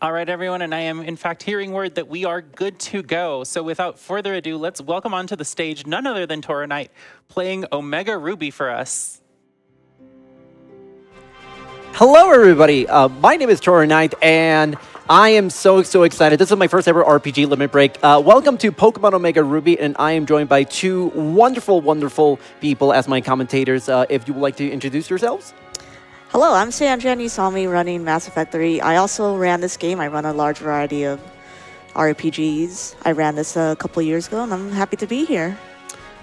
All right, everyone, and I am in fact hearing word that we are good to go. So without further ado, let's welcome onto the stage none other than Toronite playing Omega Ruby for us. Hello, everybody. My name is Toronite, and I am so excited. This is my first ever RPG Limit Break. Welcome to Pokemon Omega Ruby, and I am joined by two wonderful people as my commentators. If you would like to introduce yourselves. Hello, I'm Sanjan. You saw me running Mass Effect 3. I also ran this game. I run a large variety of RPGs. I ran this a couple years ago, and I'm happy to be here.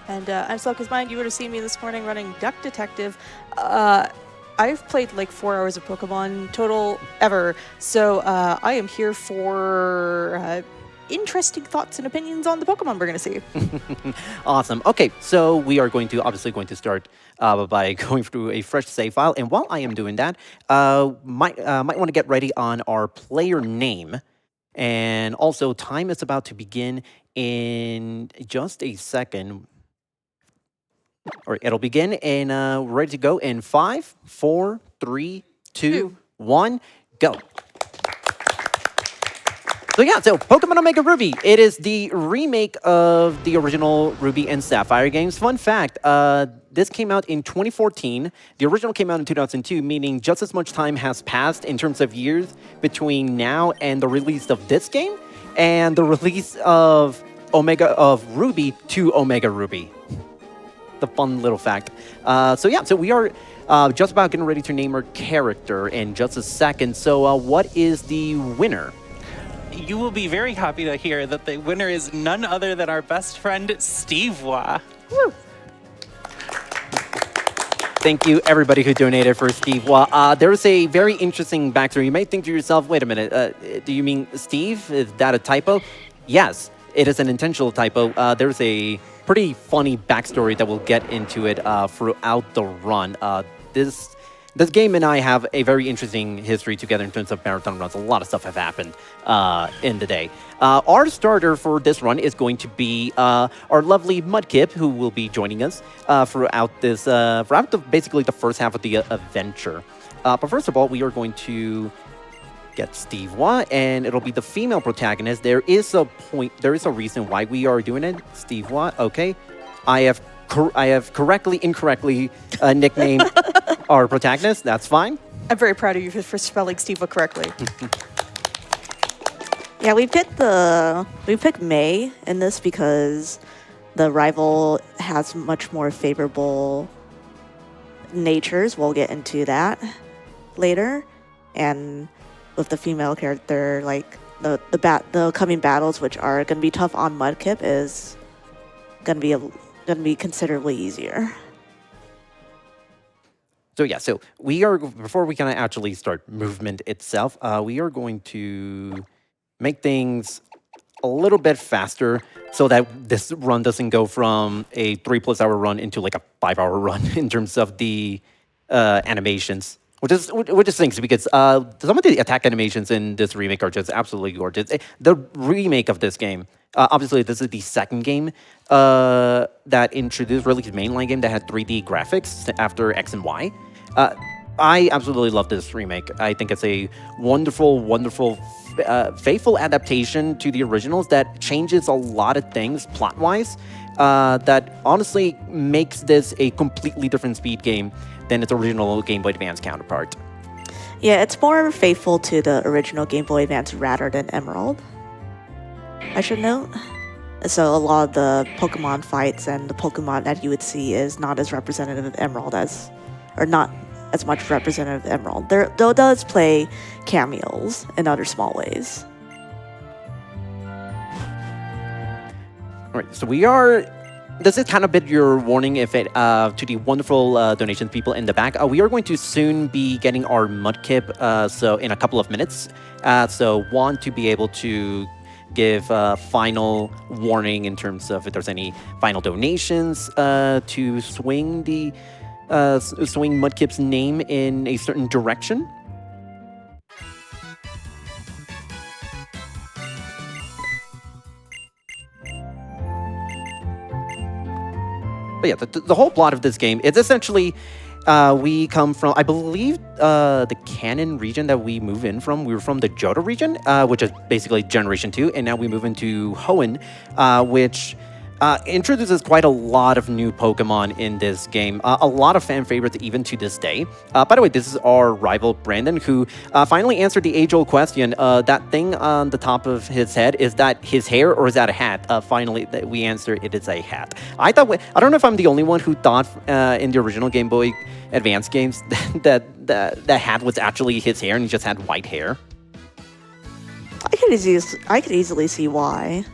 And I'm selcouthmind. You would have seen me this morning running Duck Detective. I've played like 4 hours of Pokemon total ever, so I am here for interesting thoughts and opinions on the Pokemon we're going to see. Awesome. Okay, so we are obviously going to start by going through a fresh save file, and while I am doing that, might want to get ready on our player name, and also time is about to begin in just a second. Or it'll begin in ready to go in 5, 4, 3, 2, 1, go. So Pokemon Omega Ruby, it is the remake of the original Ruby and Sapphire games. Fun fact, this came out in 2014. The original came out in 2002, meaning just as much time has passed in terms of years between now and the release of this game and the release of Ruby to Omega Ruby. The fun little fact. So we are just about getting ready to name our character in just a second. So what is the winner? You will be very happy to hear that the winner is none other than our best friend, Steve Wah. Woo! Thank you, everybody who donated for Steve. There's a very interesting backstory. You might think to yourself, wait a minute, do you mean Steve? Is that a typo? Yes, it is an intentional typo. There's a pretty funny backstory that we'll get into it throughout the run. This game and I have a very interesting history together in terms of marathon runs. A lot of stuff have happened in the day. Our starter for this run is going to be our lovely Mudkip, who will be joining us throughout basically the first half of the adventure. But first of all, we are going to get Steve Wah, and it'll be the female protagonist. There is a reason why we are doing it. Steve Wah, okay. I have incorrectly nicknamed our protagonist. That's fine. I'm very proud of you for spelling Steve correctly. Yeah, we picked May in this because the rival has much more favorable natures. We'll get into that later, and with the female character, like the coming battles, which are going to be tough on Mudkip, is going to be considerably easier. So we are, before we can actually start movement itself, we are going to make things a little bit faster so that this run doesn't go from a 3+ hour run into like a 5-hour run in terms of the animations. Which is things because some of the attack animations in this remake are just absolutely gorgeous. The remake of this game, obviously this is the second game that introduced, really the mainline game that had 3D graphics after X and Y. I absolutely love this remake. I think it's a wonderful, faithful adaptation to the originals that changes a lot of things plot-wise that honestly makes this a completely different speed game than its original Game Boy Advance counterpart. Yeah, it's more faithful to the original Game Boy Advance rather than Emerald, I should note. So a lot of the Pokemon fights and the Pokemon that you would see is not as representative of Emerald or not as much representative of Emerald. Though it does play cameos in other small ways. All right, so this is kind of a bit your warning if it to the wonderful donations people in the back. We are going to soon be getting our Mudkip, so in a couple of minutes. So want to be able to give final warning in terms of if there's any final donations to swing Mudkip's name in a certain direction. But yeah, the whole plot of this game is essentially We come from, I believe, the Cannon region that we move in from. We were from the Johto region, which is basically Generation 2, and now we move into Hoenn, which introduces quite a lot of new Pokemon in this game. A lot of fan favorites even to this day. By the way, this is our rival Brandon, who finally answered the age-old question. That thing on the top of his head, is that his hair or is that a hat? Finally, we answer it is a hat. I don't know if I'm the only one who thought in the original Game Boy Advance games that the hat was actually his hair and he just had white hair. I could easily see why.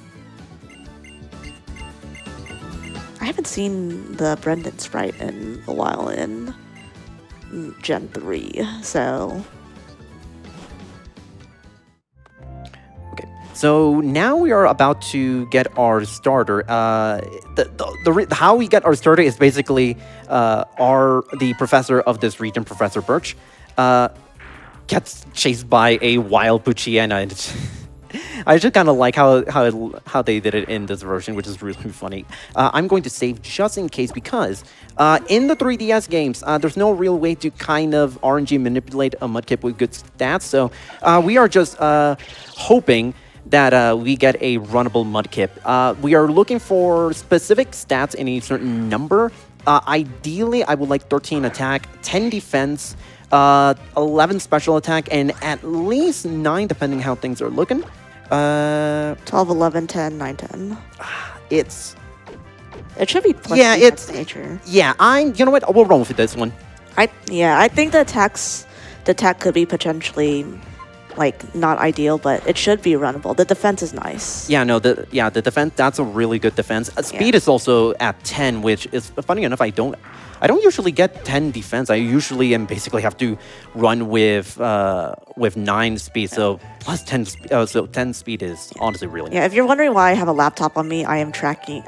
I haven't seen the Brendan sprite in a while in Gen 3, so... Okay, so now we are about to get our starter. How we get our starter is basically the professor of this region, Professor Birch, gets chased by a wild Poochyena. And I just kind of like how they did it in this version, which is really funny. I'm going to save just in case because in the 3DS games, there's no real way to kind of RNG manipulate a Mudkip with good stats. So we are just hoping that we get a runnable Mudkip. We are looking for specific stats in a certain number. Ideally, I would like 13 attack, 10 defense, 11 special attack, and at least 9 depending how things are looking. 12, 11, 10, 9, 10. It should be plus it's nature. Yeah, you know what? We'll roll with this one. I think the attack could be potentially like not ideal, but it should be runnable. The defense is nice. Yeah, no, the defense, that's a really good defense. Speed is also at 10, which is funny enough. I don't usually get 10 defense. I usually basically have to run with 9 speed. So plus 10, so 10 speed is honestly really nice. Yeah, if you're wondering why I have a laptop on me, I'm playing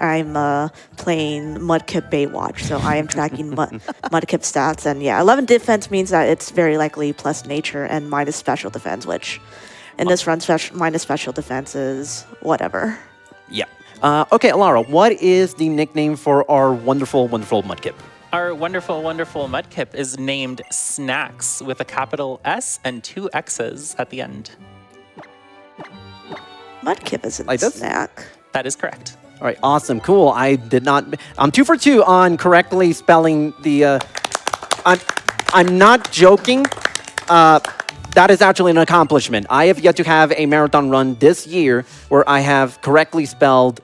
Mudkip Baywatch, so I am tracking Mudkip stats. And yeah, 11 defense means that it's very likely plus nature and minus special defense, which in this run, minus special defense is whatever. Yeah. Okay, Alara, what is the nickname for our wonderful, wonderful Mudkip? Our wonderful, wonderful Mudkip is named Snacks with a capital S and 2 X's at the end. Mudkip isn't Like a this? snack. That is correct. All right, awesome, cool. I'm 2 for 2 on correctly spelling the. I'm not joking. That is actually an accomplishment. I have yet to have a marathon run this year where I have correctly spelled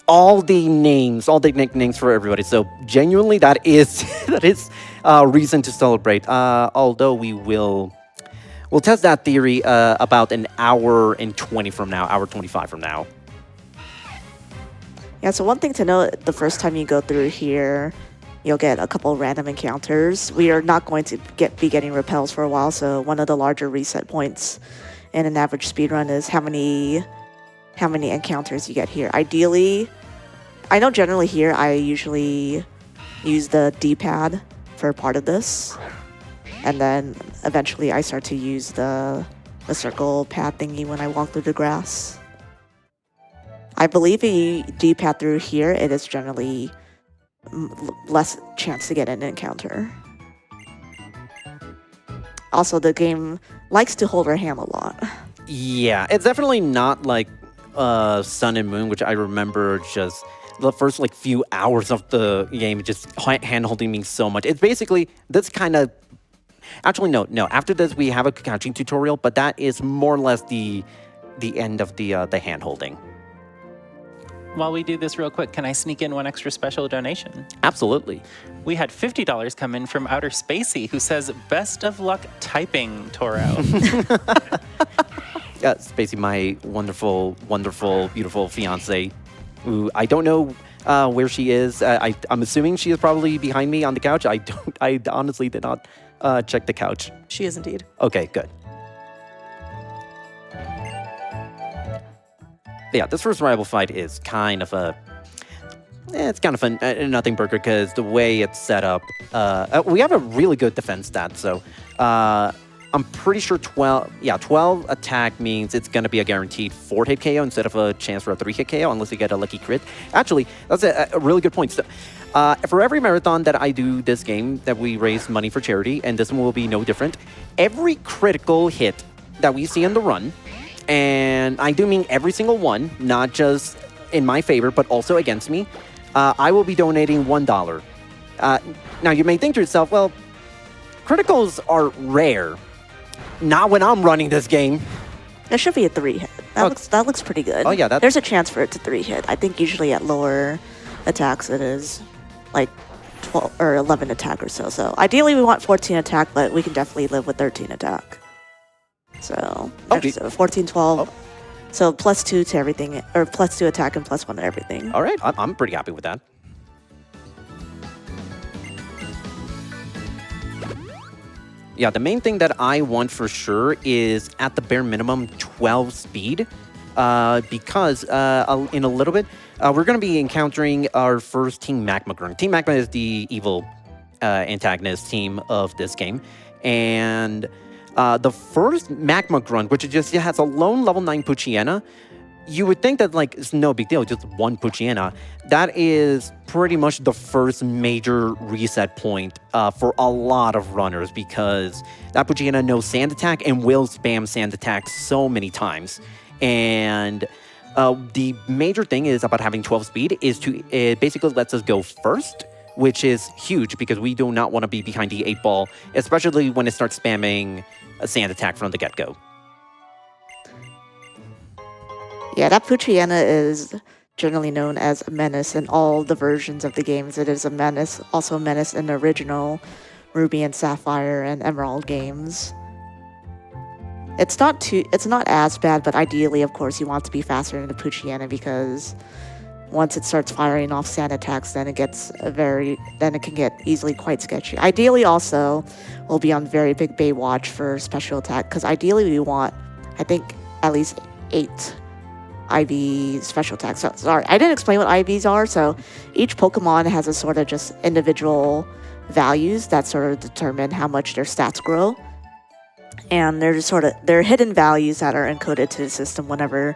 all the nicknames for everybody. So genuinely, that is reason to celebrate. Although we'll test that theory about an hour and 20 from now, hour 25 from now. Yeah, so one thing to note, the first time you go through here, you'll get a couple random encounters. We are not going to be getting repels for a while, so one of the larger reset points in an average speedrun is how many encounters you get here. Ideally, I know generally here I usually use the D-pad for part of this, and then eventually I start to use the circle pad thingy when I walk through the grass. I believe if you D-pad through here, it is generally less chance to get an encounter. Also, the game likes to hold our hand a lot. Yeah, it's definitely not like Sun and Moon, which I remember just the first like few hours of the game just hand-holding me so much. It's basically this kind of... Actually, no. After this, we have a catching tutorial, but that is more or less the end of the hand-holding. While we do this real quick, can I sneak in one extra special donation? Absolutely. We had $50 come in from Outer Spacey, who says, "Best of luck typing, Toro." Spacey, my wonderful, wonderful, beautiful fiance, who I don't know where she is. I'm assuming she is probably behind me on the couch. I honestly did not check the couch. She is indeed. Okay, good. Yeah, this first rival fight is kind of a nothing burger because the way it's set up, we have a really good defense stat. So I'm pretty sure 12 attack means it's going to be a guaranteed 4-hit KO instead of a chance for a 3-hit KO unless you get a lucky crit. Actually, that's a really good point. So, for every marathon that I do this game, that we raise money for charity, and this one will be no different, every critical hit that we see in the run, and I do mean every single one, not just in my favor, but also against me, I will be donating $1. Now, you may think to yourself, well, criticals are rare. Not when I'm running this game. It should be a 3-hit. That looks pretty good. Oh, yeah. There's a chance for it to 3-hit. I think usually at lower attacks it is like 12 or 11 attack or so. So ideally we want 14 attack, but we can definitely live with 13 attack. So, so 14, 12. Oh. So +2 to everything, or +2 attack and +1 to everything. All right. I'm pretty happy with that. Yeah, the main thing that I want for sure is at the bare minimum 12 speed, because in a little bit, we're going to be encountering our first Team Magma Grunt. Team Magma is the evil antagonist team of this game, and the first Magma Grunt, which just has a lone level 9 Poochyena, you would think that, like, it's no big deal, just one Poochyena. That is pretty much the first major reset point for a lot of runners, because that Poochyena knows Sand Attack and will spam Sand Attack so many times. And the major thing is about having 12 speed is it basically lets us go first, which is huge because we do not want to be behind the 8 ball, especially when it starts spamming a Sand Attack from the get-go. Yeah, that Poochyena is generally known as a menace in all the versions of the games. It is a menace, also a menace in the original Ruby and Sapphire and Emerald games. It's not as bad, but ideally, of course, you want to be faster than the Poochyena because once it starts firing off sand attacks, then it can get easily quite sketchy. Ideally, also, we'll be on very big Baywatch for special attack because ideally we want, I think, at least 8 IV special attacks. So, sorry, I didn't explain what IVs are. So each Pokemon has a sort of just individual values that sort of determine how much their stats grow. And they're hidden values that are encoded to the system whenever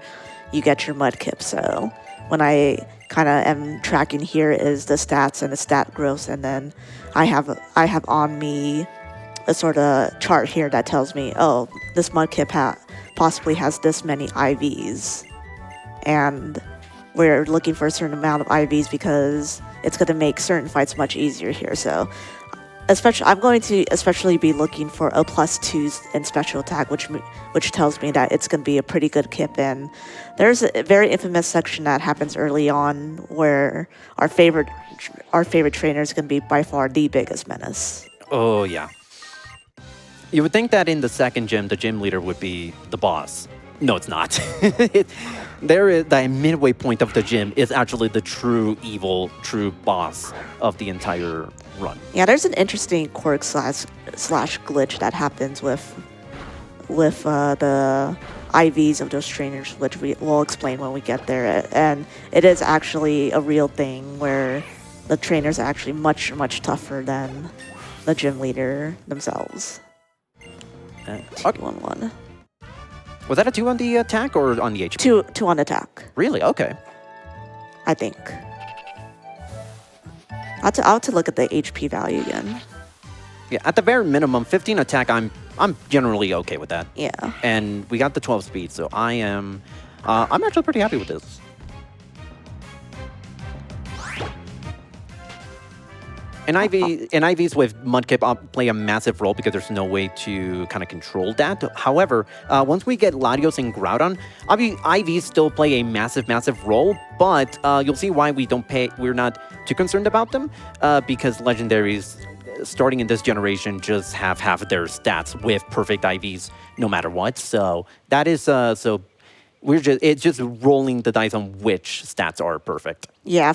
you get your Mudkip. So when I kind of am tracking here is the stats and the stat growth, and then I have on me a sort of chart here that tells me, oh, this Mudkip possibly has this many IVs. And we're looking for a certain amount of IVs because it's going to make certain fights much easier here. So, I'm going to especially be looking for a +2 in special attack, which tells me that it's going to be a pretty good kip. And there's a very infamous section that happens early on where our favorite trainer is going to be by far the biggest menace. Oh yeah. You would think that in the second gym, the gym leader would be the boss. No, it's not. The midway point of the gym is actually the true boss of the entire run. Yeah, there's an interesting quirk slash glitch that happens with the IVs of those trainers, which we will explain when we get there. And it is actually a real thing where the trainers are actually much, much tougher than the gym leader themselves. 2-1-1. Was that a 2 on the attack or on the HP? 2 on attack. Really? Okay. I think. I'll have to look at the HP value again. Yeah, at the very minimum, 15 attack, I'm generally okay with that. Yeah. And we got the 12 speed, so I'm actually pretty happy with this. And IVs with Mudkip play a massive role because there's no way to kind of control that. However, once we get Latios and Groudon, IVs still play a massive role, but you'll see why we're not too concerned about them, because legendaries starting in this generation just have half of their stats with perfect IVs no matter what. So that is it's just rolling the dice on which stats are perfect. Yeah,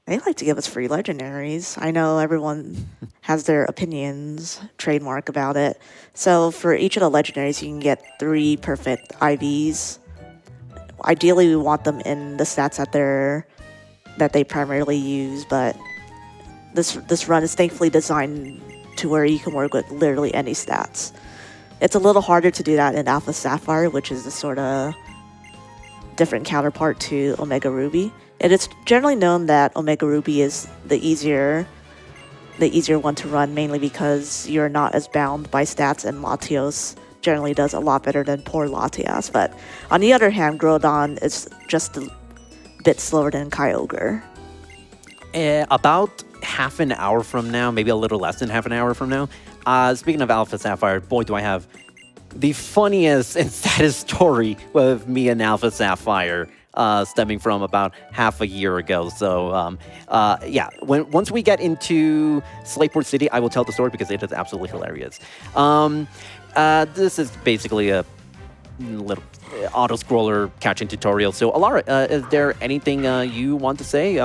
they like to give us free legendaries. I know everyone has their opinions, trademark about it. So for each of the legendaries, you can get 3 perfect IVs. Ideally, we want them in the stats that they primarily use, but this run is thankfully designed to where you can work with literally any stats. It's a little harder to do that in Alpha Sapphire, which is the sort of different counterpart to Omega Ruby. It is generally known that Omega Ruby is the easier one to run, mainly because you're not as bound by stats, and Latios generally does a lot better than poor Latias. But on the other hand, Groudon is just a bit slower than Kyogre. About half an hour from now, maybe a little less than half an hour from now. Speaking of Alpha Sapphire, boy, do I have the funniest and saddest story with me and Alpha Sapphire, stemming from about half a year ago. So, yeah, once we get into Slateport City, I will tell the story because it is absolutely hilarious. This is basically a little auto-scroller catching tutorial. So, Alara, is there anything you want to say?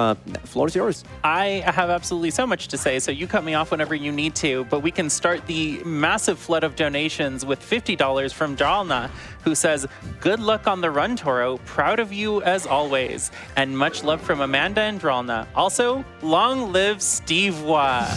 Floor is yours. I have absolutely so much to say, so you cut me off whenever you need to, but we can start the massive flood of donations with $50 from Jalna, who says, "Good luck on the run, Toro. Proud of you as always." And much love from Amanda and Dralna. Also, long live Steve Wa.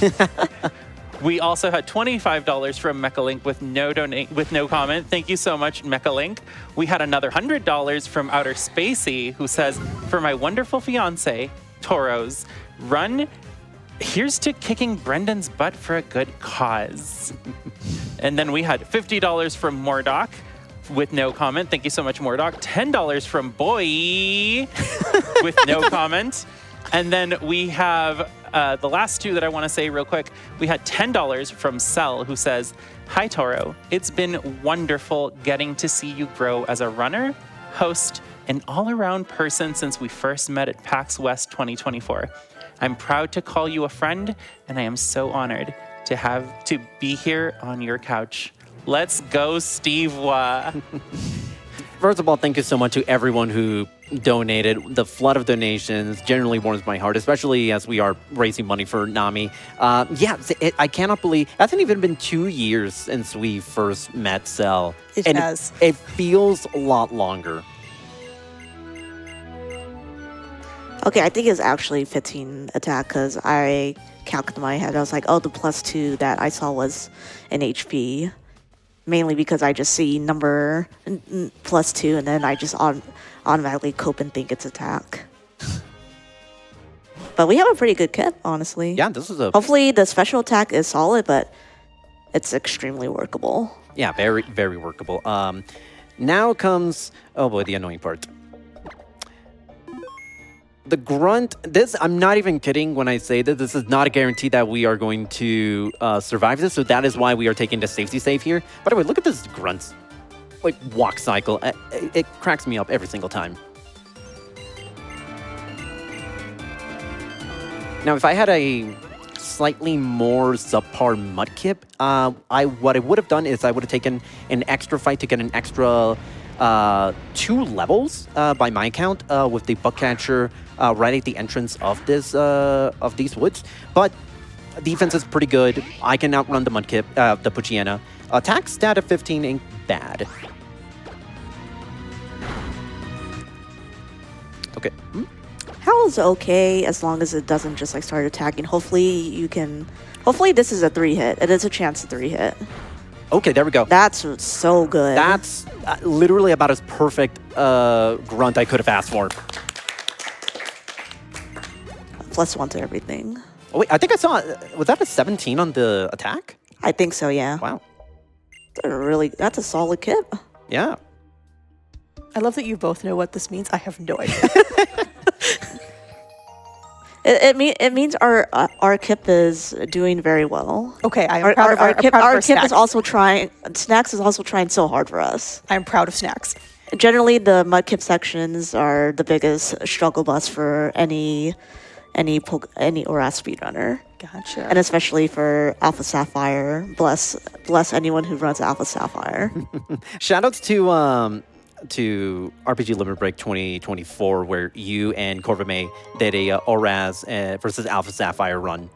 We also had $25 from Mechalink with no comment. Thank you so much, Mechalink. We had another $100 from Outer Spacey, who says, "For my wonderful fiance, Toros, run. Here's to kicking Brendan's butt for a good cause." And then we had $50 from Mordock with no comment. Thank you so much, Mordock. $10 from Boy with no comment. And then we have the last two that I want to say real quick. We had $10 from Cell, who says, "Hi, Toro. It's been wonderful getting to see you grow as a runner, host, and all-around person since we first met at PAX West 2024. I'm proud to call you a friend, and I am so honored to be here on your couch. Let's go, Steve Wa." First of all, thank you so much to everyone who donated. The flood of donations generally warms my heart, especially as we are raising money for Nami. Yeah, I cannot believe it hasn't even been 2 years since we first met Cell. It and has. It feels a lot longer. Okay, I think it's actually 15 attack because I calculated in my head. I was like, oh, the +2 that I saw was an HP. Mainly because I just see number +2 and then I just automatically cope and think it's attack. But we have a pretty good kit, honestly. Yeah, this is a... Hopefully the special attack is solid, but it's extremely workable. Yeah, very, very workable. Now comes... Oh boy, the annoying part. The grunt, I'm not even kidding when I say that this is not a guarantee that we are going to survive this, so that is why we are taking the safety save here. By the way, look at this grunt's like walk cycle. It cracks me up every single time. Now, if I had a slightly more subpar Mudkip, what I would have done is I would have taken an extra fight to get an extra 2 levels by my count with the Bugcatcher right at the entrance of these woods. But defense is pretty good. I can outrun the Mudkip, the Poochyena. Attack stat of 15 ain't bad. Okay. Howl's okay as long as it doesn't just like start attacking. Hopefully this is a 3-hit. It is a chance to 3-hit. Okay, there we go. That's so good. That's literally about as perfect grunt I could have asked for. +1 to everything. Oh, wait, I think I saw... Was that a 17 on the attack? I think so, yeah. Wow. That's a solid kit. Yeah. I love that you both know what this means. I have no idea. It means our kip is doing very well. Okay, I am proud of our kip is also trying. Snacks is also trying so hard for us. I'm proud of Snacks. Generally, the Mudkip sections are the biggest struggle bus for any ORAS speedrunner. Gotcha. And especially for Alpha Sapphire. Bless anyone who runs Alpha Sapphire. Shoutouts to RPG Limit Break 2024, where you and Corvame did a ORAS versus Alpha Sapphire run.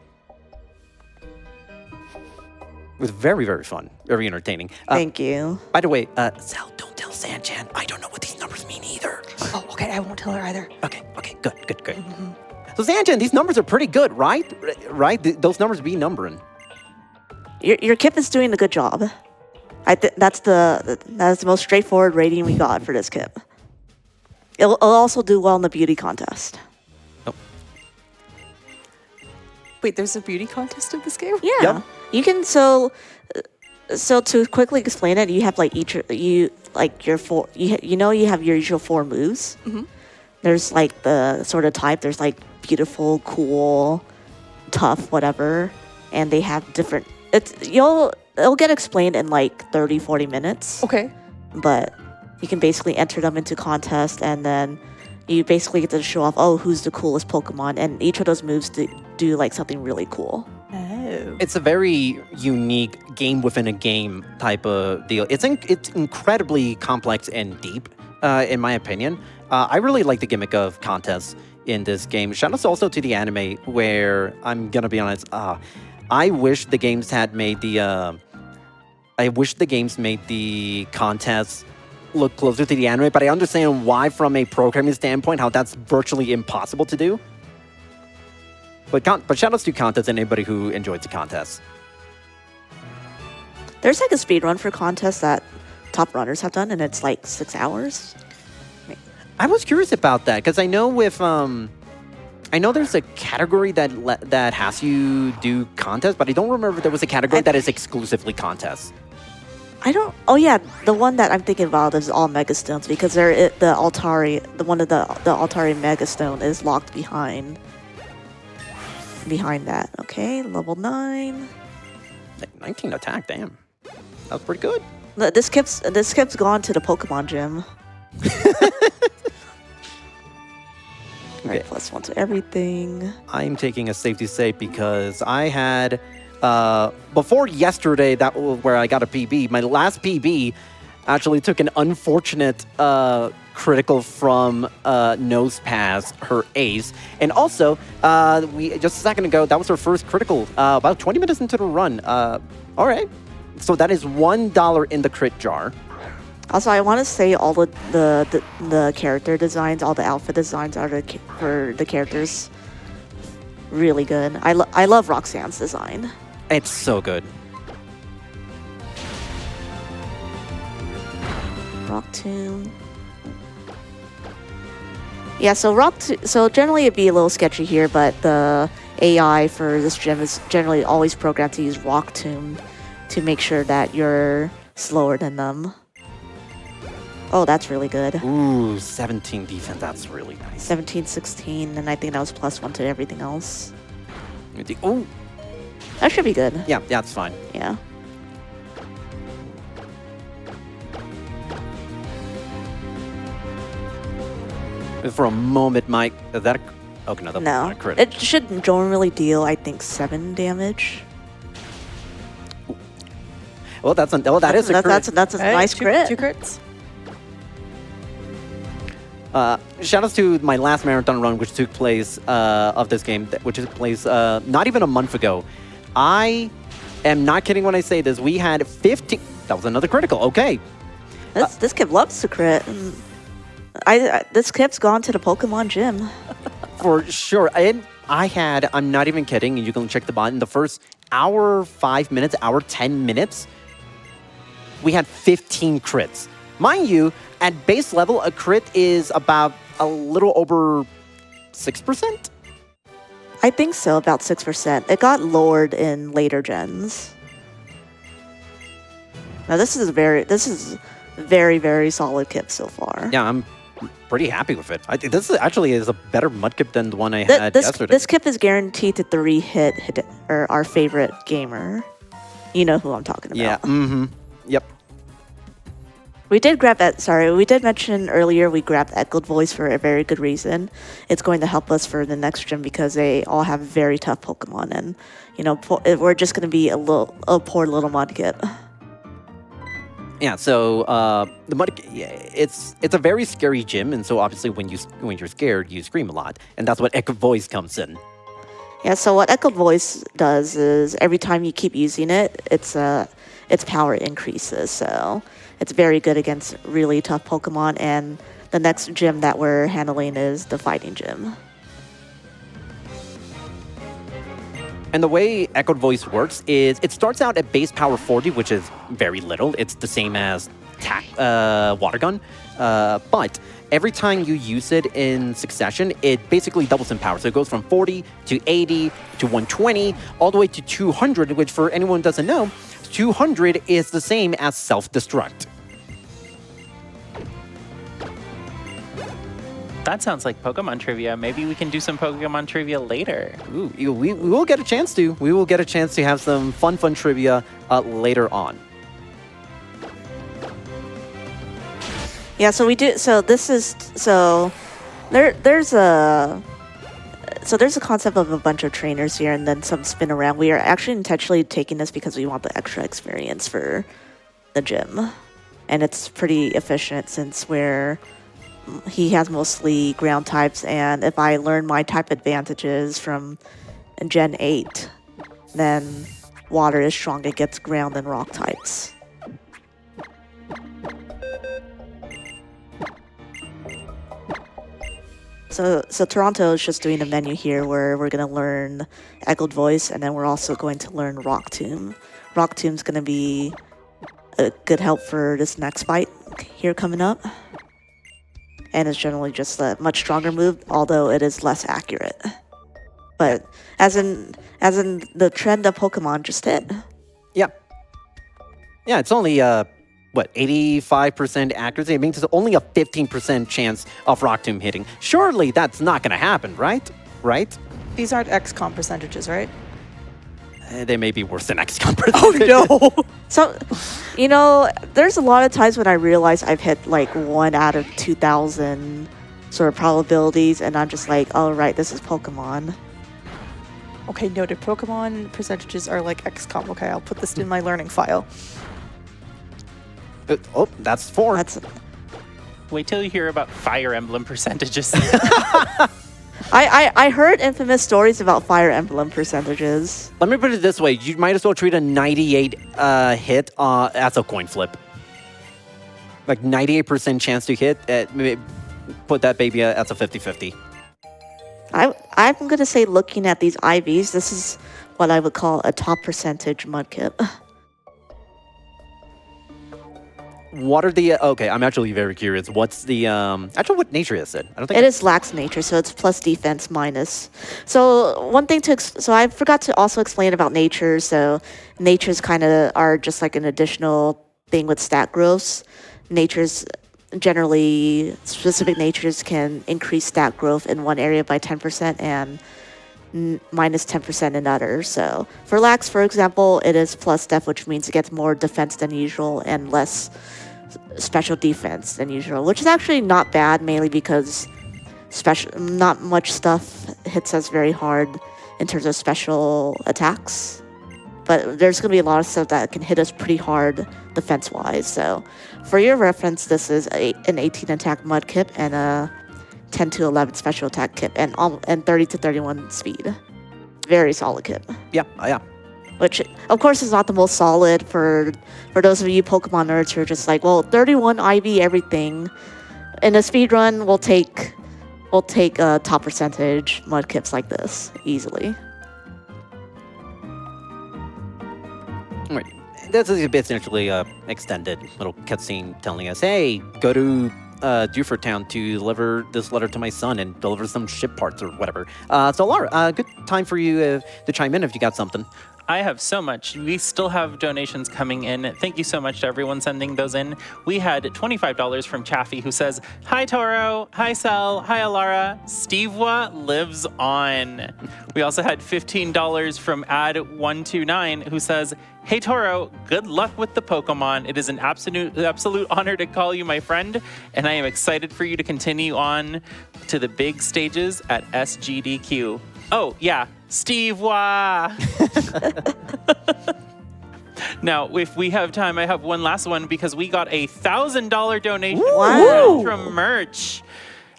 It was very, very fun. Very entertaining. Thank you. By the way, Sal, don't tell Sanjan. I don't know what these numbers mean either. Oh, okay. I won't tell her either. Okay, good. So Sanjan, these numbers are pretty good, right? Right? Those numbers be numbering. Your Kip is doing a good job. That's the most straightforward rating we got for this Kip. It'll also do well in the beauty contest. Wait, there's a beauty contest in this game? Yeah, Yep. you can. So to quickly explain it, you have like you have your usual 4 moves. Mhm. There's like the sort of type. There's like beautiful, cool, tough, whatever, and they have different. It'll get explained in like 30-40 minutes. Okay. But you can basically enter them into contest, and then you basically get to show off, who's the coolest Pokemon, and each of those moves do like something really cool. Oh. It's a very unique game within a game type of deal. It's incredibly complex and deep, in my opinion. I really like the gimmick of contests in this game. Shout out also to the anime, where I'm gonna be honest. I wish the games had made the. I wish the games made the contests look closer to the anime, but I understand why, from a programming standpoint, how that's virtually impossible to do. But shoutouts to contests and anybody who enjoys the contests. There's like a speed run for contests that top runners have done, and it's like 6 hours. I was curious about that because I know I know there's a category that has you do contests, but I don't remember if there was a category that is exclusively contests. I don't. Oh yeah, the one that I'm thinking about is all Megastones, because the Altari, the Altari Megastone is locked behind that. Okay, level 9. 19 attack, damn. That was pretty good. This Kip's gone to the Pokemon gym. Alright, +1 to everything. I'm taking a safety save because I had before yesterday, that was where I got a PB. My last PB actually took an unfortunate critical from Nose Pass, her ace. And also, we just a second ago, that was her first critical about 20 minutes into the run. All right. So that is $1 in the crit jar. Also, I want to say all the character designs, all the outfit designs for the characters really good. I love Roxanne's design. It's so good. Rock Tomb. Yeah, so generally it'd be a little sketchy here, but the AI for this gym is generally always programmed to use Rock Tomb to make sure that you're slower than them. Oh, that's really good. Ooh, 17 defense. That's really nice. 17, 16, and I think that was +1 to everything else. Ooh. That should be good. Yeah, that's fine. Yeah. For a moment, Mike, is that a... Okay, no, that's not a crit. It should normally deal, I think, 7 damage. Well, that is a crit. That's a nice crit. 2 crits. Shout outs to my last marathon run, which took place of this game, which took place not even a month ago. I am not kidding when I say this. We had 15. That was another critical. Okay. This kid loves to crit. This kid's gone to the Pokemon gym. For sure. I'm not even kidding, and you can check the bot. In the first hour, 5 minutes, hour, 10 minutes, we had 15 crits. Mind you, at base level, a crit is about a little over 6%. I think so, about 6%. It got lowered in later gens. Now this is very, very solid kit so far. Yeah, I'm pretty happy with it. I think this actually is a better mudkip than the one I had yesterday. This kit is guaranteed to 3-hit our favorite gamer. You know who I'm talking about. Yeah. Mm-hmm. Yep. We did mention earlier we grabbed Echoed Voice for a very good reason. It's going to help us for the next gym because they all have very tough Pokemon, and we're just going to be a poor little Mudkip. Yeah. So the Mudkip, it's a very scary gym, and so obviously when you're scared, you scream a lot, and that's what Echoed Voice comes in. Yeah. So what Echoed Voice does is every time you keep using it, its power increases. So it's very good against really tough Pokemon, and the next gym that we're handling is the fighting gym. And the way Echoed Voice works is it starts out at base power 40, which is very little. It's the same as Water Gun. But every time you use it in succession, it basically doubles in power. So it goes from 40 to 80 to 120, all the way to 200, which for anyone who doesn't know, 200 is the same as self-destruct. That sounds like Pokemon trivia. Maybe we can do some Pokemon trivia later. Ooh, we will get a chance to. We will get a chance to have some fun trivia later on. Yeah, so we do. So this is so there's a concept of a bunch of trainers here, and then some spin around. We are actually intentionally taking this because we want the extra experience for the gym, and it's pretty efficient since he has mostly ground types, and if I learn my type advantages from Gen 8, then water is strong against ground and rock types. So Toronto is just doing a menu here where we're going to learn Echoed Voice, and then we're also going to learn Rock Tomb. Rock Tomb's going to be a good help for this next fight here coming up. And it's generally just a much stronger move, although it is less accurate. But as in the trend of Pokemon just hit. Yeah. Yeah, it's only 85% accuracy. It means there's only a 15% chance of Rock Tomb hitting. Surely that's not going to happen, right? Right? These aren't XCOM percentages, right? They may be worse than XCOM percentages. Oh no! So, there's a lot of times when I realize I've hit like 1 out of 2,000 sort of probabilities, and I'm just like, oh right, this is Pokemon. Okay, noted. Pokemon percentages are like XCOM. Okay, I'll put this in my learning file. That's 4. Wait till you hear about Fire Emblem percentages. I heard infamous stories about Fire Emblem percentages. Let me put it this way. You might as well treat a 98 hit as a coin flip. Like 98% chance to hit. Put that baby as a 50-50. I'm going to say, looking at these IVs, this is what I would call a top percentage Mudkip. What are the... Okay, I'm actually very curious. What's the... Actually, what nature is it? I don't think it is lax nature, so it's plus defense minus. So one thing so I forgot to also explain about nature. So natures kind of are just like an additional thing with stat growths. Natures, generally, specific natures can increase stat growth in one area by 10% and minus 10% in others. So for lax, for example, it is plus def, which means it gets more defense than usual and less special defense than usual, which is actually not bad, mainly because not much stuff hits us very hard in terms of special attacks. But there's going to be a lot of stuff that can hit us pretty hard defense-wise. So for your reference, this is an 18 attack Mudkip and a 10 to 11 special attack kip and 30 to 31 speed. Very solid kip. Yeah. Which, of course, is not the most solid for those of you Pokemon nerds who are just like, well, 31 IV everything. In a speedrun, we'll take top percentage Mudkips like this easily. Right. This is essentially an extended little cutscene telling us, hey, go to Dewford Town to deliver this letter to my son and deliver some ship parts or whatever. So Laura, good time for you to chime in if you got something. I have so much. We still have donations coming in. Thank you so much to everyone sending those in. We had $25 from Chaffee, who says, hi Toro, hi Sel, hi Alara, Stevewa lives on. We also had $15 from Ad129, who says, hey Toro, good luck with the Pokemon. It is an absolute honor to call you my friend, and I am excited for you to continue on to the big stages at SGDQ. Oh, yeah, Stevewa! Now, if we have time, I have one last one because we got a $1,000 donation from merch.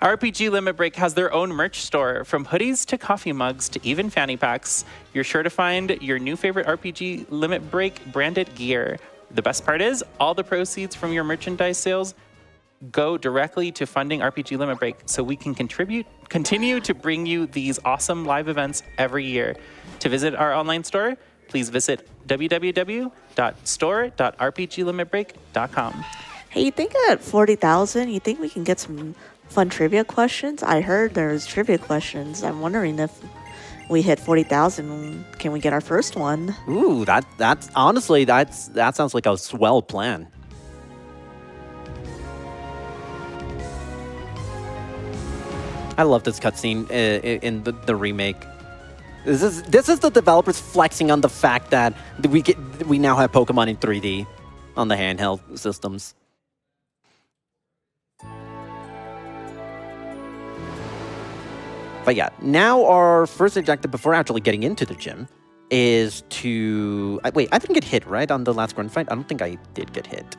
RPG Limit Break has their own merch store, from hoodies to coffee mugs to even fanny packs. You're sure to find your new favorite RPG Limit Break branded gear. The best part is, all the proceeds from your merchandise sales go directly to funding RPG Limit Break, so we can continue to bring you these awesome live events every year. To visit our online store, please visit www.store.rpglimitbreak.com. Hey, you think at 40,000, you think we can get some fun trivia questions? I heard there's trivia questions. I'm wondering if we hit 40,000, can we get our first one? Ooh, that's honestly that sounds like a swell plan. I love this cutscene in the remake. This is the developers flexing on the fact that we now have Pokemon in 3D on the handheld systems. But yeah, now our first objective before actually getting into the gym is to... wait, I didn't get hit, right, on the last grunt fight? I don't think I did get hit.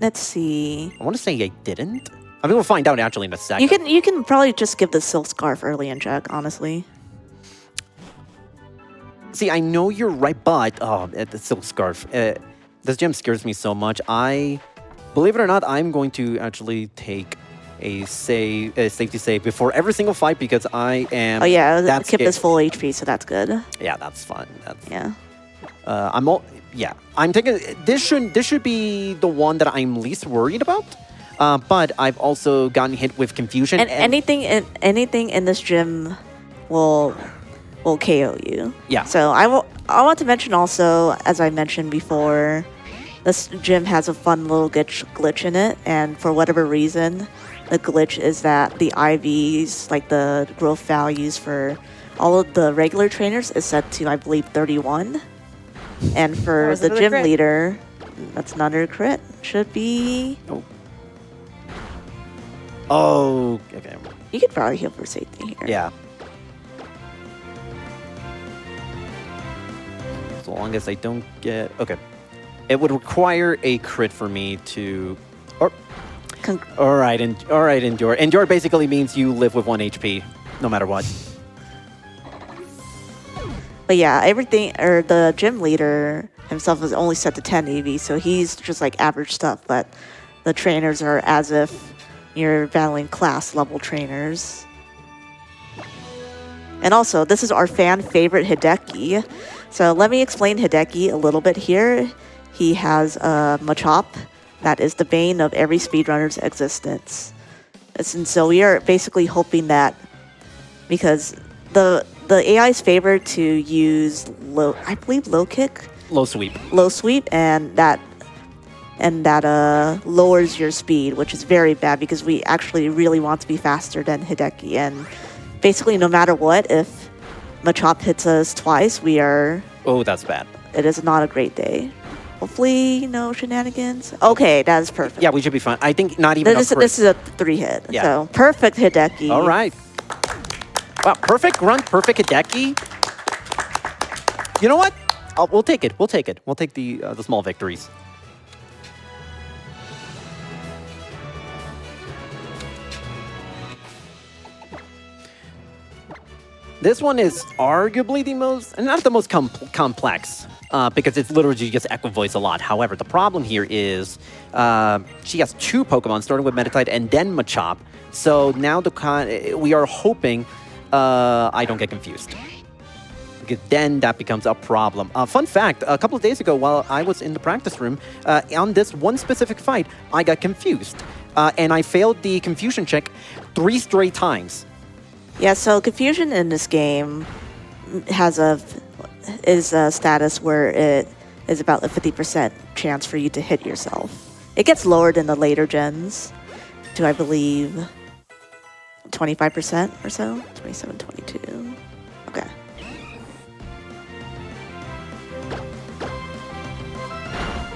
Let's see. I want to say I didn't. I mean, we'll find out actually in a second. You can probably just give the Silk Scarf early in check, honestly. See, I know you're right, but the Silk Scarf. This gym scares me so much. Believe it or not, I'm going to actually take a safety save before every single fight because I am. Oh yeah, Kip is full HP, so that's good. Yeah, that's fine. Yeah. I'm taking this. Should be the one that I'm least worried about. But I've also gotten hit with confusion. And anything in this gym will KO you. Yeah. So I want to mention also, as I mentioned before, this gym has a fun little glitch in it, and for whatever reason, the glitch is that the IVs, like the growth values for all of the regular trainers, is set to, I believe, 31. And for the gym leader, that's another crit. Should be... Oh, okay. You could probably heal for safety here. Yeah. So long as I don't get... Okay. It would require a crit for me to... All right, endure. Endure basically means you live with 1 HP, no matter what. But yeah, the gym leader himself is only set to 10 EV, so he's just like average stuff, but the trainers are as if you're battling class level trainers. And also, this is our fan favorite Hideki. So let me explain Hideki a little bit here. He has a Machop that is the bane of every speedrunner's existence. And so we are basically hoping that, because the AI's favored to use low kick, low sweep, and that lowers your speed, which is very bad because we actually really want to be faster than Hideki. And basically, no matter what, if Machop hits us twice, we are... Oh, that's bad. It is not a great day. Hopefully, no shenanigans. Okay, that is perfect. Yeah, we should be fine. I think not even this is a 3-hit. Yeah. So, perfect Hideki. All right. Wow, perfect grunt, perfect Hideki. You know what? We'll take it. We'll take it. We'll take the small victories. This one is arguably not the most complex, because it's literally just Echo Voice a lot. However, the problem here is she has 2 Pokemon, starting with Meditite and then Machop. So now we are hoping I don't get confused. Because then that becomes a problem. Fun fact, a couple of days ago while I was in the practice room, on this one specific fight, I got confused. And I failed the confusion check 3 straight times. Yeah, so confusion in this game is a status where it is about a 50% chance for you to hit yourself. It gets lowered in the later gens to, I believe, 25% or so. 27, 22. Okay.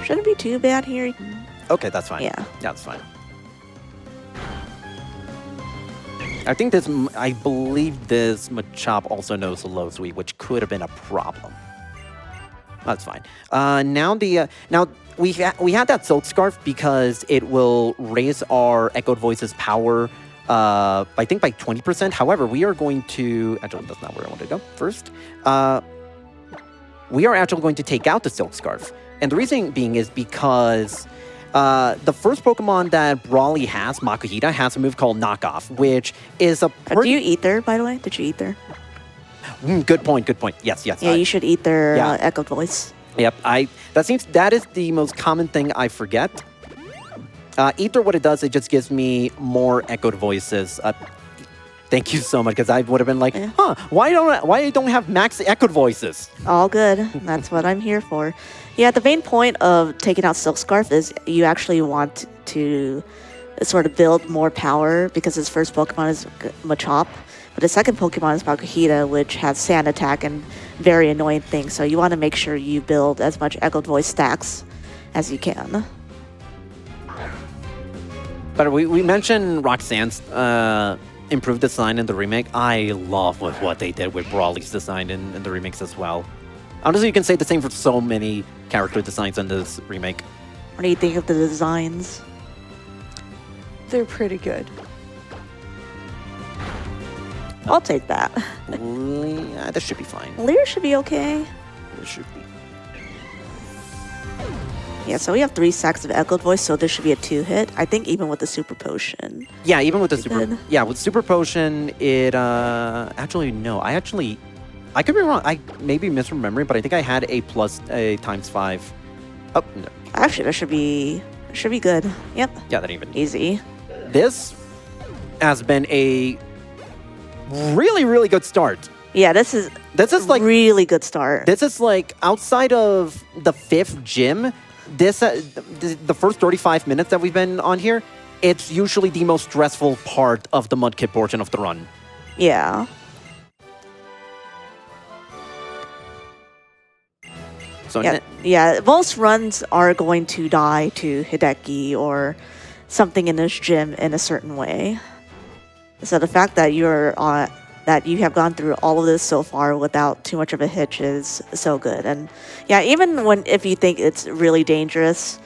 Shouldn't be too bad here. Okay, that's fine. Yeah. That's fine. I believe this Machop also knows the low sweep, which could have been a problem. That's fine. Now we had that Silk Scarf because it will raise our Echoed Voice's power, I think by 20%. However, we are going to... Actually, that's not where I wanted to go first. We are actually going to take out the Silk Scarf. And the reason being is because The first Pokemon that Brawly has, Makuhita, has a move called Knockoff, which is a Do you Ether, by the way? Did you Ether? Good point, good point. Yes, yes. Yeah, you should Ether Yeah. Echo Voice. Yep, that is the most common thing I forget. Ether, what it does, it just gives me more echoed voices. Thank you so much, because I would have been like, why don't I have max echoed voices? All good. That's what I'm here for. Yeah, the main point of taking out Silk Scarf is you actually want to sort of build more power because his first Pokemon is Machop, but the second Pokemon is Makuhita, which has Sand Attack and very annoying things. So you want to make sure you build as much Echoed Voice stacks as you can. But we mentioned Roxanne's improved design in the remake. I love what they did with Brawly's design in the remakes as well. Honestly, you can say the same for so many character designs in this remake. What do you think of the designs? They're pretty good. I'll take that. Yeah, this should be fine. Leer should be okay. This should be. Yeah, so we have 3 stacks of Echoed Voice, so this should be a 2-hit. I think even with the Super Potion. Yeah, even with the Good. with Super Potion, it actually no, I could be wrong. I may be misremembering, but I think I had a +5. Oh no. Actually, that should be good. Yep, Yeah, that even. easy. This has been a really, really good start. Yeah, this is like really good start. This is like outside of the 5th gym. This the first 35 minutes that we've been on here. It's usually the most stressful part of the Mudkip portion of the run. Yeah. So Yeah, most runs are going to die to Hideki or something in this gym in a certain way. So the fact that you have gone through all of this so far without too much of a hitch is so good. And yeah, even if you think it's really dangerous,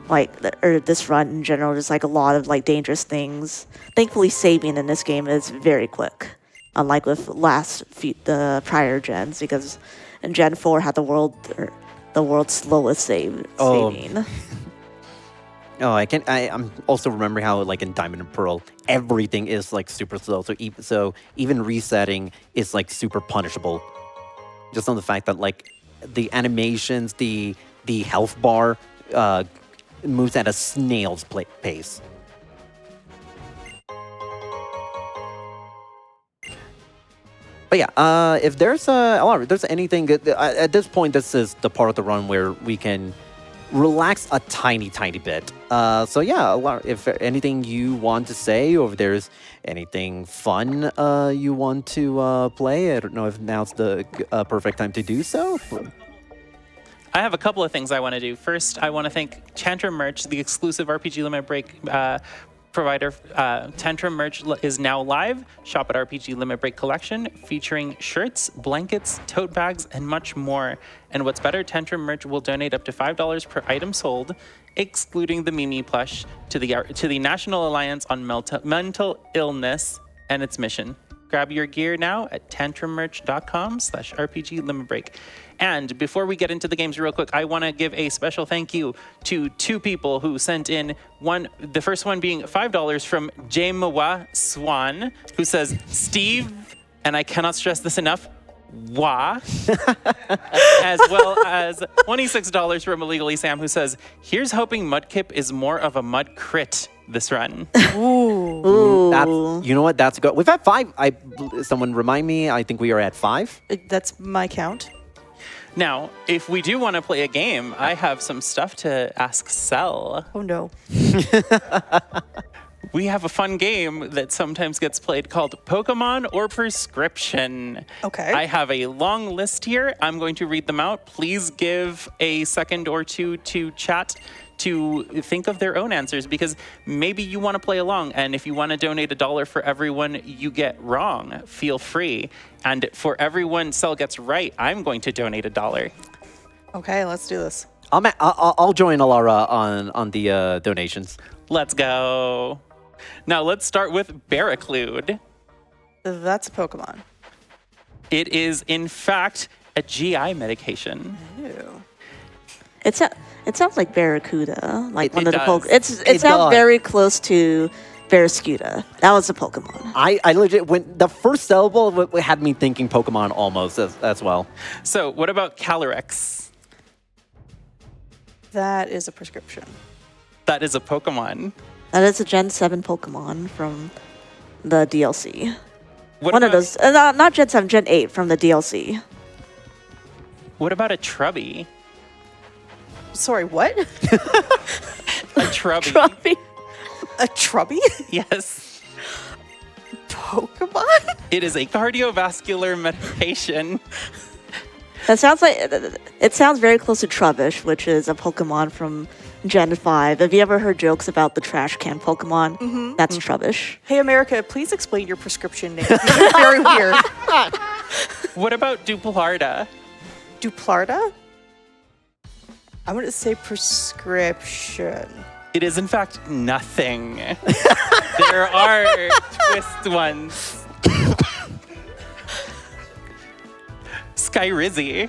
or this run in general, there's like a lot of like dangerous things. Thankfully, saving in this game is very quick, unlike with the prior gens, because in Gen 4 had the world's slowest saving. Oh, I'm also remembering how like in Diamond and Pearl, everything is like super slow. So even resetting is like super punishable. Just on the fact that like the animations, the health bar moves at a snail's pace. But yeah, if there's anything at this point, this is the part of the run where we can relax a tiny bit. So yeah, if anything you want to say, or if there's anything fun you want to play, I don't know if now's the perfect time to do so. I have a couple of things I want to do. First, I want to thank Tantrum Merch, the exclusive RPG Limit Break provider. Tantrum Merch is now live. Shop at RPG Limit Break Collection, featuring shirts, blankets, tote bags, and much more. And what's better, Tantrum Merch will donate up to $5 per item sold, excluding the Mimi plush, to the National Alliance on Mental Illness and its mission. Grab your gear now at tantrummerch.com/RPG Limit Break. And before we get into the games real quick, I want to give a special thank you to 2 people who sent in the first one being $5 from Jemawa Swan, who says, Steve, and I cannot stress this enough, wah, as well as $26 from Illegally Sam, who says, here's hoping Mudkip is more of a mud crit this run. Ooh. You know what? That's good. We've had 5. Someone remind me. I think we are at 5. That's my count. Now, if we do want to play a game, I have some stuff to ask Cell. Oh no. We have a fun game that sometimes gets played called Pokémon or Prescription. Okay. I have a long list here. I'm going to read them out. Please give a second or two to chat to think of their own answers, because maybe you want to play along, and if you want to donate $1 for everyone you get wrong, feel free. And for everyone Cell gets right, I'm going to donate $1. Okay, let's do this. I'll join Alara on the donations. Let's go. Now let's start with Barraclude. That's a Pokemon. It is, in fact, a GI medication. Ew. It sounds like Barracuda, like It one of the does. It It sounds does. very close to Barracuda. That was a Pokemon. I legit, when the first syllable had me thinking Pokemon almost as well. So, what about Calyrex? That is a prescription. That is a Pokemon. That is a Gen 7 Pokemon from the DLC. What One about, of those, not Gen 7, Gen 8 from the DLC. What about a Trubby? Sorry, what? A Trubby. Trophy. A Trubby? Yes. Pokemon? It is a cardiovascular medication. That sounds like it sounds very close to Trubbish, which is a Pokemon from Gen 5. Have you ever heard jokes about the trash can Pokemon? That's Trubbish. Hey, America, please explain your prescription names. These are very weird. What about Duplarda? Duplarda? I'm going to say prescription. It is, in fact, nothing. There are twist ones. Skyrizzy.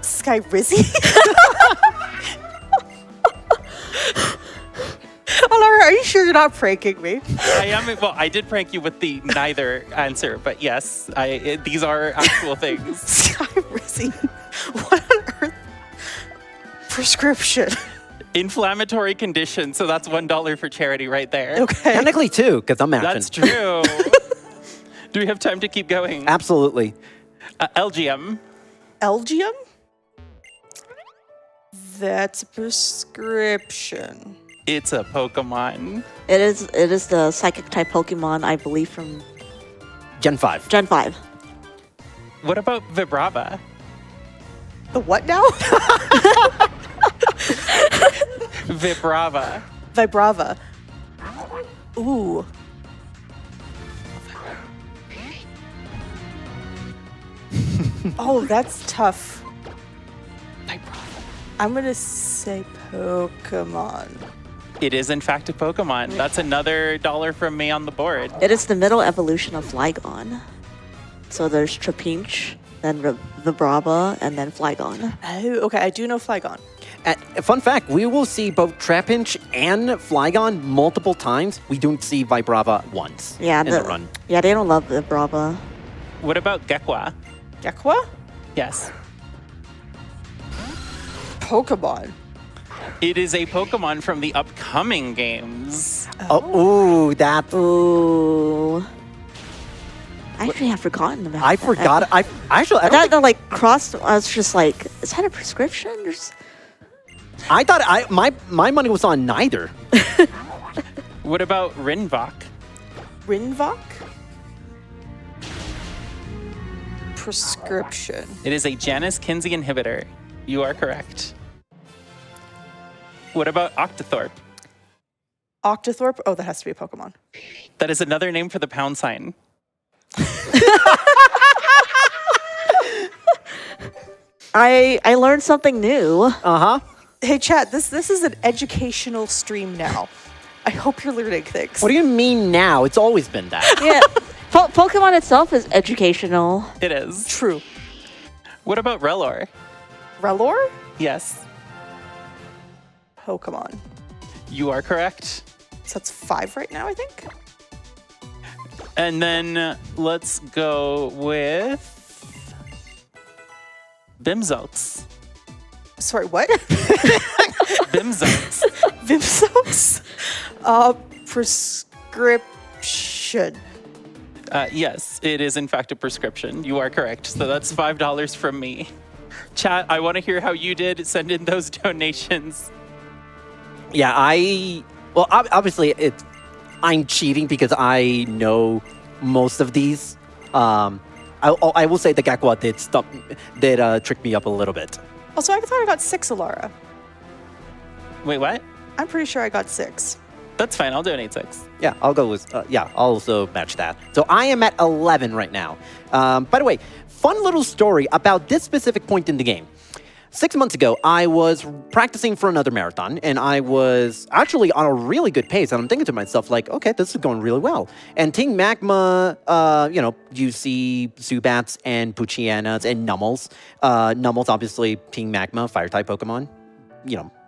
Skyrizzy? Alara, are you sure you're not pranking me? I am. Well, I did prank you with the neither answer, but yes, these are actual things. Skyrizzy? What on earth? Prescription. Inflammatory condition, so that's $1 for charity right there. Okay. Technically, too, because I'm matching. That's true. Do we have time to keep going? Absolutely. LGM. Elgium? That's a prescription. It's a Pokemon. It is the Psychic type Pokemon, I believe, from Gen 5. Gen 5. What about Vibrava? The what now? Vibrava. Vibrava. Ooh. Oh, that's tough. I'm gonna say Pokemon. It is, in fact, a Pokemon. That's another $1 from me on the board. It is the middle evolution of Flygon. So there's Trapinch, then Vibrava, and then Flygon. Oh, okay. I do know Flygon. Fun fact, we will see both Trapinch and Flygon multiple times. We don't see Vibrava once Yeah, in the run. Yeah, they don't love Vibrava. What about Gekwa? Gekwa? Yes. Pokemon. It is a Pokemon from the upcoming games. Oh, ooh, that. Ooh. Actually, I've forgotten about I that. forgot. I don't That, think, that like crossed. I was just like, is that a prescription? I thought my money was on neither. What about Rinvok? Rinvok? Prescription. It is a Janus Kinsey inhibitor. You are correct. What about Octothorpe? Octothorpe? Oh, that has to be a Pokemon. That is another name for the pound sign. I learned something new. Uh huh. Hey, chat, this is an educational stream now. I hope you're learning things. What do you mean now? It's always been that. Yeah, Pokemon itself is educational. It is. True. What about Relor? Relor? Yes, Pokemon. you are correct. So that's 5 right now, I think? And then let's go with Bimzox. Sorry, what? Bimzox. Vimsox? Prescription. Yes, it is in fact a prescription. You are correct. So that's $5 from me. Chat, I want to hear how you did. Send in those donations. Yeah, well, obviously I'm cheating because I know most of these. I will say the Gekwa did trick me up a little bit. Also, I thought I got 6, Alara. Wait, what? I'm pretty sure I got 6. That's fine. I'll donate 6. Yeah, I'll go with, I'll also match that. So I am at 11 right now. By the way, fun little story about this specific point in the game. 6 months ago, I was practicing for another marathon, and I was actually on a really good pace. And I'm thinking to myself, like, okay, this is going really well. And Team Magma, you see Zubats and Poochyena and Nummels. Nummels, obviously, Team Magma, Fire-type Pokemon.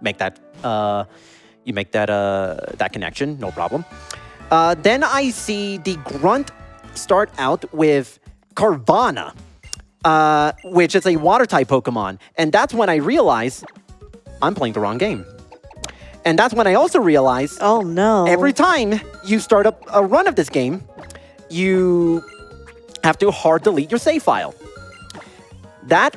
make that that connection, no problem. Then I see the grunt start out with Carvana, which is a water type Pokemon, and that's when I realize I'm playing the wrong game. And that's when I also realize, Oh no. every time you start up a run of this game, you have to hard delete your save file. That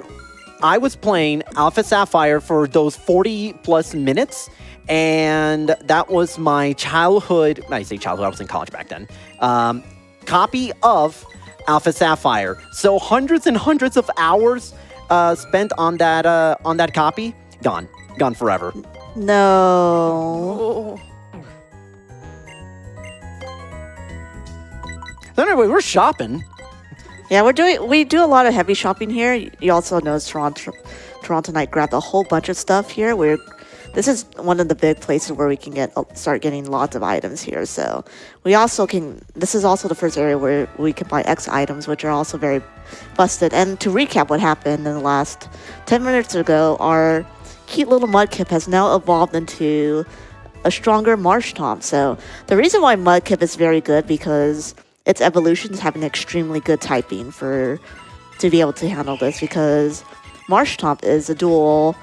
I was playing Alpha Sapphire for those 40 plus minutes, and that was my childhood. I say childhood, I was in college back then. Copy of Alpha Sapphire. So hundreds and hundreds of hours spent on that copy, gone forever. No. Oh. So anyway, we're shopping. Yeah, we do a lot of heavy shopping here. You also notice Toronite grabbed a whole bunch of stuff here. This is one of the big places where we can start getting lots of items here. So we also can. This is also the first area where we can buy X items, which are also very busted. And to recap what happened in the last 10 minutes ago, our cute little Mudkip has now evolved into a stronger Marshtomp. So the reason why Mudkip is very good because its evolutions have an extremely good typing to be able to handle this, because Marshtomp is a dual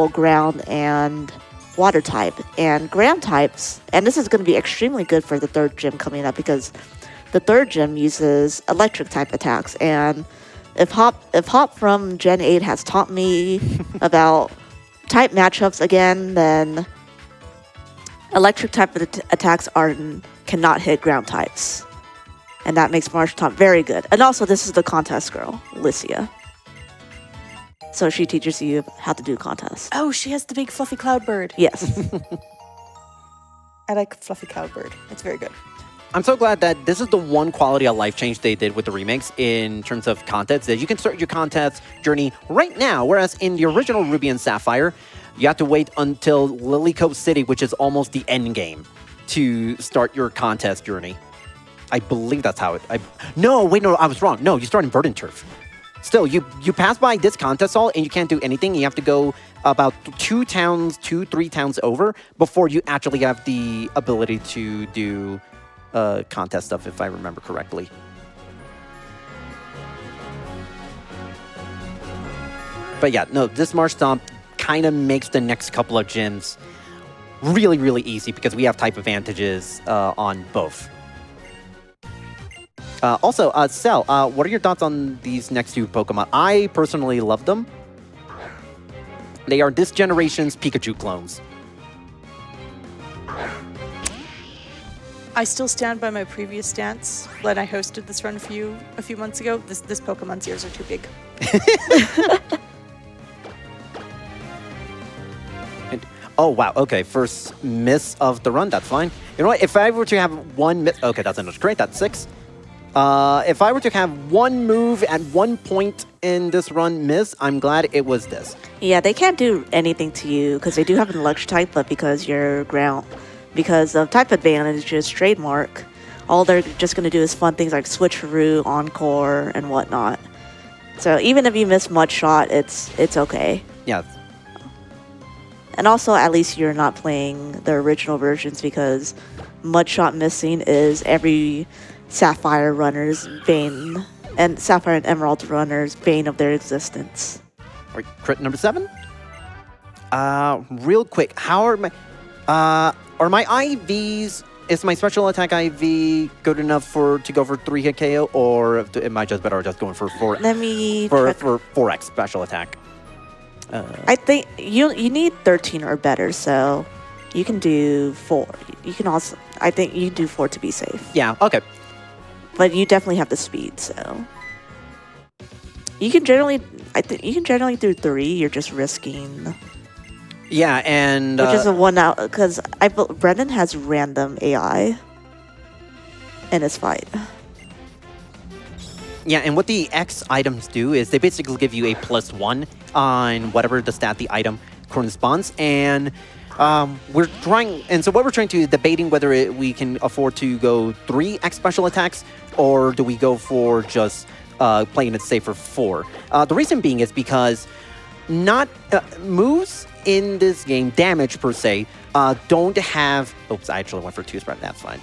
ground and water type, and ground types, and this is going to be extremely good for the third gym coming up, because the third gym uses electric type attacks. And if Hop from Gen 8 has taught me about type matchups again, then electric type attacks cannot hit ground types. And that makes Marshtomp very good. And also, this is the contest girl, Lycia. So she teaches you how to do contests. Oh, she has the big fluffy cloud bird. Yes. I like fluffy cloud bird. It's very good. I'm so glad that this is the one quality of life change they did with the remakes in terms of contests, that you can start your contest journey right now, whereas in the original Ruby and Sapphire, you have to wait until Lilycoat City, which is almost the end game, to start your contest journey. I believe that's how it... No, I was wrong. No, you start in Verdant Turf. Still, you pass by this contest hall and you can't do anything. You have to go about 3 towns over before you actually have the ability to do contest stuff, if I remember correctly. But yeah, no, this Marshtomp kind of makes the next couple of gyms really, really easy because we have type advantages on both. Also, Cell, what are your thoughts on these next 2 Pokemon? I personally love them. They are this generation's Pikachu clones. I still stand by my previous stance when I hosted this run a few months ago. This Pokemon's ears are too big. Oh, wow. Okay, first miss of the run. That's fine. You know what? If I were to have one miss... Okay, that's another great. That's 6. If I were to have one move at one point in this run miss, I'm glad it was this. Yeah, they can't do anything to you because they do have an electric type, but because you're ground, because of type advantages trademark, all they're just going to do is fun things like switcheroo, encore, and whatnot. So even if you miss Mud Shot, it's okay. Yeah. And also, at least you're not playing the original versions, because Mud Shot missing is every Sapphire runner's bane, and Sapphire and Emerald runner's bane of their existence. All right, crit number 7. Real quick, how are my IVs? Is my special attack IV good enough to go for 3-hit KO, or am I just better just going for 4? Let me for 4x special attack. I think you need 13 or better, so you can do 4. You can also, I think you can do 4 to be safe. Yeah. Okay. But you definitely have the speed, so you can generally, I think you can generally do 3. You're just risking. Yeah, and which is a 1 out, because Brendan has random AI in his fight. Yeah, and what the X items do is they basically give you a +1 on whatever the stat the item corresponds, and we're trying. And so what we're trying to debating whether we can afford to go 3 X special attacks, or do we go for just playing it safe for 4. The reason being is because not moves in this game, damage per se, don't have. Oops, I actually went for 2 spread. That's fine.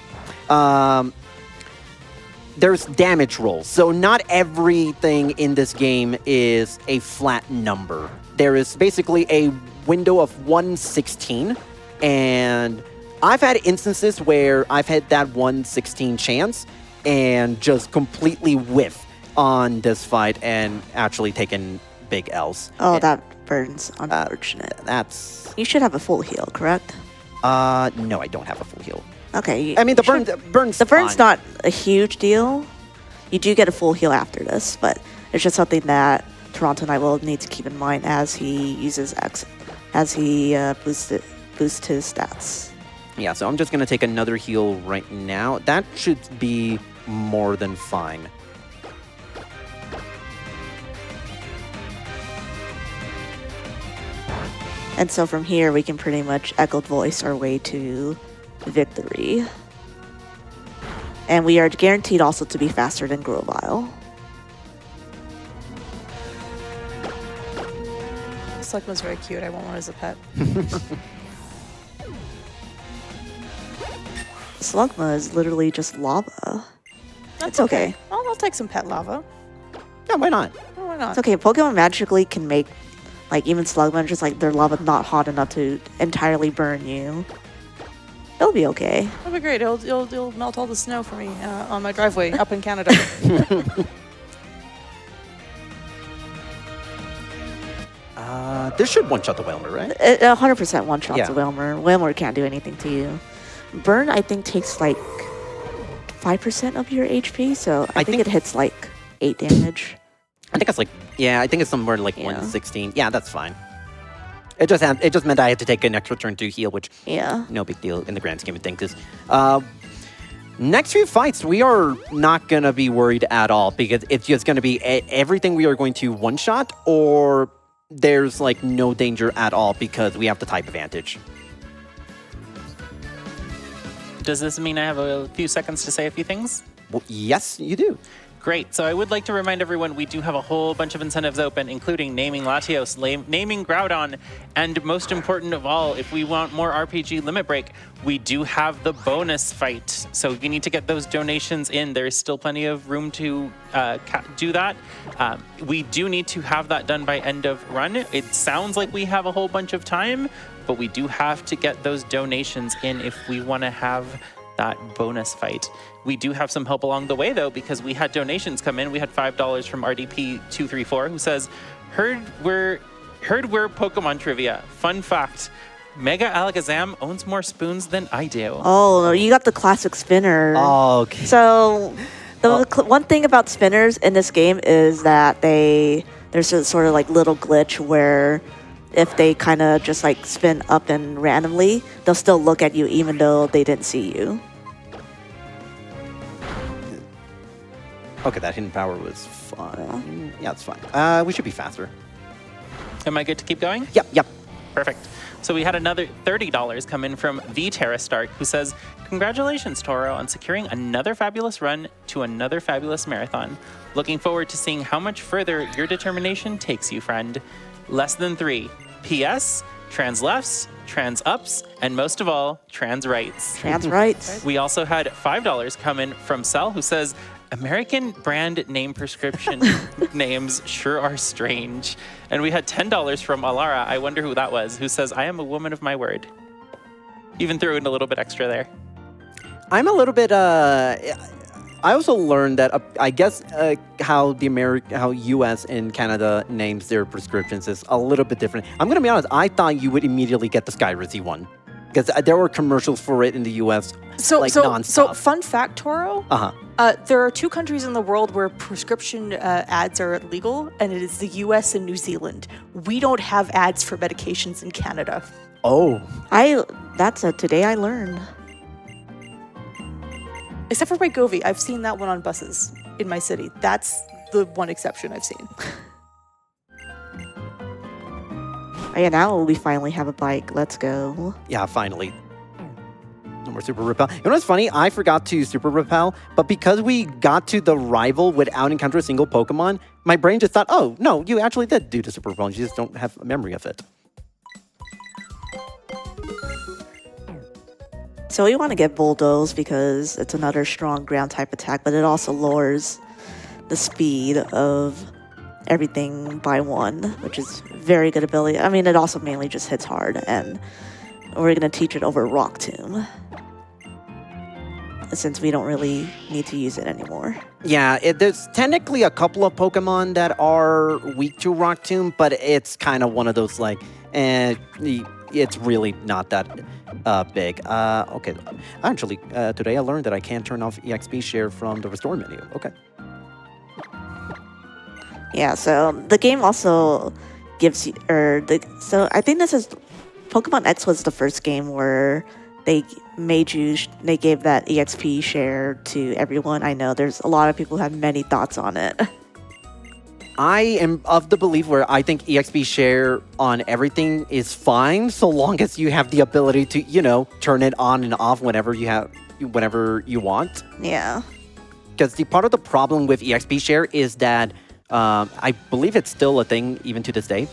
There's damage rolls, so not everything in this game is a flat number. There is basically a window of 1/16, and I've had instances where I've had that 1/16 chance and just completely whiff on this fight and actually taken big L's. Oh, And, that burns. Unfortunate. that's You should have a full heal, correct? no, I don't have a full heal. Okay. I mean, the you burn's The burn's fine. not a huge deal. You do get a full heal after this, but it's just something that Toronto and I will need to keep in mind as he uses X, as he boosts his stats. Yeah, so I'm just gonna take another heal right now. That should be more than fine. And so from here, we can pretty much echoed voice our way to victory. And we are guaranteed also to be faster than Grovile. Slugma's very cute. I want one as a pet. Slugma is literally just lava. That's It's okay. I'll take some pet lava. Yeah, why not? Oh, why not? It's okay. Pokemon magically can make, like, even Slugma, just like their lava not hot enough to entirely burn you. It'll be okay. That'll be great. It'll melt all the snow for me on my driveway up in Canada. This should one-shot the Whalmer, right? 100% one shot Yeah. to Whalmer. Whalmer can't do anything to you. Burn, I think, takes like 5% of your HP, so I think it hits like 8 damage. I think it's like, yeah, I think it's somewhere like Yeah. 116. Yeah, that's fine. It just meant I had to take an extra turn to heal, which Yeah. no big deal in the grand scheme of things. 'Cause, next few fights, we are not gonna be worried at all because it's just gonna be everything we are going to one-shot, or there's like no danger at all because we have the type advantage. Does this mean I have a few seconds to say a few things? Well, yes, you do. Great. So I would like to remind everyone we do have a whole bunch of incentives open, including naming Latios, naming Groudon, and most important of all, if we want more RPG Limit Break, we do have the bonus fight. So you need to get those donations in. There is still plenty of room to do that. We do need to have that done by end of run. It sounds like we have a whole bunch of time, but we do have to get those donations in if we want to have that bonus fight. We do have some help along the way, though, because we had donations come in. We had $5 from RDP234, who says, heard we're Pokemon trivia. Fun fact, Mega Alakazam owns more spoons than I do. Oh, you got the classic spinner. Oh, okay. So the one thing about spinners in this game is that there's a sort of like little glitch where if they kind of just like spin up and randomly, they'll still look at you even though they didn't see you. Okay, that hidden power was fine. Yeah, it's fine. We should be faster. Am I good to keep going? Yep. Perfect. So we had another $30 come in from the Terra Stark, who says, congratulations, Toro, on securing another fabulous run to another fabulous marathon. Looking forward to seeing how much further your determination takes you, friend. Less than 3. P.S. Trans lefts, trans ups, and most of all, trans rights. Trans rights. We also had $5 come in from Sal, who says, American brand name prescription names sure are strange. And we had $10 from Alara, I wonder who that was, who says, I am a woman of my word. Even threw in a little bit extra there. I'm a little bit. I also learned that I guess how U.S. and Canada names their prescriptions is a little bit different. I'm gonna be honest. I thought you would immediately get the Skyrizzy one because there were commercials for it in the U.S. So nonstop. fun fact, Toro. There are 2 countries in the world where prescription ads are legal, and it is the U.S. and New Zealand. We don't have ads for medications in Canada. Oh, That's a today I learned. Except for Wegovy. I've seen that one on buses in my city. That's the one exception I've seen. Oh, yeah, now we finally have a bike. Let's go. yeah, finally. No more super repel. You know what's funny? I forgot to super repel, but because we got to the rival without encountering a single Pokemon, my brain just thought, oh, no, you actually did do the super repel. You just don't have a memory of it. So we want to get Bulldoze because it's another strong ground type attack, but it also lowers the speed of everything by 1, which is very good ability. I mean, it also mainly just hits hard, and we're going to teach it over Rock Tomb, since we don't really need to use it anymore. Yeah, there's technically a couple of Pokemon that are weak to Rock Tomb, but it's kind of one of those, like, it's really not that big. Okay, actually, today I learned that I can't turn off EXP share from the restore menu. Okay. Yeah, so the game also gives you, so I think this is, Pokemon X was the first game where they gave that EXP share to everyone. I know there's a lot of people who have many thoughts on it. I am of the belief where I think EXP share on everything is fine, so long as you have the ability to, you know, turn it on and off whenever you want. Yeah. Because the part of the problem with EXP share is that I believe it's still a thing even to this day,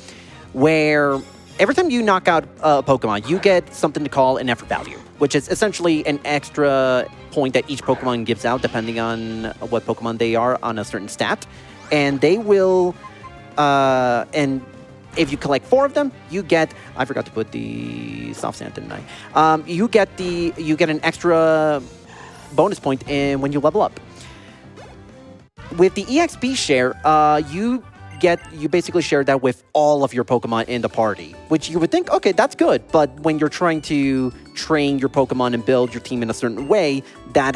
where every time you knock out a Pokemon, you get something to call an effort value, which is essentially an extra point that each Pokemon gives out depending on what Pokemon they are on a certain stat. And they will, and if you collect 4 of them, you get, I forgot to put the soft sand, didn't I? You get an extra bonus point when you level up. With the EXP share, you basically share that with all of your Pokemon in the party, which you would think, okay, that's good. But when you're trying to train your Pokemon and build your team in a certain way, that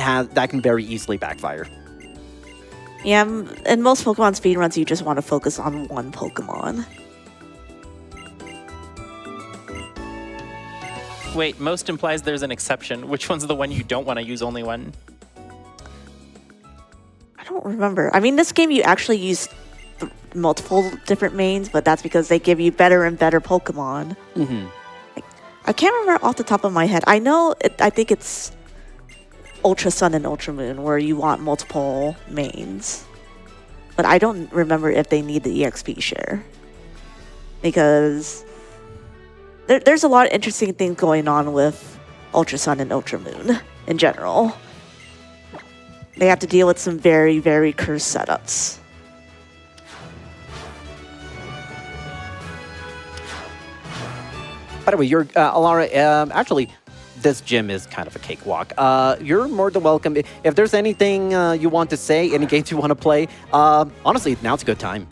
can very easily backfire. Yeah, in most Pokemon speedruns, you just want to focus on one Pokemon. Wait, most implies there's an exception. Which one's the one you don't want to use only one? I don't remember. I mean, this game you actually use multiple different mains, but that's because they give you better and better Pokemon. Mm-hmm. I can't remember off the top of my head. I know, I think it's Ultra Sun and Ultra Moon where you want multiple mains. But I don't remember if they need the EXP share. Because there's a lot of interesting things going on with Ultra Sun and Ultra Moon in general. They have to deal with some very, very cursed setups. By the way, you're Alara. Actually, this gym is kind of a cakewalk. You're more than welcome. If there's anything you want to say, any games you want to play, honestly, now's a good time.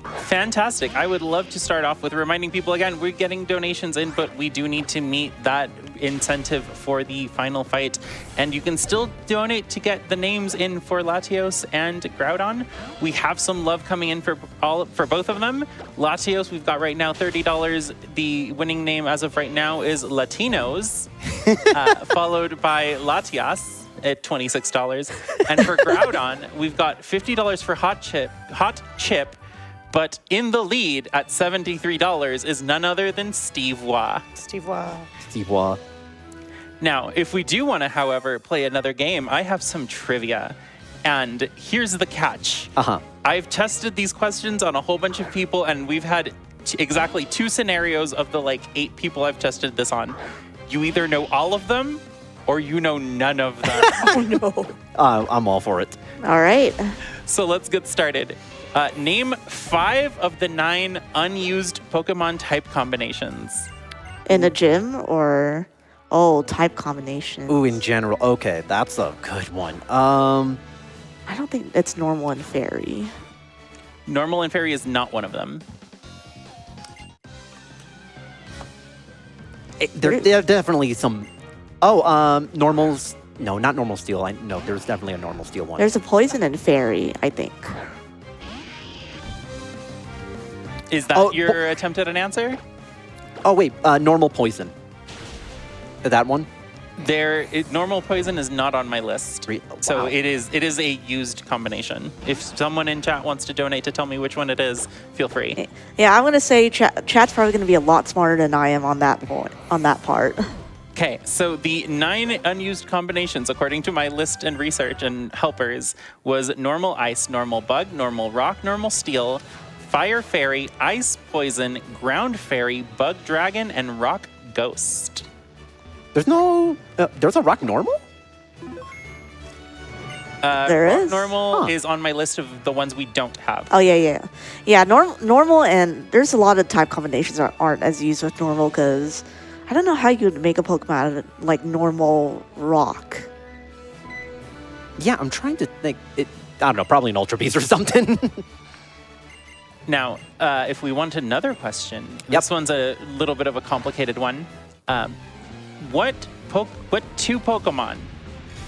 Fantastic. I would love to start off with reminding people again, we're getting donations in, but we do need to meet that incentive for the final fight. And you can still donate to get the names in for Latios and Groudon. We have some love coming in for both of them. Latios, we've got right now $30. The winning name as of right now is Latinos, followed by Latias at $26. And for Groudon, we've got $50 for Hot Chip. But in the lead at $73 is none other than Steve Wah. Steve Wah. Steve Wah. Now, if we do want to, however, play another game, I have some trivia. And here's the catch. I've tested these questions on a whole bunch of people, and we've had exactly 2 scenarios of the 8 people I've tested this on. You either know all of them, or you know none of them. Oh, no. I'm all for it. All right. So let's get started. Name 5 of the 9 unused Pokemon type combinations. In a gym or, type combinations. Ooh, in general. Okay, that's a good one. I don't think it's normal and fairy. Normal and fairy is not one of them. There are definitely some... normals... No, not normal steel. No, there's definitely a normal steel one. There's a poison and fairy, I think. Is that your attempt at an answer? Oh, wait. Normal poison. That one? Normal poison is not on my list. Wow. So it is a used combination. If someone in chat wants to donate to tell me which one it is, feel free. Yeah, I'm going to say chat's probably going to be a lot smarter than I am on that point, on that part. Okay, so the 9 unused combinations, according to my list and research and helpers, was normal ice, normal bug, normal rock, normal steel, fire fairy, ice poison, ground fairy, bug dragon, and rock ghost. There's no... there's a rock normal? There rock is? normal Huh. is on my list of the ones we don't have. Oh, yeah. Normal, and there's a lot of type combinations that aren't as used with normal because I don't know how you would make a Pokemon out of like normal rock. Yeah, I'm trying to think. I don't know, probably an Ultra Beast or something. Now, if we want another question, this one's a little bit of a complicated one. What 2 Pokemon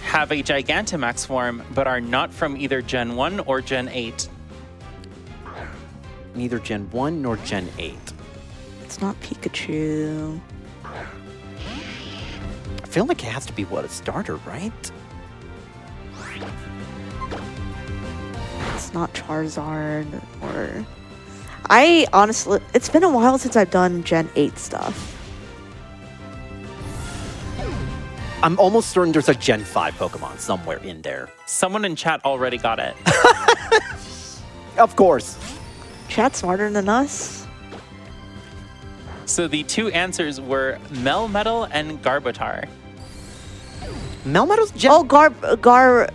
have a Gigantamax form but are not from either Gen 1 or Gen 8? Neither Gen 1 nor Gen 8. It's not Pikachu. I feel like it has to be, a starter, right? It's not Charizard or... I honestly... It's been a while since I've done Gen 8 stuff. I'm almost certain there's a Gen 5 Pokemon somewhere in there. Someone in chat already got it. Of course. Chat's smarter than us. So the 2 answers were Melmetal and Garbotar. Melmetal's Gen... Oh, Garbodor.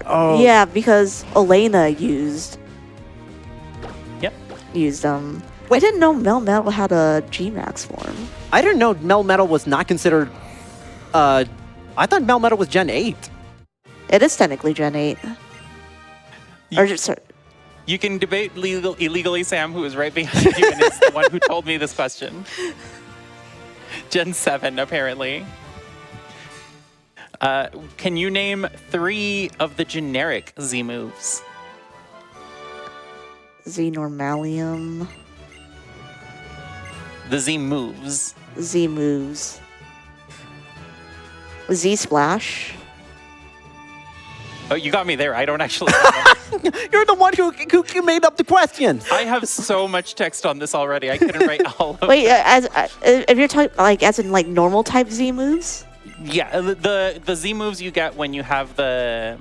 oh. Yeah, because Elena used them. I didn't know Melmetal had a G-Max form. I didn't know Melmetal was not considered... I thought Melmetal was Gen 8. It is technically Gen 8. Or just... You can debate illegally Sam, who is right behind you and is the one who told me this question. Gen 7, apparently. Can you name 3 of the generic Z moves? Z-Normalium. The Z moves. Z moves. Z-Splash. Oh, you got me there. I don't actually know. You're the one who made up the question. I have so much text on this already. I couldn't write all of Wait, it. if you're talking as in normal type Z moves? Yeah, the Z moves you get when you have the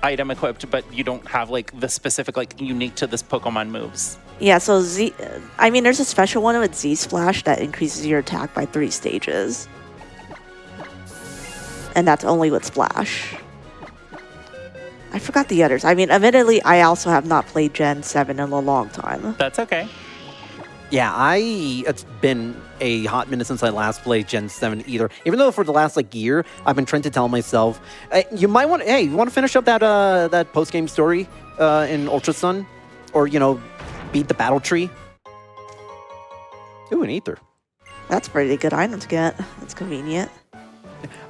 item equipped, but you don't have the specific unique to this Pokemon moves. Yeah, so there's a special one with Z-Splash that increases your attack by 3 stages. And that's only with Splash. I forgot the others. Admittedly, I also have not played Gen 7 in a long time. That's okay. Yeah, it's been a hot minute since I last played Gen 7 either. Even though for the last year, I've been trying to tell myself, you might want to finish up that post-game story in Ultra Sun? Or, beat the battle tree? Ooh, an ether. That's a pretty good item to get. That's convenient.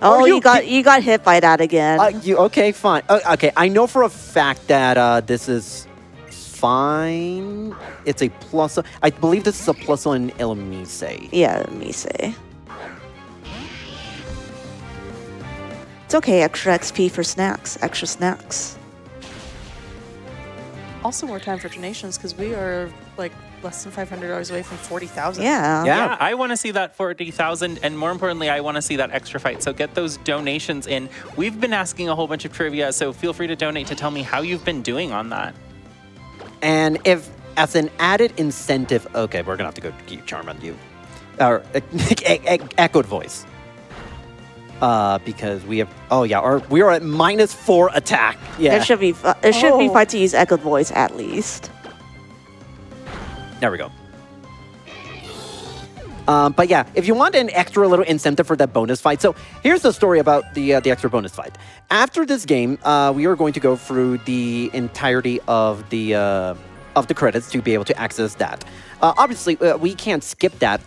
Oh, you got hit by that again. Okay, fine. Okay, I know for a fact that this is fine. It's a plus. I believe this is a plus on Illumise. Yeah, Mise. It's okay, extra XP for snacks. Extra snacks. Also more time for donations because we are less than $500 away from 40,000. Yeah. Yeah, I want to see that 40,000, and more importantly, I want to see that extra fight. So get those donations in. We've been asking a whole bunch of trivia, so feel free to donate to tell me how you've been doing on that. And if, as an added incentive, okay, we're gonna have to go keep Charm on you, or echoed voice, because we have. Oh yeah, we are at -4 attack. Yeah, It should be fine to use Echoed Voice at least. There we go. But yeah, if you want an extra little incentive for that bonus fight, so here's the story about the extra bonus fight. After this game, we are going to go through the entirety of the credits to be able to access that. Obviously, we can't skip that,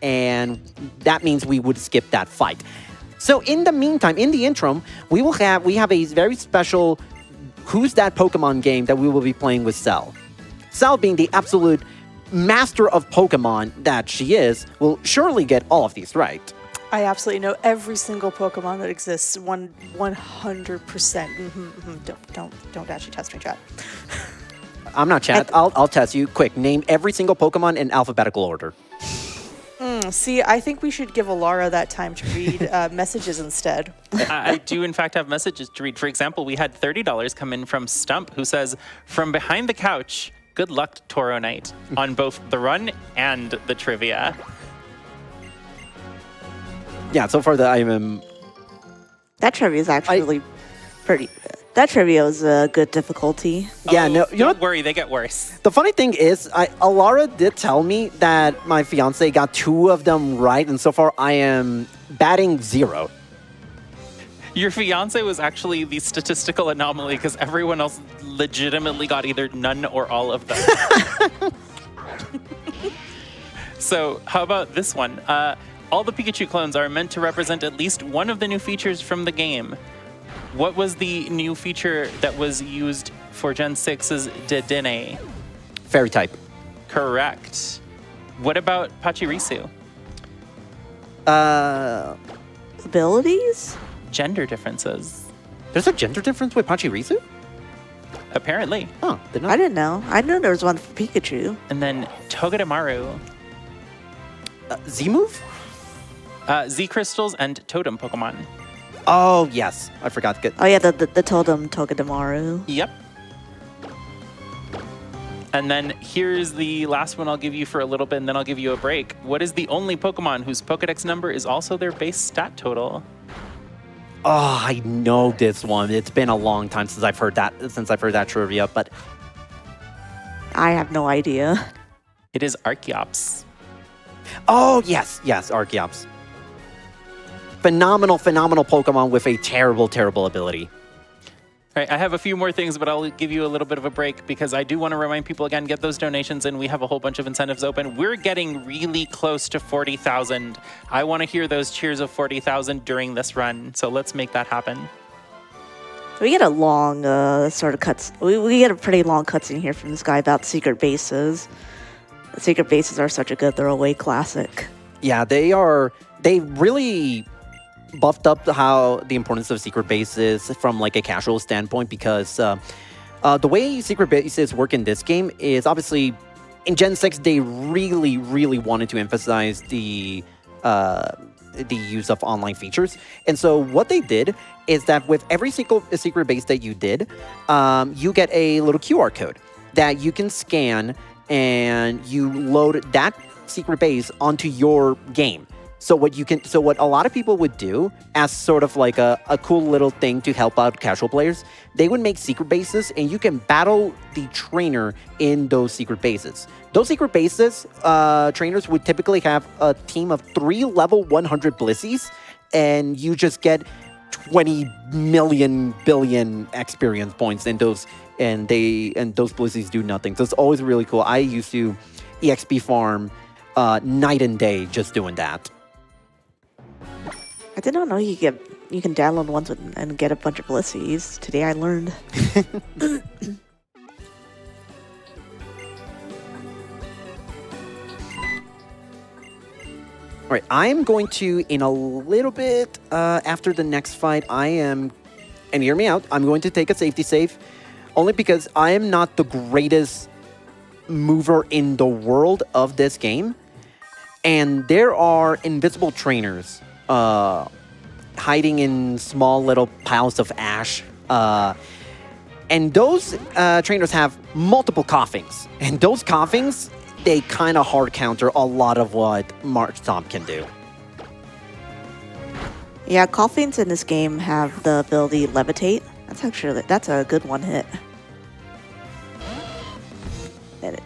and that means we would skip that fight. So in the meantime, in the interim, we have a very special Who's That Pokemon game that we will be playing with Cell. Cell, being the absolute master of Pokemon that she is, will surely get all of these right. I absolutely know every single Pokemon that exists. 100%. Don't actually test me, chat. I'm not chat. I'll test you. Quick, name every single Pokemon in alphabetical order. See, I think we should give Alara that time to read messages instead. I do, in fact, have messages to read. For example, we had $30 come in from Stump, who says, "From behind the couch, good luck, Toronite, on both the run and the trivia." Yeah, so far I am. That trivia is actually pretty. That trivia was a good difficulty. Yeah, Oh, no, you know don't what? worry, they get worse. The funny thing is, Alara did tell me that my fiance got 2 of them right, and so far I am batting 0. Your fiance was actually the statistical anomaly because everyone else legitimately got either none or all of them. So how about this one? All the Pikachu clones are meant to represent at least one of the new features from the game. What was the new feature that was used for Gen 6's Dedenne? Fairy type. Correct. What about Pachirisu? Abilities? Gender differences. There's a gender difference with Pachirisu? Apparently. Huh, did I not. didn't know. I knew there was one for Pikachu. And then Togedemaru, Z-move? Z crystals, and totem Pokemon. Oh, yes. I forgot to get. Oh yeah, the totem Togedemaru. Yep. And then here's the last one I'll give you for a little bit, and then I'll give you a break. What is the only Pokemon whose Pokedex number is also their base stat total? Oh, I know this one. It's been a long time since I've heard that trivia, but I have no idea. It is Archeops. oh yes, Archeops. Phenomenal Pokemon with a terrible ability. All right, I have a few more things, but I'll give you a little bit of a break because I do want to remind people again, get those donations in. We have a whole bunch of incentives open. We're getting really close to 40,000. I want to hear those cheers of 40,000 during this run, so let's make that happen. We get a long sort of cuts. We get a pretty long cutscene here from this guy about secret bases. Secret bases are such a good throwaway classic. Yeah, they really buffed up how the importance of secret bases from like a casual standpoint, because the way secret bases work in this game is obviously in Gen 6 they really wanted to emphasize the use of online features. And so what they did is that with every single secret base that you did, you get a little QR code that you can scan, and you load that secret base onto your game. So what a lot of people would do as sort of like a cool little thing to help out casual players, they would make secret bases, and you can battle the trainer in those secret bases. Those secret bases, trainers would typically have a team of 3 level 100 Blissies, and you just get 20 million billion experience points in those, and those Blissies do nothing. So it's always really cool. I used to EXP farm night and day just doing that. I did not know you can download ones and get a bunch of Blissies. Today I learned. All right, I'm going to, in a little bit after the next fight, and hear me out, I'm going to take a safety save, only because I am not the greatest mover in the world of this game, and there are invisible trainers hiding in small little piles of ash. And those trainers have multiple coughings. And those coughings, they kind of hard counter a lot of what Marchtomp can do. Yeah, Coughings in this game have the ability Levitate. That's a good one hit.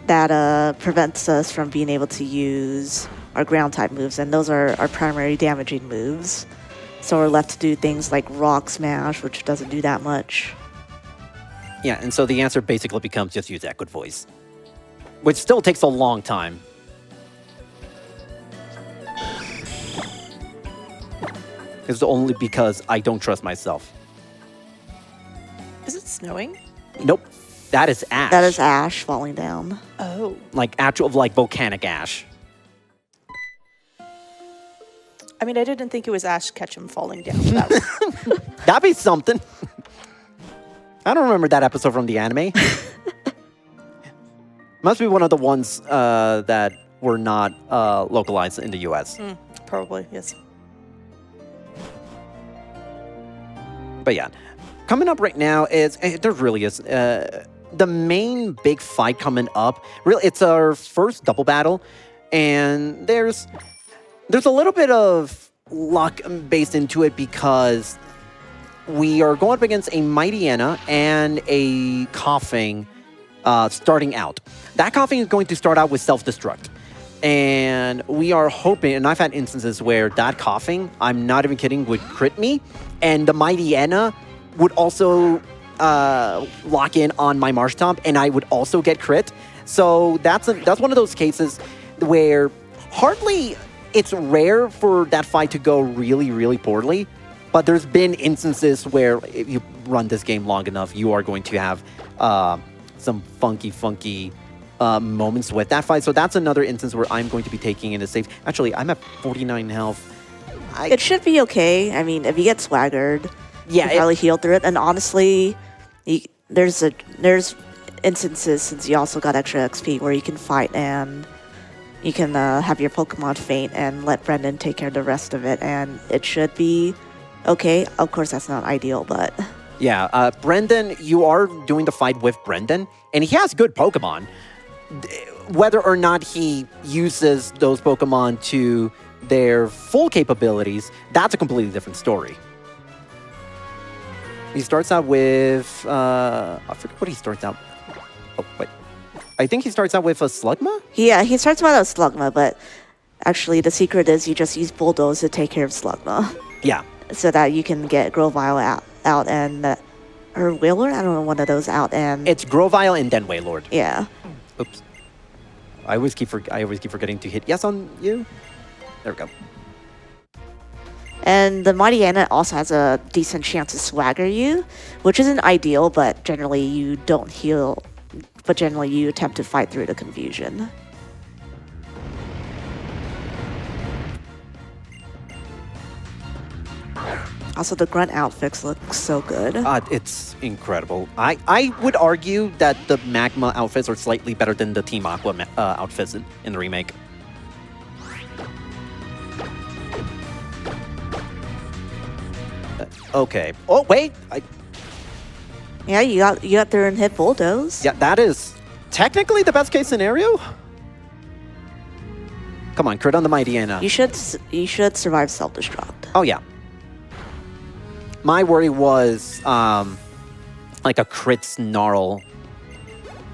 That prevents us from being able to use our ground type moves, and those are our primary damaging moves. So we're left to do things like Rock Smash, which doesn't do that much. Yeah, and so the answer basically becomes just use Echoed Voice, which still takes a long time. It's only because I don't trust myself. Is it snowing? Nope, that is ash. That is ash falling down. Oh. Like volcanic ash. I mean, I didn't think it was Ash Ketchum falling down. That was... That'd be something. I don't remember that episode from the anime. Must be one of the ones that were not localized in the US. Probably, yes. But yeah, coming up right now is there really is the main big fight coming up. Really, it's our first double battle, and there's a little bit of luck based into it because we are going up against a Mighty Anna and a Coughing starting out. That Coughing is going to start out with self-destruct. And we are hoping, and I've had instances where that Coughing, I'm not even kidding, would crit me. And the Mighty Anna would also lock in on my Marshtomp, and I would also get crit. So that's one of those cases where hardly, it's rare for that fight to go really, really poorly. But there's been instances where if you run this game long enough, you are going to have some funky moments with that fight. So that's another instance where I'm going to be taking in a safe. Actually, I'm at 49 health. It should be okay. I mean, if you get swaggered, Yeah, you probably heal through it. And honestly, there's instances, since you also got extra XP, where you can fight and you can have your Pokemon faint and let Brendan take care of the rest of it, and it should be okay. Of course, that's not ideal, but Yeah, Brendan, you are doing the fight with Brendan, and he has good Pokemon. Whether or not he uses those Pokemon to their full capabilities, that's a completely different story. He starts out with, I forget what he starts out. Oh, wait. I think he starts out with a Slugma? yeah, he starts with a Slugma, but actually the secret is you just use Bulldoze to take care of Slugma, Yeah. so that you can get Grovyle out and or Wailord, I don't know, one of those out, and It's Grovyle and then Wailord. yeah. Oops. I always keep forgetting to hit yes on you. There we go. And the Mighty Anna also has a decent chance to swagger you, which isn't ideal, but generally you don't heal, but generally you attempt to fight through the confusion. Also, the grunt outfits look so good. It's incredible. I would argue that the Magma outfits are slightly better than the Team Aqua outfits in the remake. Okay. Oh, wait. Yeah, you got there and hit Bulldoze. Yeah, that is technically the best case scenario. Come on, crit on the Mighty Anna. You should survive self-destruct. Oh, yeah. My worry was like a crit snarl,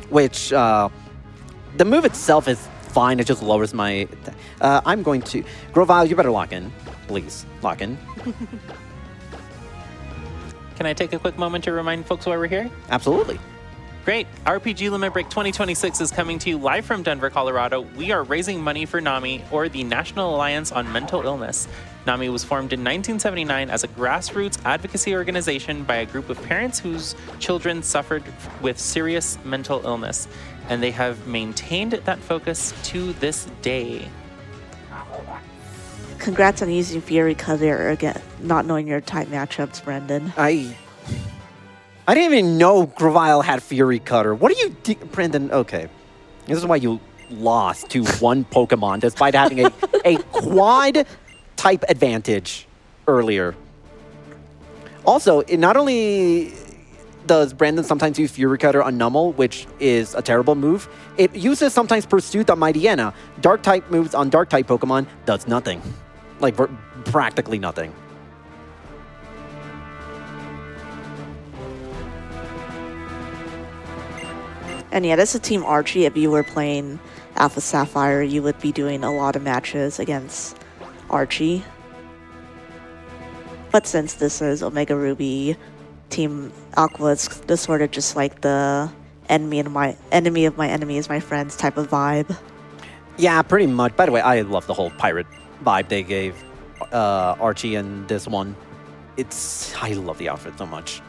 which the move itself is fine. It just lowers my... I'm going to... Grovyle, you better lock in. Please, lock in. Can I take a quick moment to remind folks why we're here? Absolutely. Great. RPG Limit Break 2026 is coming to you live from Denver, Colorado. We are raising money for NAMI, or the National Alliance on Mental Illness. NAMI was formed in 1979 as a grassroots advocacy organization by a group of parents whose children suffered with serious mental illness, and they have maintained that focus to this day. Congrats on using Fury Cutter again, not knowing your type matchups, Brendan. I didn't even know Grovyle had Fury Cutter. What are you... Brendan, okay. This is why you lost to one Pokemon despite having a quad type advantage earlier. Also, it not only does Brandon sometimes use Fury Cutter on Numel, which is a terrible move, it uses sometimes Pursuit on Mighty Anna. Dark type moves on Dark type Pokemon does nothing. Like, practically nothing. And yeah, this is Team Archie. If you were playing Alpha Sapphire, you would be doing a lot of matches against Archie. But since this is Omega Ruby, Team Aqua is the sort of just like the enemy of my enemy is my friends type of vibe. Yeah, pretty much. By the way, I love the whole pirate vibe they gave Archie in this one. I love the outfit so much.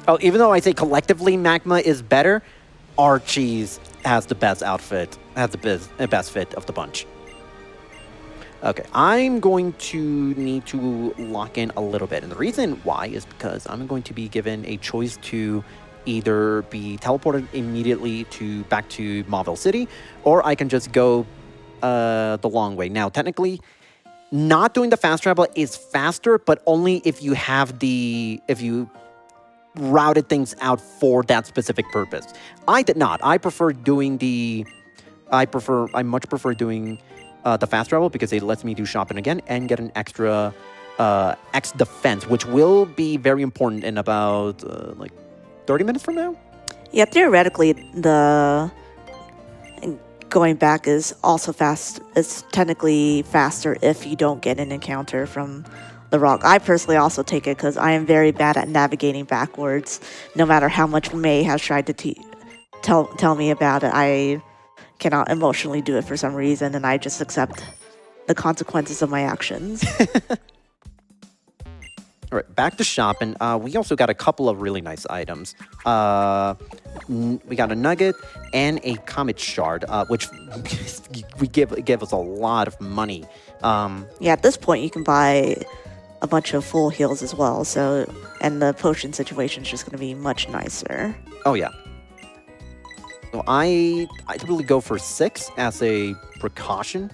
Oh, even though I say collectively Magma is better, Archie's has the best outfit, has the best fit of the bunch. Okay, I'm going to need to lock in a little bit. And the reason why is because I'm going to be given a choice to either be teleported immediately back to Mauville City, or I can just go the long way. Now, technically, not doing the fast travel is faster, but only if you have if you routed things out for that specific purpose. I did not. I much prefer doing the fast travel because it lets me do shopping again and get an extra X defense, which will be very important in about like 30 minutes from now. Yeah, theoretically, the going back is also fast. It's technically faster if you don't get an encounter from the rock. I personally also take it because I am very bad at navigating backwards. No matter how much May has tried to tell me about it, I cannot emotionally do it for some reason, and I just accept the consequences of my actions. All right, back to shopping. We also got a couple of really nice items. We got a nugget and a comet shard, which give us a lot of money. Yeah, at this point, you can buy a bunch of full heals as well. So, and the potion situation is just going to be much nicer. Oh yeah. So I typically go for 6 as a precaution.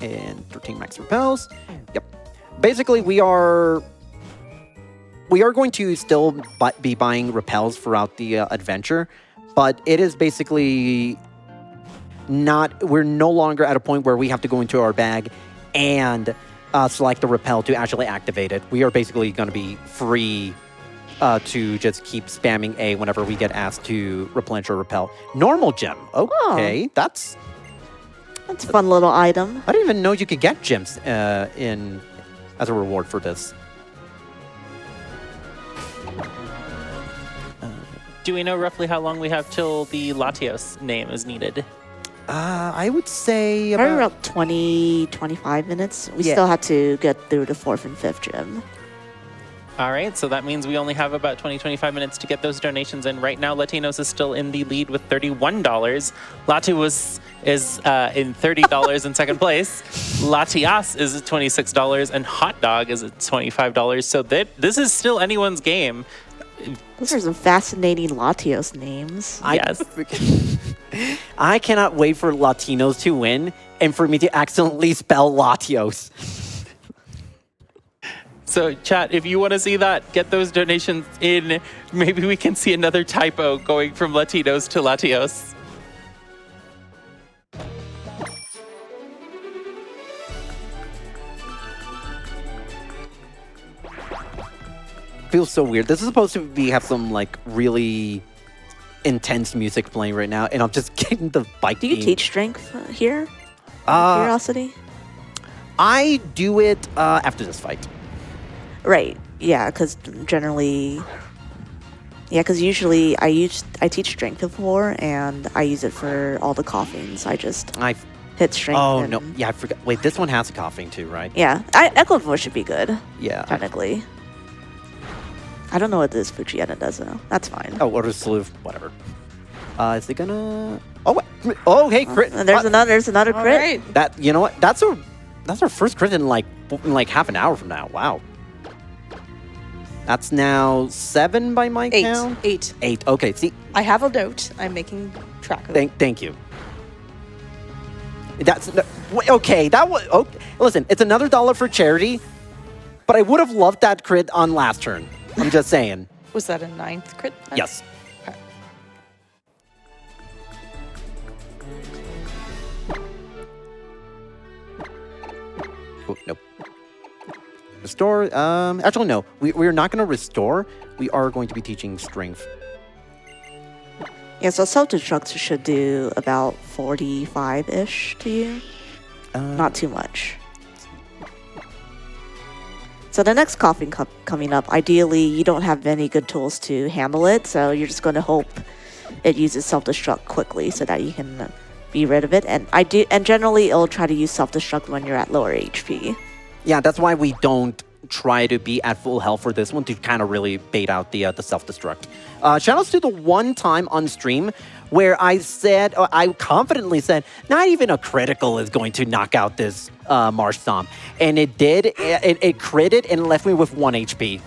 And 13 max repels. Yep. Basically, we are going to still be buying repels throughout the adventure, but it is basically not. We're no longer at a point where we have to go into our bag and select the repel to actually activate it. We are basically going to be free to just keep spamming A whenever we get asked to replenish or repel. Normal gem. Okay, that's a fun little item. I didn't even know you could get gems as a reward for this. Do we know roughly how long we have till the Latios name is needed? I would say Probably about 20, 25 minutes. We still have to get through the 4th and 5th gym. All right, so that means we only have about 20, 25 minutes to get those donations in. Right now, Latinos is still in the lead with $31. Latios is in $30 in second place. Latias is at $26, and Hot Dog is at $25. So this is still anyone's game. Those are some fascinating Latios names. Yes. I cannot wait for Latinos to win and for me to accidentally spell Latios. So, chat, if you want to see that, get those donations in. Maybe we can see another typo going from Latinos to Latios. Feels so weird. This is supposed to have some like really intense music playing right now, and I'm just getting the bike. Do you teach strength here? Curiosity. I do it after this fight. Right. Yeah, because generally, because usually I teach strength before, and I use it for all the coughings. I hit strength. Oh no! Yeah, I forgot. Wait, this one has a coughing too, right? Yeah, Echo Voice should be good. Yeah, technically. I don't know what this Fujiana does though. That's fine. Oh, or slew, whatever. Is it gonna? Oh, wait. Oh, hey, crit! There's another crit. Right. That you know what? That's our first crit in like half an hour from now. Wow. That's now 7 by my count. 8. 8. Okay. See, I have a note. I'm making track of it. Thank you. That's okay. That was okay. Listen, it's another $1 for charity, but I would have loved that crit on last turn. I'm just saying. Was that a 9th crit? Yes. Okay. Oh, nope. Restore. Actually, no. We're not going to restore. We are going to be teaching strength. Yeah, so self-destruct should do about 45-ish to you. Not too much. So the next coughing coming up, ideally, you don't have any good tools to handle it, so you're just going to hope it uses self-destruct quickly so that you can be rid of it. And generally, it'll try to use self-destruct when you're at lower HP. Yeah, that's why we don't try to be at full health for this one to kind of really bait out the self-destruct. Shoutouts to the one time on stream where I confidently said, not even a critical is going to knock out this Marsh Stomp. And it did. It critted and left me with 1 HP.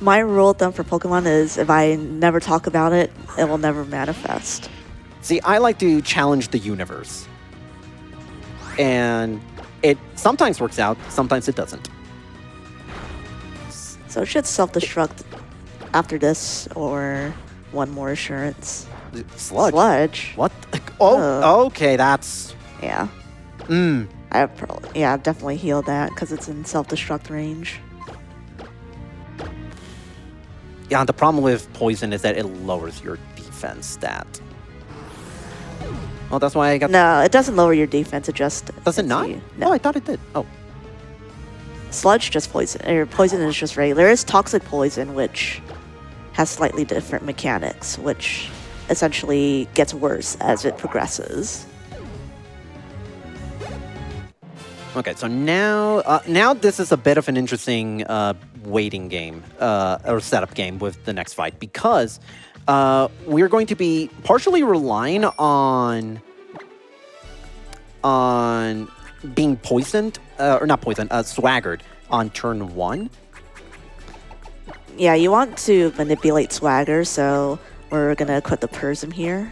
my rule of thumb for Pokemon is if I never talk about it, it will never manifest. See, I like to challenge the universe. And it sometimes works out, sometimes it doesn't. So it should self-destruct after this or one more assurance. Sludge? Sludge? What? Oh, okay, that's... Yeah. I've definitely healed that because it's in self-destruct range. Yeah, the problem with poison is that it lowers your defense stat. Well, that's why I got... No, it doesn't lower your defense. It just... Does it not? No. Oh, I thought it did. Oh. Sludge just poison. Or poison is just regular. There is toxic poison, which has slightly different mechanics, which essentially gets worse as it progresses. Okay, so now this is a bit of an interesting waiting game or setup game with the next fight because we're going to be partially relying on being poisoned or not poisoned, swaggered on turn 1. Yeah, you want to manipulate Swagger, so we're gonna equip the Prism here.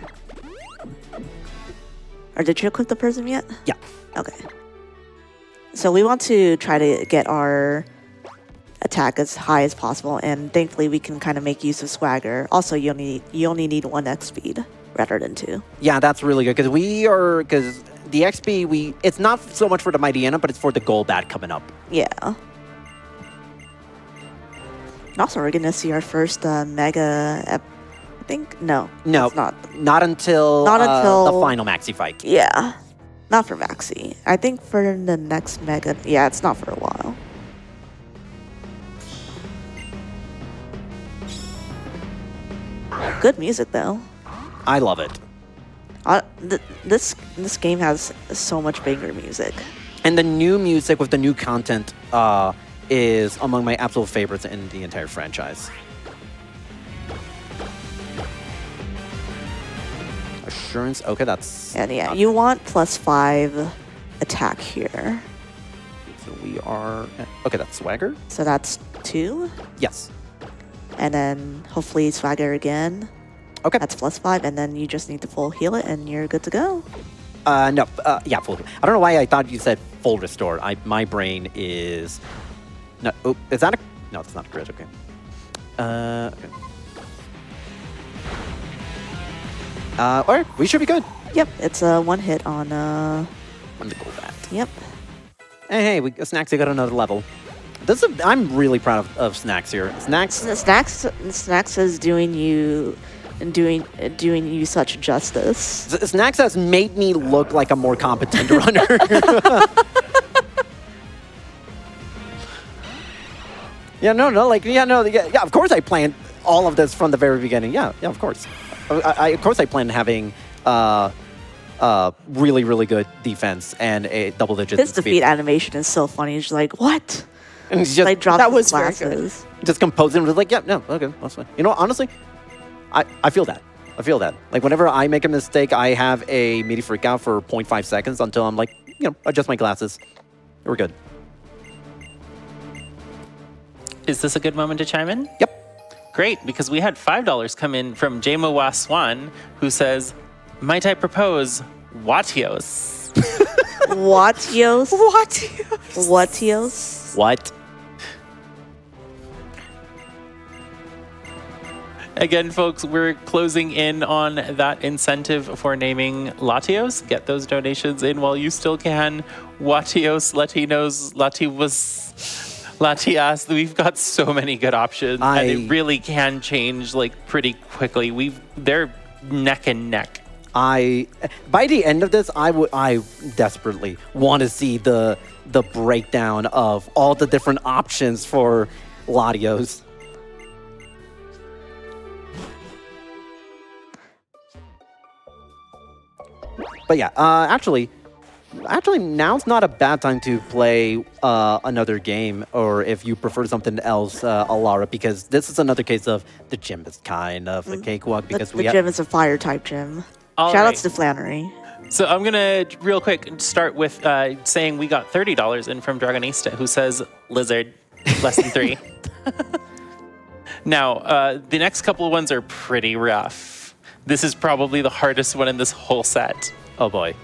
Or did you equip the Prism yet? Yeah. Okay. So we want to try to get our attack as high as possible, and thankfully we can kind of make use of Swagger. Also, you only need 1 X speed rather than 2. Yeah, that's really good because the XP it's not so much for the Mightyena, but it's for the Golbat coming up. Yeah. Also, we're gonna see our first Mega. I think no, it's not. Not until the final Maxi fight. Yeah, not for Maxi. I think for the next Mega. Yeah, it's not for a while. Good music though. I love it. This game has so much banger music. And the new music with the new content is among my absolute favorites in the entire franchise. Assurance, okay, that's... And yeah, you want +5 attack here. So we are... Okay, that's Swagger? So that's 2. Yes. And then hopefully Swagger again. Okay. That's +5, and then you just need to full heal it, and you're good to go. No, yeah, full. I don't know why I thought you said full restore. My brain is... No, oh, is that a... No, it's not a crit, okay. Okay. Alright, we should be good. Yep, it's a 1 hit on, I'm the Golbat. Yep. Hey, Snacksy got another level. I'm really proud of Snacks here. Snacks is doing you such justice. Snacks has made me look like a more competent runner. Yeah, of course I planned all of this from the very beginning. Yeah, of course. Of course I planned having really, really good defense and a double-digit His speed. defeat animation is so funny. He's like, what? And he's just, Like, drops that his was very good. glasses. just composing was like, yeah, no, okay, that's fine. You know what, honestly, I feel that. I feel that. Like, whenever I make a mistake, I have a meaty freak out for 0.5 seconds until I'm like, adjust my glasses. We're good. Is this a good moment to chime in? Yep. Great, because we had $5 come in from Jamo Swan, who says, might I propose Watios? Watios? What? Watios? What? Again, folks, we're closing in on that incentive for naming Latios. Get those donations in while you still can. Watios, Latinos, Lativos, Latias. We've got so many good options, and it really can change pretty quickly. They're neck and neck. By the end of this, I desperately want to see the breakdown of all the different options for Latios. But yeah, actually, now's not a bad time to play another game, or if you prefer something else, Alara, because this is another case of the gym is kind of a cakewalk because The gym is a fire type gym. All Shoutouts right. to Flannery. So I'm going to, real quick, start with saying we got $30 in from Dragonista, who says lizard, less than 3. Now, the next couple of ones are pretty rough. This is probably the hardest one in this whole set. Oh boy.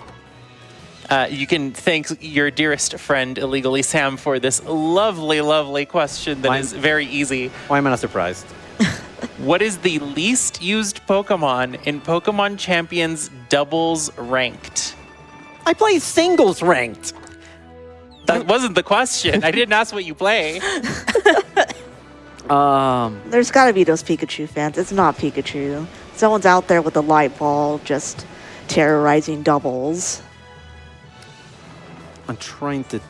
You can thank your dearest friend, Illegally Sam, for this lovely, lovely question that is very easy. Why am I not surprised? What is the least used Pokemon in Pokemon Champions Doubles Ranked? I play singles ranked. That wasn't the question. I didn't ask what you play. There's got to be those Pikachu fans. It's not Pikachu. Someone's out there with a light ball just terrorizing doubles. I'm trying to...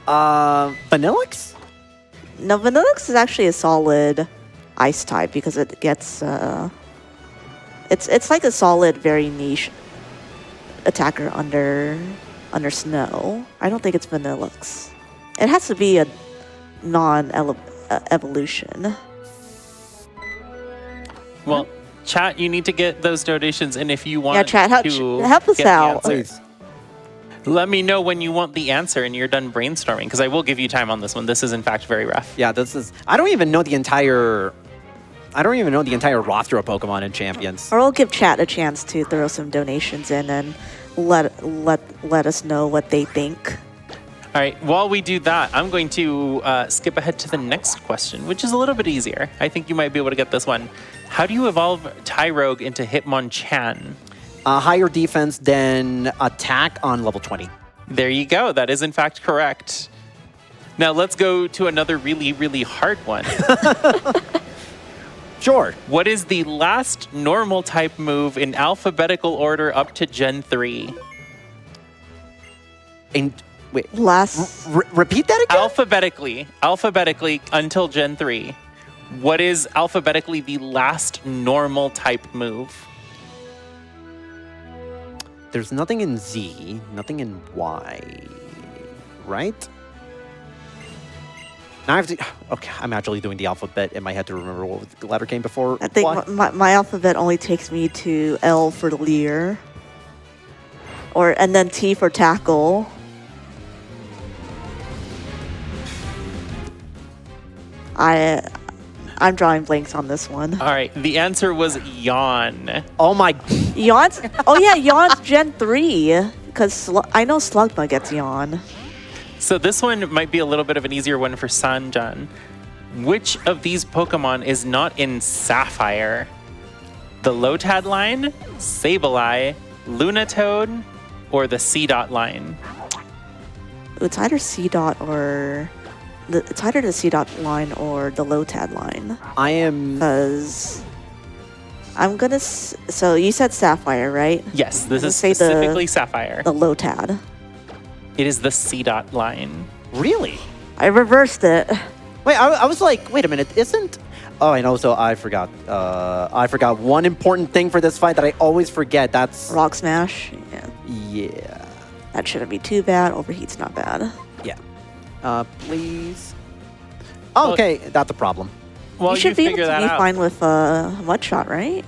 Vanillix? No, Vanillix is actually a solid ice type because it gets... It's like a solid, very niche attacker under snow. I don't think it's Vanillix. It has to be a non-evolution. Well, chat, you need to get those donations, and if you want Yeah, chat, help us get the out. answer, let me know when you want the answer and you're done brainstorming, because I will give you time on this one. This is, in fact, very rough. Yeah, this is... I don't even know the entire roster of Pokemon in Champions. Or we'll give chat a chance to throw some donations in and let us know what they think. All right, while we do that, I'm going to skip ahead to the next question, which is a little bit easier. I think you might be able to get this one. How do you evolve Tyrogue into Hitmonchan? Higher defense than attack on level 20. There you go. That is, in fact, correct. Now, let's go to another really, really hard one. Sure. What is the last normal type move in alphabetical order up to Gen 3? And wait, repeat that again? Alphabetically until Gen 3. What is alphabetically the last normal type move? There's nothing in Z, nothing in Y, right? Now I have to... Okay, I'm actually doing the alphabet in my head to remember what letter came before I think Y. my alphabet only takes me to L for Leer. And then T for tackle. I'm drawing blanks on this one. All right, the answer was yawn. Oh my... Yawn's? Oh yeah, Yawn's Gen 3. Because I know Slugma gets Yawn. So this one might be a little bit of an easier one for Sanjan. Which of these Pokemon is not in Sapphire? The Lotad line, Sableye, Lunatoad, or the C-Dot line? It's either C-Dot or... It's either the C-Dot line or the Lotad line. I am... Because... I'm gonna... So you said Sapphire, right? Yes, this is specifically Sapphire. The Lotad. It is the C-Dot line. Really? I reversed it. Wait, I was like, wait a minute, isn't... Oh, and also I forgot one important thing for this fight that I always forget. That's... Rock Smash. Yeah. Yeah. That shouldn't be too bad. Overheat's not bad. Yeah. Please. Oh, okay, that's a problem. Well, you should be able to that be out. fine with Mudshot, right?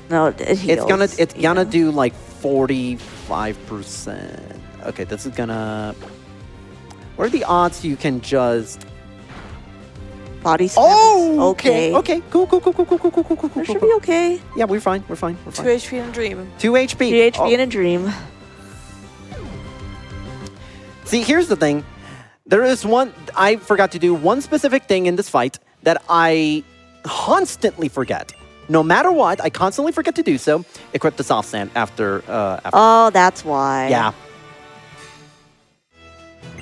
No, it heals. It's gonna do like 45%. Okay, this is gonna... What are the odds you can just... Body slam. Oh, okay. Okay, cool. That should be okay. Yeah, we're fine. 2 HP and a dream. 2 HP. 3 HP in a dream. See, here's the thing. There is one... I forgot to do one specific thing in this fight that I constantly forget. No matter what, I constantly forget to do so. Equip the soft sand after... Oh, that's why. Yeah.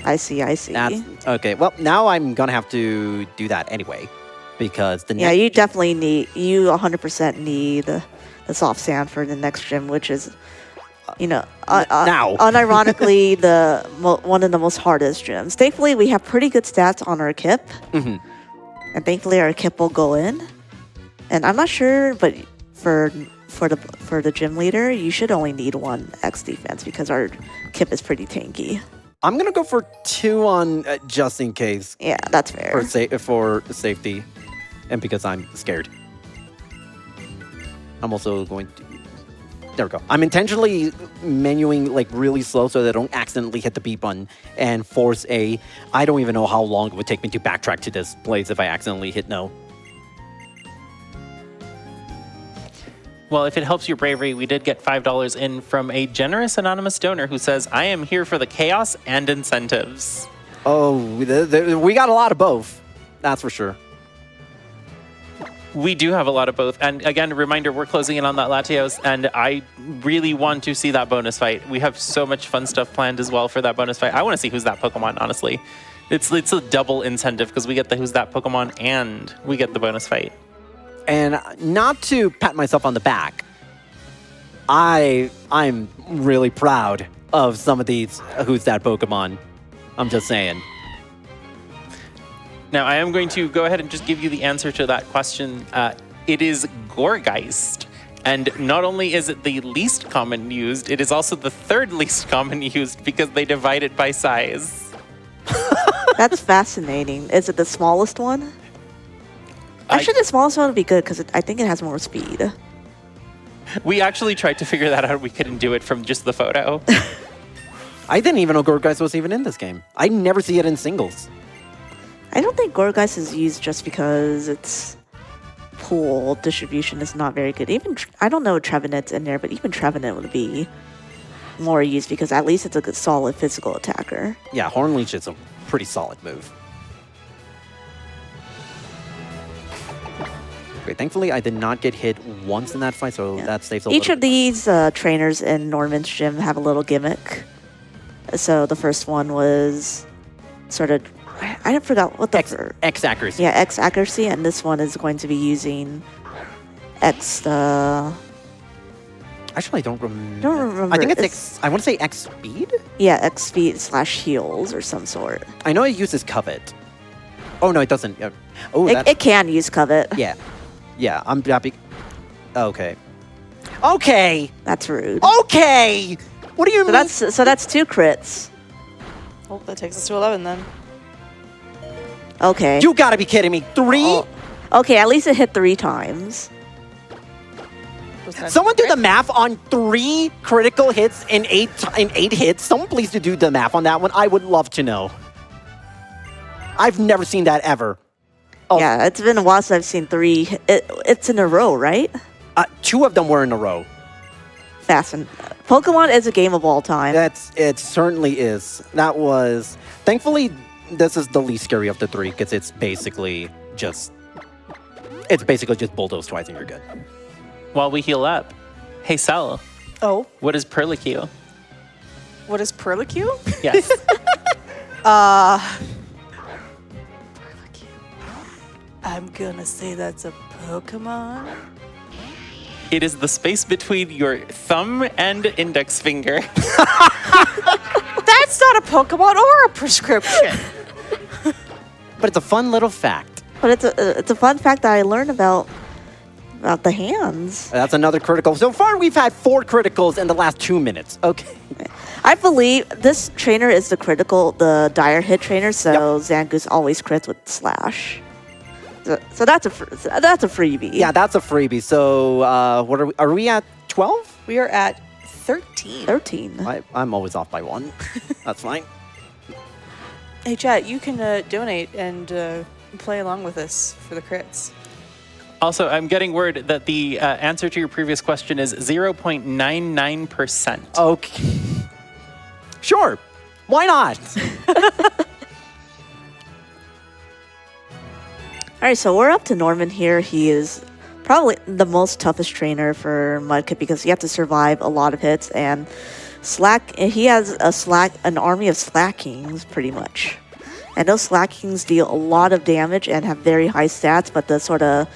I see. That's, okay, well, now I'm gonna have to do that anyway. Because the Yeah, you definitely need... You 100% need the soft sand for the next gym, which is... You know, now. unironically, one of the most hardest gyms. Thankfully, we have pretty good stats on our Kip. Mm-hmm. And thankfully, our Kip will go in. And I'm not sure, but for the gym leader, you should only need 1 X defense because our Kip is pretty tanky. I'm gonna go for 2 on just in case. Yeah, that's fair. For safety. And because I'm scared. I'm also going to... There we go. I'm intentionally menuing like really slow so that I don't accidentally hit the B button and force A. I don't even know how long it would take me to backtrack to this place if I accidentally hit no. Well, if it helps your bravery, we did get $5 in from a generous anonymous donor who says, I am here for the chaos and incentives. Oh, we got a lot of both. That's for sure. We do have a lot of both. And again, a reminder, we're closing in on that Latios, and I really want to see that bonus fight. We have so much fun stuff planned as well for that bonus fight. I want to see who's that Pokemon, honestly. It's a double incentive because we get the who's that Pokemon and we get the bonus fight. And not to pat myself on the back, I'm really proud of some of these who's that Pokemon. I'm just saying. Now, I am going to go ahead and just give you the answer to that question. It is Gourgeist. And not only is it the least common used, it is also the third least common used because they divide it by size. That's fascinating. Is it the smallest one? Actually, the smallest one would be good because I think it has more speed. We actually tried to figure that out. We couldn't do it from just the photo. I didn't even know Gourgeist was even in this game. I never see it in singles. I don't think Gourgeist is used just because its pool distribution is not very good. Even I don't know if Trevenant's in there, but even Trevenant would be more used because at least it's a good solid physical attacker. Yeah, Hornleech is a pretty solid move. Great. Thankfully, I did not get hit once in that fight, so that saves a little Each of these trainers in Norman's gym have a little gimmick. So the first one was sort of, I forgot what the... X accuracy. Yeah, X accuracy, and this one is going to be using X... Actually, I don't remember. Don't remember. I think it's X... I want to say X speed? Yeah, X speed / heals or some sort. I know it uses covet. Oh, no, it doesn't. Oh, It can use covet. Yeah. Yeah, I'm happy. Okay. Okay! That's rude. Okay! What do you mean? So that's 2 crits. Oh, that takes us to 11 then. Okay. You gotta be kidding me. 3? Oh, okay, at least it hit 3 times. Someone do the math on 3 critical hits in 8 hits. Someone please do the math on that one. I would love to know. I've never seen that ever. Oh. Yeah, it's been a while since I've seen 3. It's in a row, right? 2 of them were in a row. Pokemon is a game of all time. It certainly is. That was... Thankfully, this is the least scary of the 3, because it's basically just bulldoze twice and you're good. While we heal up, hey, Sal. Oh. What is Perlicue? What is Perlicue? Yes. I'm gonna say that's a Pokemon. It is the space between your thumb and index finger. That's not a Pokemon or a prescription. But it's a fun little fact. But it's a fun fact that I learned about the hands. That's another critical. So far, we've had 4 criticals in the last 2 minutes. Okay. I believe this trainer is the dire hit trainer, so Zangoose always crits with Slash. So that's a freebie. Yeah, that's a freebie. So what are we at 12? We are at 13. 13. I'm always off by 1. That's fine. Hey, chat, you can donate and play along with us for the crits. Also, I'm getting word that the answer to your previous question is 0.99%. Okay. Sure. Why not? All right, so we're up to Norman here. He is probably the most toughest trainer for Mudkip because you have to survive a lot of hits and he has an army of Slackings pretty much. And those Slackings deal a lot of damage and have very high stats, but the sort of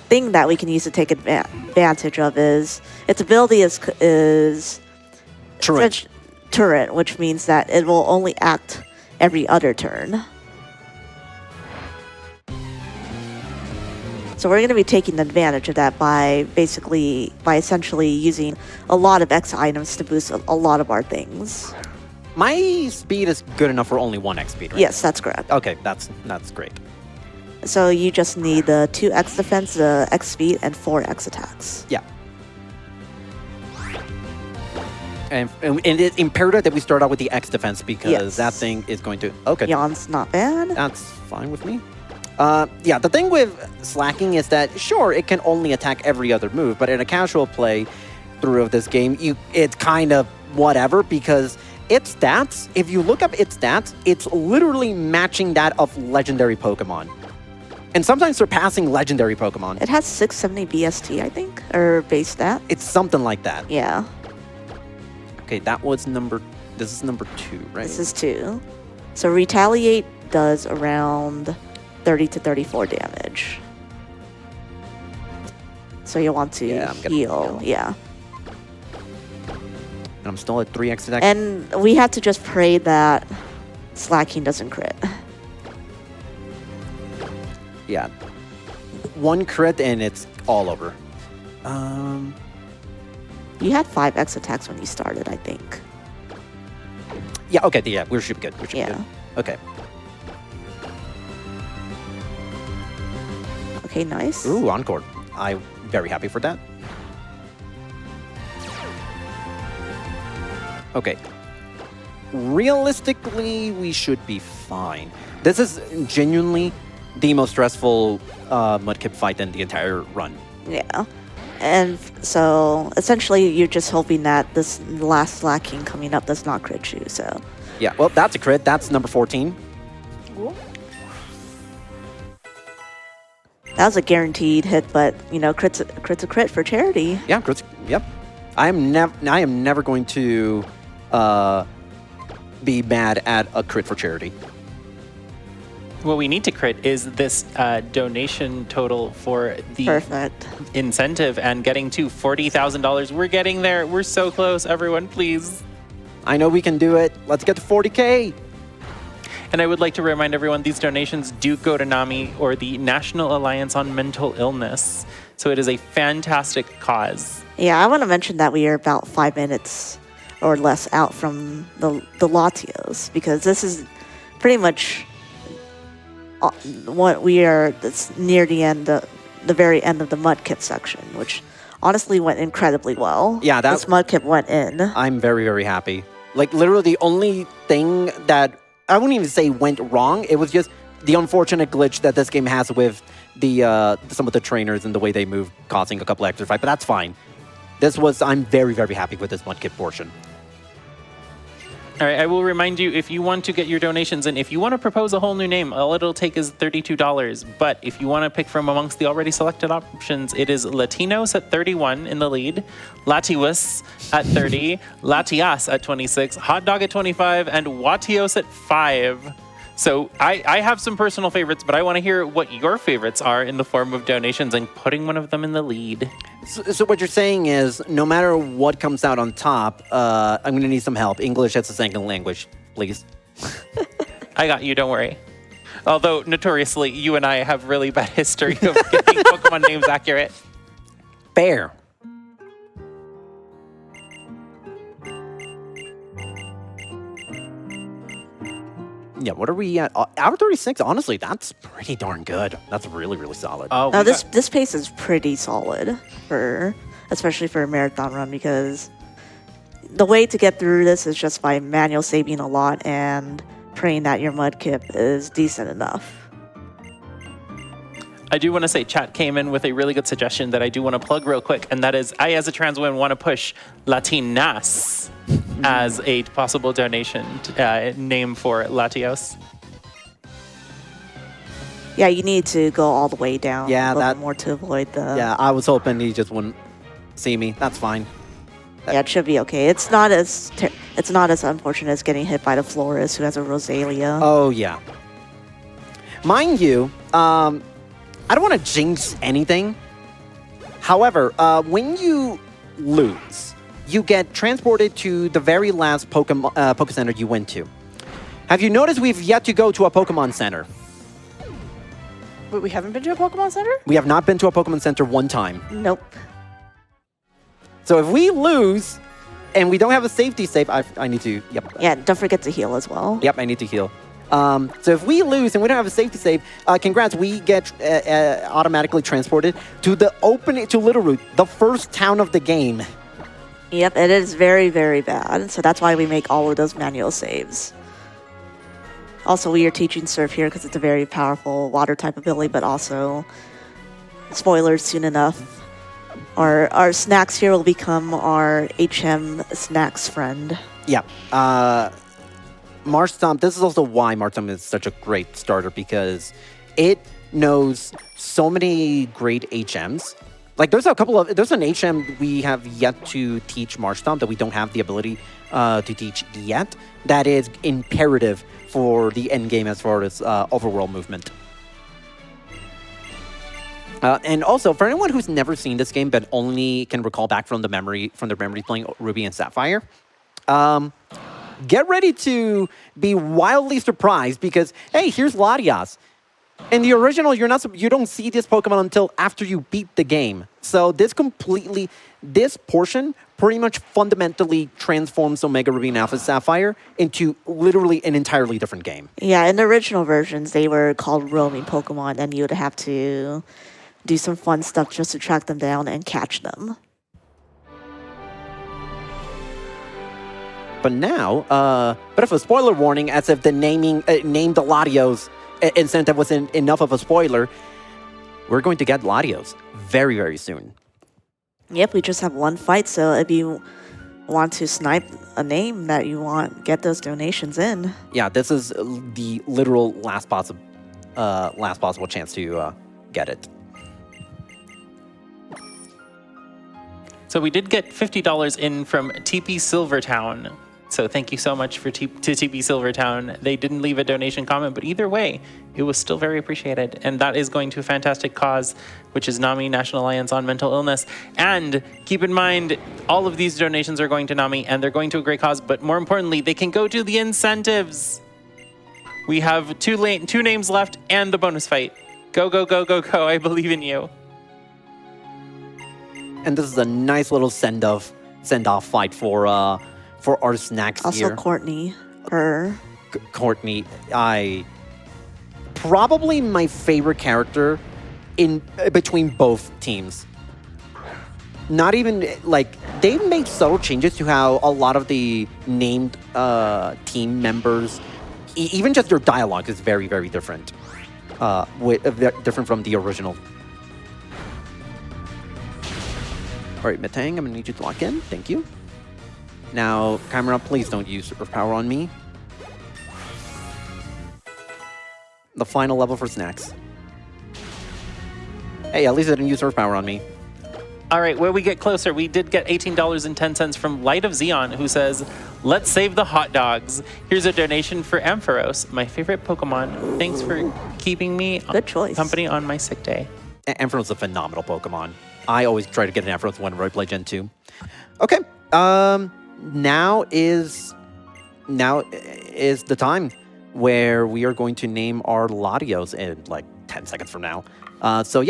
thing that we can use to take advantage of is its ability is turret, which means that it will only act every other turn. So we're going to be taking advantage of that by essentially using a lot of X items to boost a lot of our things. My speed is good enough for only 1 X speed, right? Yes, that's correct. Okay, that's great. So you just need the 2 X defense, the X speed, and 4 X attacks. Yeah. And it's imperative that we start out with the X defense because Yes. that thing is going to... Okay, Yawn's not bad. that's fine with me. Yeah, the thing with slacking is that, sure, it can only attack every other move, but in a casual play through of this game, it's kind of whatever because its stats, if you look up its stats, it's literally matching that of legendary Pokemon. And sometimes surpassing legendary Pokemon. It has 670 BST, I think, or base stat. It's something like that. Yeah, Okay, this is number 2, right? this is 2. So Retaliate does around 30 to 34 damage. So you'll want to Yeah, I'm gonna heal. heal. Yeah. And I'm still at 3x attack. And we have to just pray that Slacking doesn't crit. Yeah. 1 crit and it's all over. You had 5x attacks when you started, I think. Yeah, okay, yeah, we should be good. We should Yeah. be good. Okay. Okay, nice. Ooh, Encore. I'm very happy for that. Okay. Realistically, we should be fine. This is genuinely the most stressful Mudkip fight in the entire run. Yeah. And so essentially you're just hoping that this last Slacking coming up does not crit you, so. Yeah, well, that's a crit. That's number 14. That was a guaranteed hit, but you know, crit's a crit for charity. Yeah, crits. Yep. I am never going to be mad at a crit for charity. What we need to crit is this donation total for the Perfect. incentive and getting to $40,000. We're getting there. We're so close. Everyone, please. I know we can do it. Let's get to 40K. And I would like to remind everyone these donations do go to NAMI, or the National Alliance on Mental Illness. So it is a fantastic cause. Yeah, I want to mention that we are about 5 minutes or less out from the Latios, because this is pretty much what we are. That's near the end, the very end of the Mudkip section, which honestly went incredibly well. Yeah, this Mudkip went in. I'm very, very happy. Like, literally the only thing that I wouldn't even say went wrong, it was just the unfortunate glitch that this game has with the some of the trainers and the way they move, causing a couple extra fight, but that's fine. I'm very, very happy with this Mudkip portion. All right, I will remind you, if you want to get your donations in, if you want to propose a whole new name, all it'll take is $32. But if you want to pick from amongst the already selected options, it is Latinos at 31 in the lead, Latiwas at 30, Latias at 26, Hot Dog at 25, and Watios at 5. So I have some personal favorites, but I want to hear what your favorites are in the form of donations and putting one of them in the lead. So what you're saying is, no matter what comes out on top, I'm going to need some help. English as a second language, please. I got you, don't worry. Although, notoriously, you and I have really bad history of getting Pokemon names accurate. Fair. Yeah, what are we at? Hour 36, honestly, that's pretty darn good. That's really, really solid. Oh, Now this pace is pretty solid especially for a marathon run, because the way to get through this is just by manual saving a lot and praying that your Mudkip is decent enough. I do want to say chat came in with a really good suggestion that I do want to plug real quick, and that is I, as a trans woman, want to push Latinas as a possible donation name for Latios. Yeah, you need to go all the way down Yeah, a little that- bit more to avoid the... Yeah, I was hoping he just wouldn't see me. That's fine. Yeah, it should be okay. It's not as unfortunate as getting hit by the florist who has a Rosalia. Oh, yeah. Mind you, I don't want to jinx anything. However, when you lose, you get transported to the very last Poke Center you went to. Have you noticed we've yet to go to a Pokemon Center? Wait, we haven't been to a Pokemon Center? We have not been to a Pokemon Center one time. Nope. So if we lose and we don't have a safety save, I need to, yep. Yeah, don't forget to heal as well. Yep, I need to heal. So if we lose and we don't have a safety save, congrats, we get automatically transported to the to Littleroot, the first town of the game. Yep, it is very, very bad. So that's why we make all of those manual saves. Also, we are teaching Surf here because it's a very powerful water type ability, but also, spoilers soon enough, our snacks here will become our HM snacks friend. Yeah. Marshtomp, this is also why Marshtomp is such a great starter, because it knows so many great HMs. Like, there's an HM we have yet to teach Marshtomp that we don't have the ability to teach yet, that is imperative for the end game as far as overworld movement. And also, for anyone who's never seen this game but only can recall back from their memory playing Ruby and Sapphire, get ready to be wildly surprised because, hey, here's Latias. In the original, you don't see this Pokemon until after you beat the game. So this portion pretty much fundamentally transforms Omega Ruby and Alpha Sapphire into literally an entirely different game. Yeah, in the original versions, they were called roaming Pokemon, and you would have to do some fun stuff just to track them down and catch them. But now, bit of a spoiler warning, as if the named Latios incentive wasn't enough of a spoiler. We're going to get Latios very, very soon. Yep, we just have one fight, so if you want to snipe a name that you want, get those donations in. Yeah, this is the literal last possible chance to get it. So we did get $50 in from TP Silvertown. So thank you so much to TP Silvertown. They didn't leave a donation comment, but either way, it was still very appreciated. And that is going to a fantastic cause, which is NAMI, National Alliance on Mental Illness. And keep in mind, all of these donations are going to NAMI, and they're going to a great cause. But more importantly, they can go to the incentives. We have two names left and the bonus fight. Go, go, go, go, go. I believe in you. And this is a nice little send-off fight for our snacks here. Also, Courtney. Courtney, probably my favorite character in between both teams. Not even, like, they've made subtle changes to how a lot of the named team members, even just their dialogue is very, very different. Different from the original. All right, Metang, I'm gonna need you to lock in. Thank you. Now, Chimera, please don't use Earth Power on me. The final level for snacks. Hey, at least I didn't use Earth Power on me. All right, where we get closer, we did get $18.10 from Light of Xeon, who says, "Let's save the hot dogs. Here's a donation for Ampharos, my favorite Pokemon. Thanks for keeping me company on my sick day." Ampharos is a phenomenal Pokemon. I always try to get an Ampharos whenever I play Gen 2. Okay, now is the time where we are going to name our Latios in like 10 seconds from now. So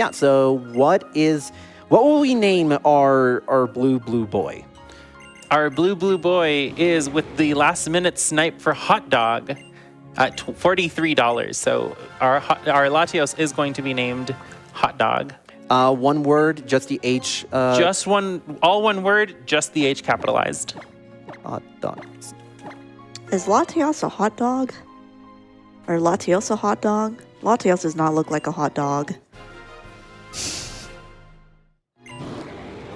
what will we name our blue boy? Our blue boy is with the last minute snipe for hot dog at $43. So our Latios is going to be named Hot Dog. One word, just the H. All one word, just the H capitalized. Hot dogs. Is Latios a hot dog? Or Latios a hot dog? Latios does not look like a hot dog.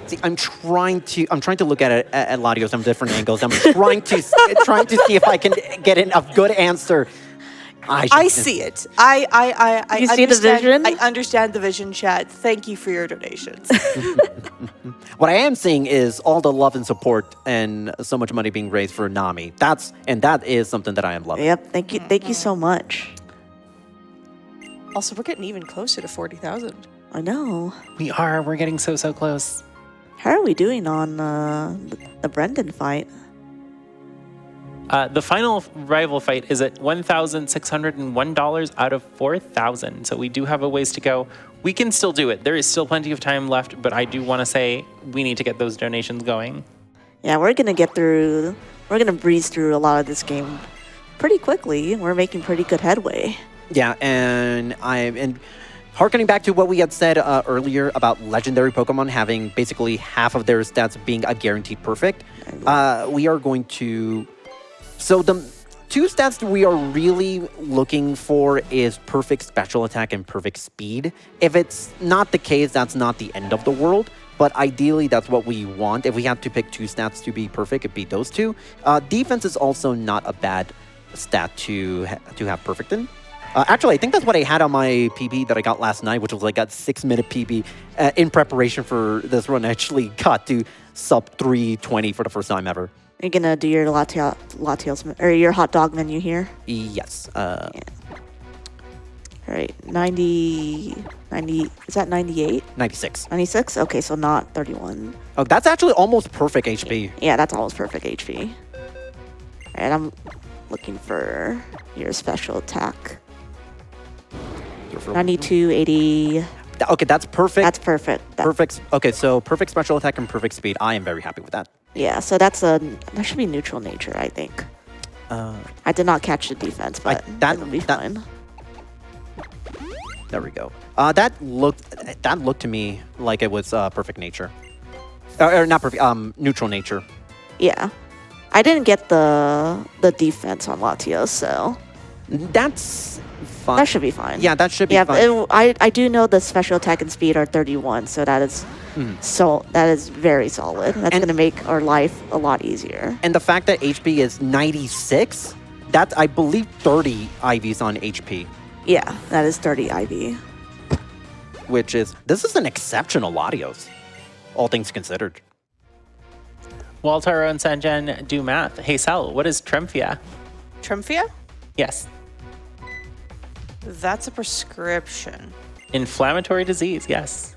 See, I'm trying to look at it at Latios from different angles. I'm trying to see if I can get a good answer. I see it. I You see the vision? I understand the vision, chat. Thank you for your donations. What I am seeing is all the love and support and so much money being raised for NAMI. That is something that I am loving. Yep, thank you so much. Also, we're getting even closer to 40,000. I know. We're getting so close. How are we doing on the Brendan fight? The final rival fight is at $1,601 out of 4,000. So we do have a ways to go. We can still do it. There is still plenty of time left, but I do want to say we need to get those donations going. Yeah, we're gonna breeze through a lot of this game pretty quickly. We're making pretty good headway. Yeah, and Harkening back to what we had said earlier about legendary Pokemon having basically half of their stats being a guaranteed perfect, we are going to... So the two stats that we are really looking for is perfect special attack and perfect speed. If it's not the case, that's not the end of the world. But ideally, that's what we want. If we had to pick two stats to be perfect, it'd be those two. Defense is also not a bad stat to have perfect in. Actually, I think that's what I had on my PB that I got last night, which was like a 6-minute PB in preparation for this run. I actually got to sub 320 for the first time ever. You're gonna do your lattes or your hot dog menu here. Yes. Yeah. All right, 90, is that 98? 96. 96? Okay, so not 31. Oh, that's actually almost perfect HP. Yeah, that's almost perfect HP. All right, I'm looking for your special attack. 92, 80. Okay, that's perfect. That's perfect. Perfect. Okay, so perfect special attack and perfect speed. I am very happy with that. Yeah, so that should be neutral nature, I think. I did not catch the defense, but that'll be fine. There we go. That looked to me like it was perfect nature, or not perfect. Neutral nature. Yeah, I didn't get the defense on Latios, so that's fine. That should be fine. Yeah, that should be fine. I do know the special attack and speed are 31, so that is that is very solid. That's going to make our life a lot easier. And the fact that HP is 96, that's I believe 30 IVs on HP. Yeah, that is 30 IV. This is an exceptional Latios, all things considered. Waltaro and Sanjan do math. Hey Sal, what is Tremfia? Tremfia? Yes. That's a prescription. Inflammatory disease, yes.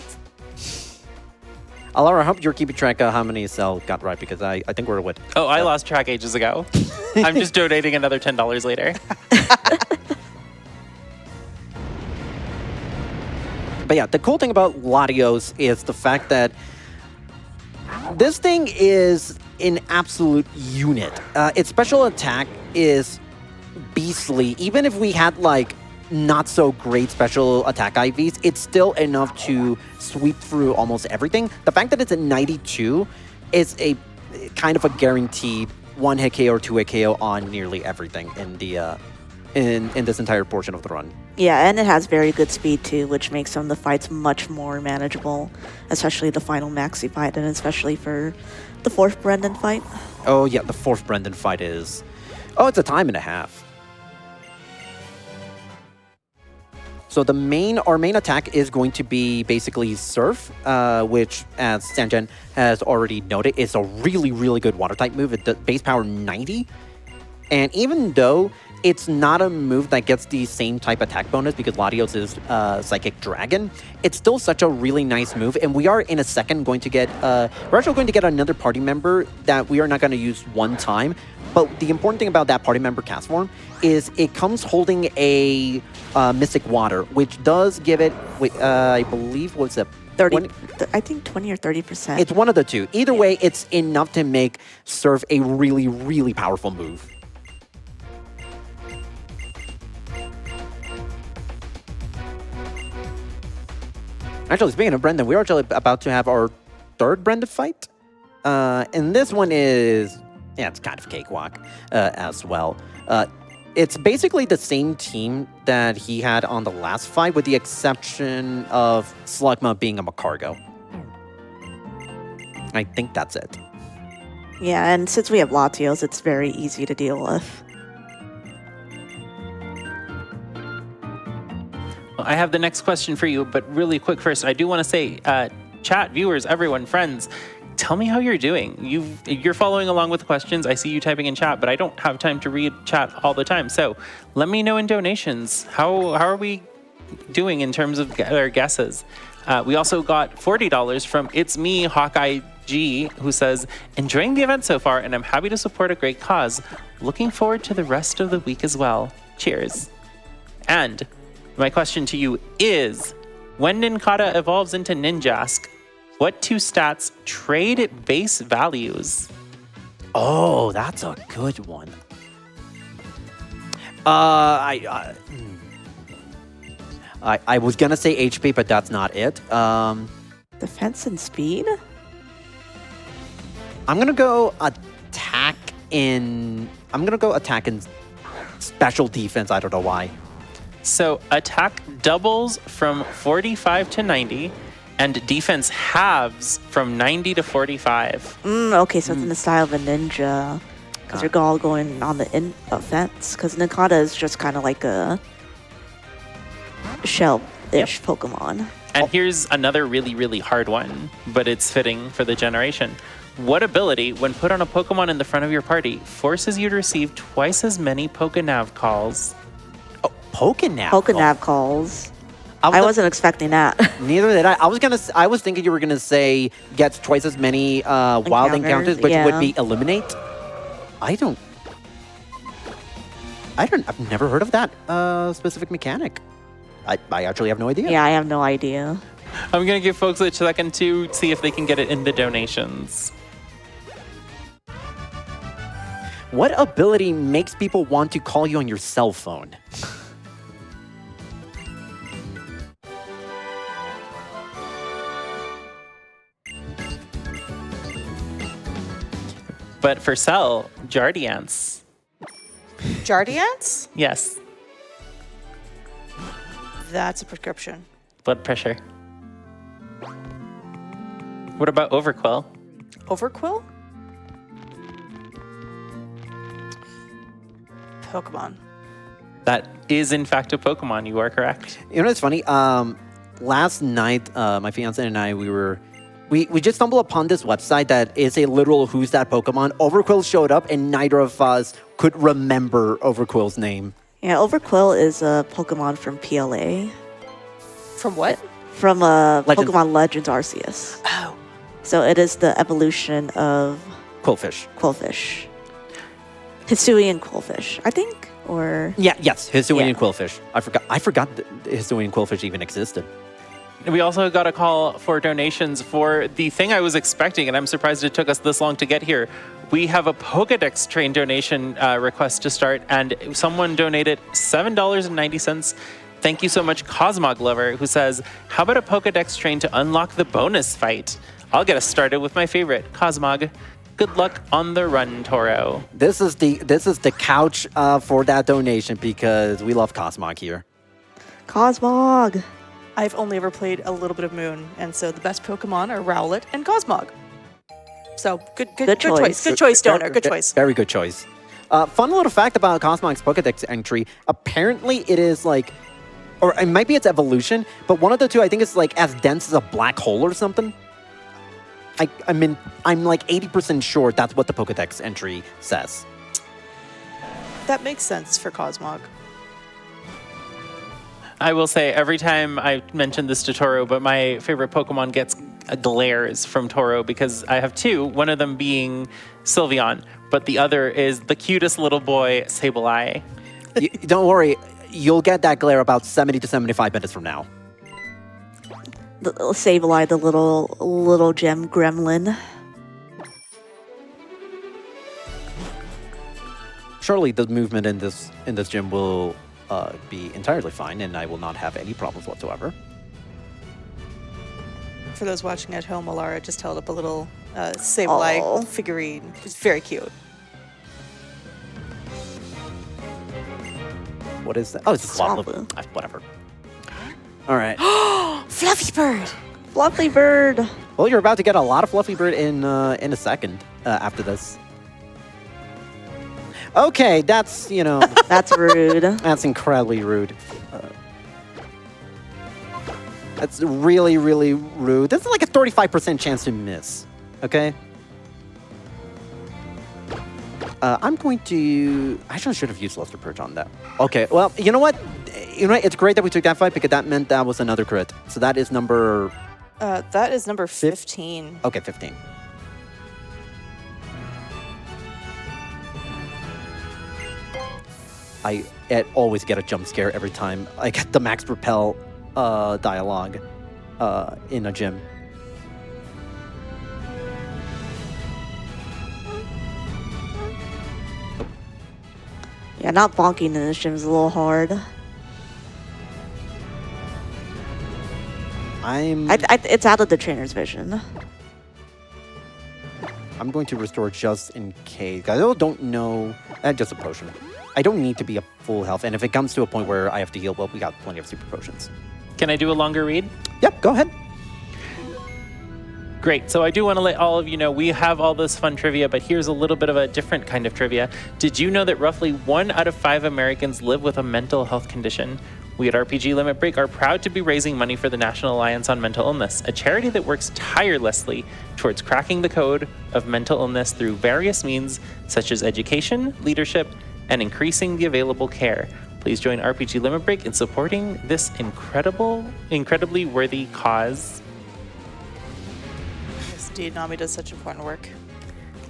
Alara, I hope you're keeping track of how many Cell got right, because I think we're with... Oh, I lost track ages ago. I'm just donating another $10 later. But yeah, the cool thing about Latios is the fact that this thing is an absolute unit. Its special attack is beastly. Even if we had like not so great special attack IVs, it's still enough to sweep through almost everything. The fact that it's at 92 is a kind of a guaranteed 1-hit KO or 2-hit KO on nearly everything in the in this entire portion of the run. Yeah, and it has very good speed too, which makes some of the fights much more manageable, especially the final Maxi fight, and especially for the 4th Brendan fight. Oh yeah, the 4th Brendan fight is... Oh, it's a time and a half. So our main attack is going to be basically Surf, which, as Sanjan has already noted, is a really, really good water-type move. It's base power 90. And even though it's not a move that gets the same type attack bonus because Latios is Psychic Dragon, it's still such a really nice move. And we are in a second going to get... we're actually going to get another party member that we are not going to use one time. But the important thing about that party member cast form is it comes holding a Mystic Water, which does give it, I believe, what's it? 30, I think 20 or 30%. It's one of the two. Either way, it's enough to make Surf a really, really powerful move. Actually, speaking of Brendan, we're actually about to have our 3rd Brendan fight. And this one is... Yeah, it's kind of cakewalk as well. It's basically the same team that he had on the last fight, with the exception of Slugma being a Macargo. I think that's it. Yeah, and since we have Latios, it's very easy to deal with. Well, I have the next question for you, but really quick first, I do want to say, chat, viewers, everyone, friends, tell me how you're doing. You're following along with the questions. I see you typing in chat, but I don't have time to read chat all the time. So let me know in donations. How are we doing in terms of our guesses? We also got $40 from It's Me, Hawkeye G, who says, enjoying the event so far, and I'm happy to support a great cause. Looking forward to the rest of the week as well. Cheers. And my question to you is, when Nincada evolves into Ninjask, what 2 stats trade base values? Oh, that's a good one. I was gonna say HP, but that's not it. Defense and speed? I'm gonna go attack in special defense. I don't know why. So attack doubles from 45 to 90, and defense halves from 90 to 45. Okay, so it's in the style of a ninja. Because you're all going on the offense. Because Nakata is just kind of like a shell-ish Pokemon. And here's another really, really hard one, but it's fitting for the generation. What ability, when put on a Pokemon in the front of your party, forces you to receive twice as many Pokenav calls? Oh, Pokenav. Pokenav calls. I wasn't expecting that. Neither did I. I was thinking you were gonna say gets twice as many wild encounters, which would be eliminate. I've never heard of that specific mechanic. I actually have no idea. Yeah, I have no idea. I'm going to give folks a second to see if they can get it in the donations. What ability makes people want to call you on your cell phone? But for Cell, Jardiance. Jardiance? Yes. That's a prescription. Blood pressure. What about Overquill? Overquill? Pokemon. That is, in fact, a Pokemon. You are correct. You know what's funny? Last night, my fiance and I, we just stumbled upon this website that is a literal Who's That Pokemon. Overquill showed up, and neither of us could remember Overquill's name. Yeah, Overquill is a Pokemon from PLA. From what? From Pokemon Legends Arceus. Oh. So it is the evolution of Quillfish. Hisuian Quillfish, I think? Or Yes, Hisuian Yeah. Quillfish. I forgot that Hisuian Quillfish even existed. We also got a call for donations for the thing I was expecting, and I'm surprised it took us this long to get here. We have a Pokedex train donation request to start, and someone donated $7.90. Thank you so much, Cosmog Lover, who says, how about a Pokedex train to unlock the bonus fight? I'll get us started with my favorite, Cosmog. Good luck on the run, Toro. This is the couch for that donation because we love Cosmog here. Cosmog. I've only ever played a little bit of Moon, and so the best Pokemon are Rowlet and Cosmog. So good choice. Good choice, Donor. Good choice. Very good choice. Fun little fact about Cosmog's Pokedex entry. Apparently, it is like, or it might be its evolution, but one of the two, I think, is like as dense as a black hole or something. I mean, I'm like 80% sure that's what the Pokedex entry says. That makes sense for Cosmog. I will say every time I mention this to Toro, but my favorite Pokemon gets glares from Toro because I have two, one of them being Sylveon, but the other is the cutest little boy, Sableye. Don't worry, you'll get that glare about 70 to 75 minutes from now. The Sableye, the little gem gremlin. Surely the movement in this gym will be entirely fine, and I will not have any problems whatsoever. For those watching at home, Alara just held up a little Sableye figurine. It's very cute. What is that? Oh, it's a Swablu. Whatever. All right. Fluffy Bird! Fluffy Bird. Well, you're about to get a lot of Fluffy Bird in a second after this. Okay, that's, That's rude. that's incredibly rude. That's really, really rude. This is like a 35% chance to miss, okay? I'm going to... I should have used Luster Purge on that. Okay, well, you know what? It's great that we took that fight because that meant that was another crit. So that is number... That is number 15. Okay, 15. I always get a jump scare every time I get the Max Repel dialogue in a gym. Yeah, not bonking in this gym is a little hard. It's out of the trainer's vision. I'm going to restore just in case. I don't know. Just a potion. I don't need to be at full health. And if it comes to a point where I have to heal, well, we got plenty of super potions. Can I do a longer read? Yep, go ahead. Great. So I do want to let all of you know we have all this fun trivia, but here's a little bit of a different kind of trivia. Did you know that roughly 1 out of 5 Americans live with a mental health condition? We at RPG Limit Break are proud to be raising money for the National Alliance on Mental Illness, a charity that works tirelessly towards cracking the code of mental illness through various means such as education, leadership, and increasing the available care. Please join RPG Limit Break in supporting this incredibly worthy cause. Yes, indeed. Nami does such important work.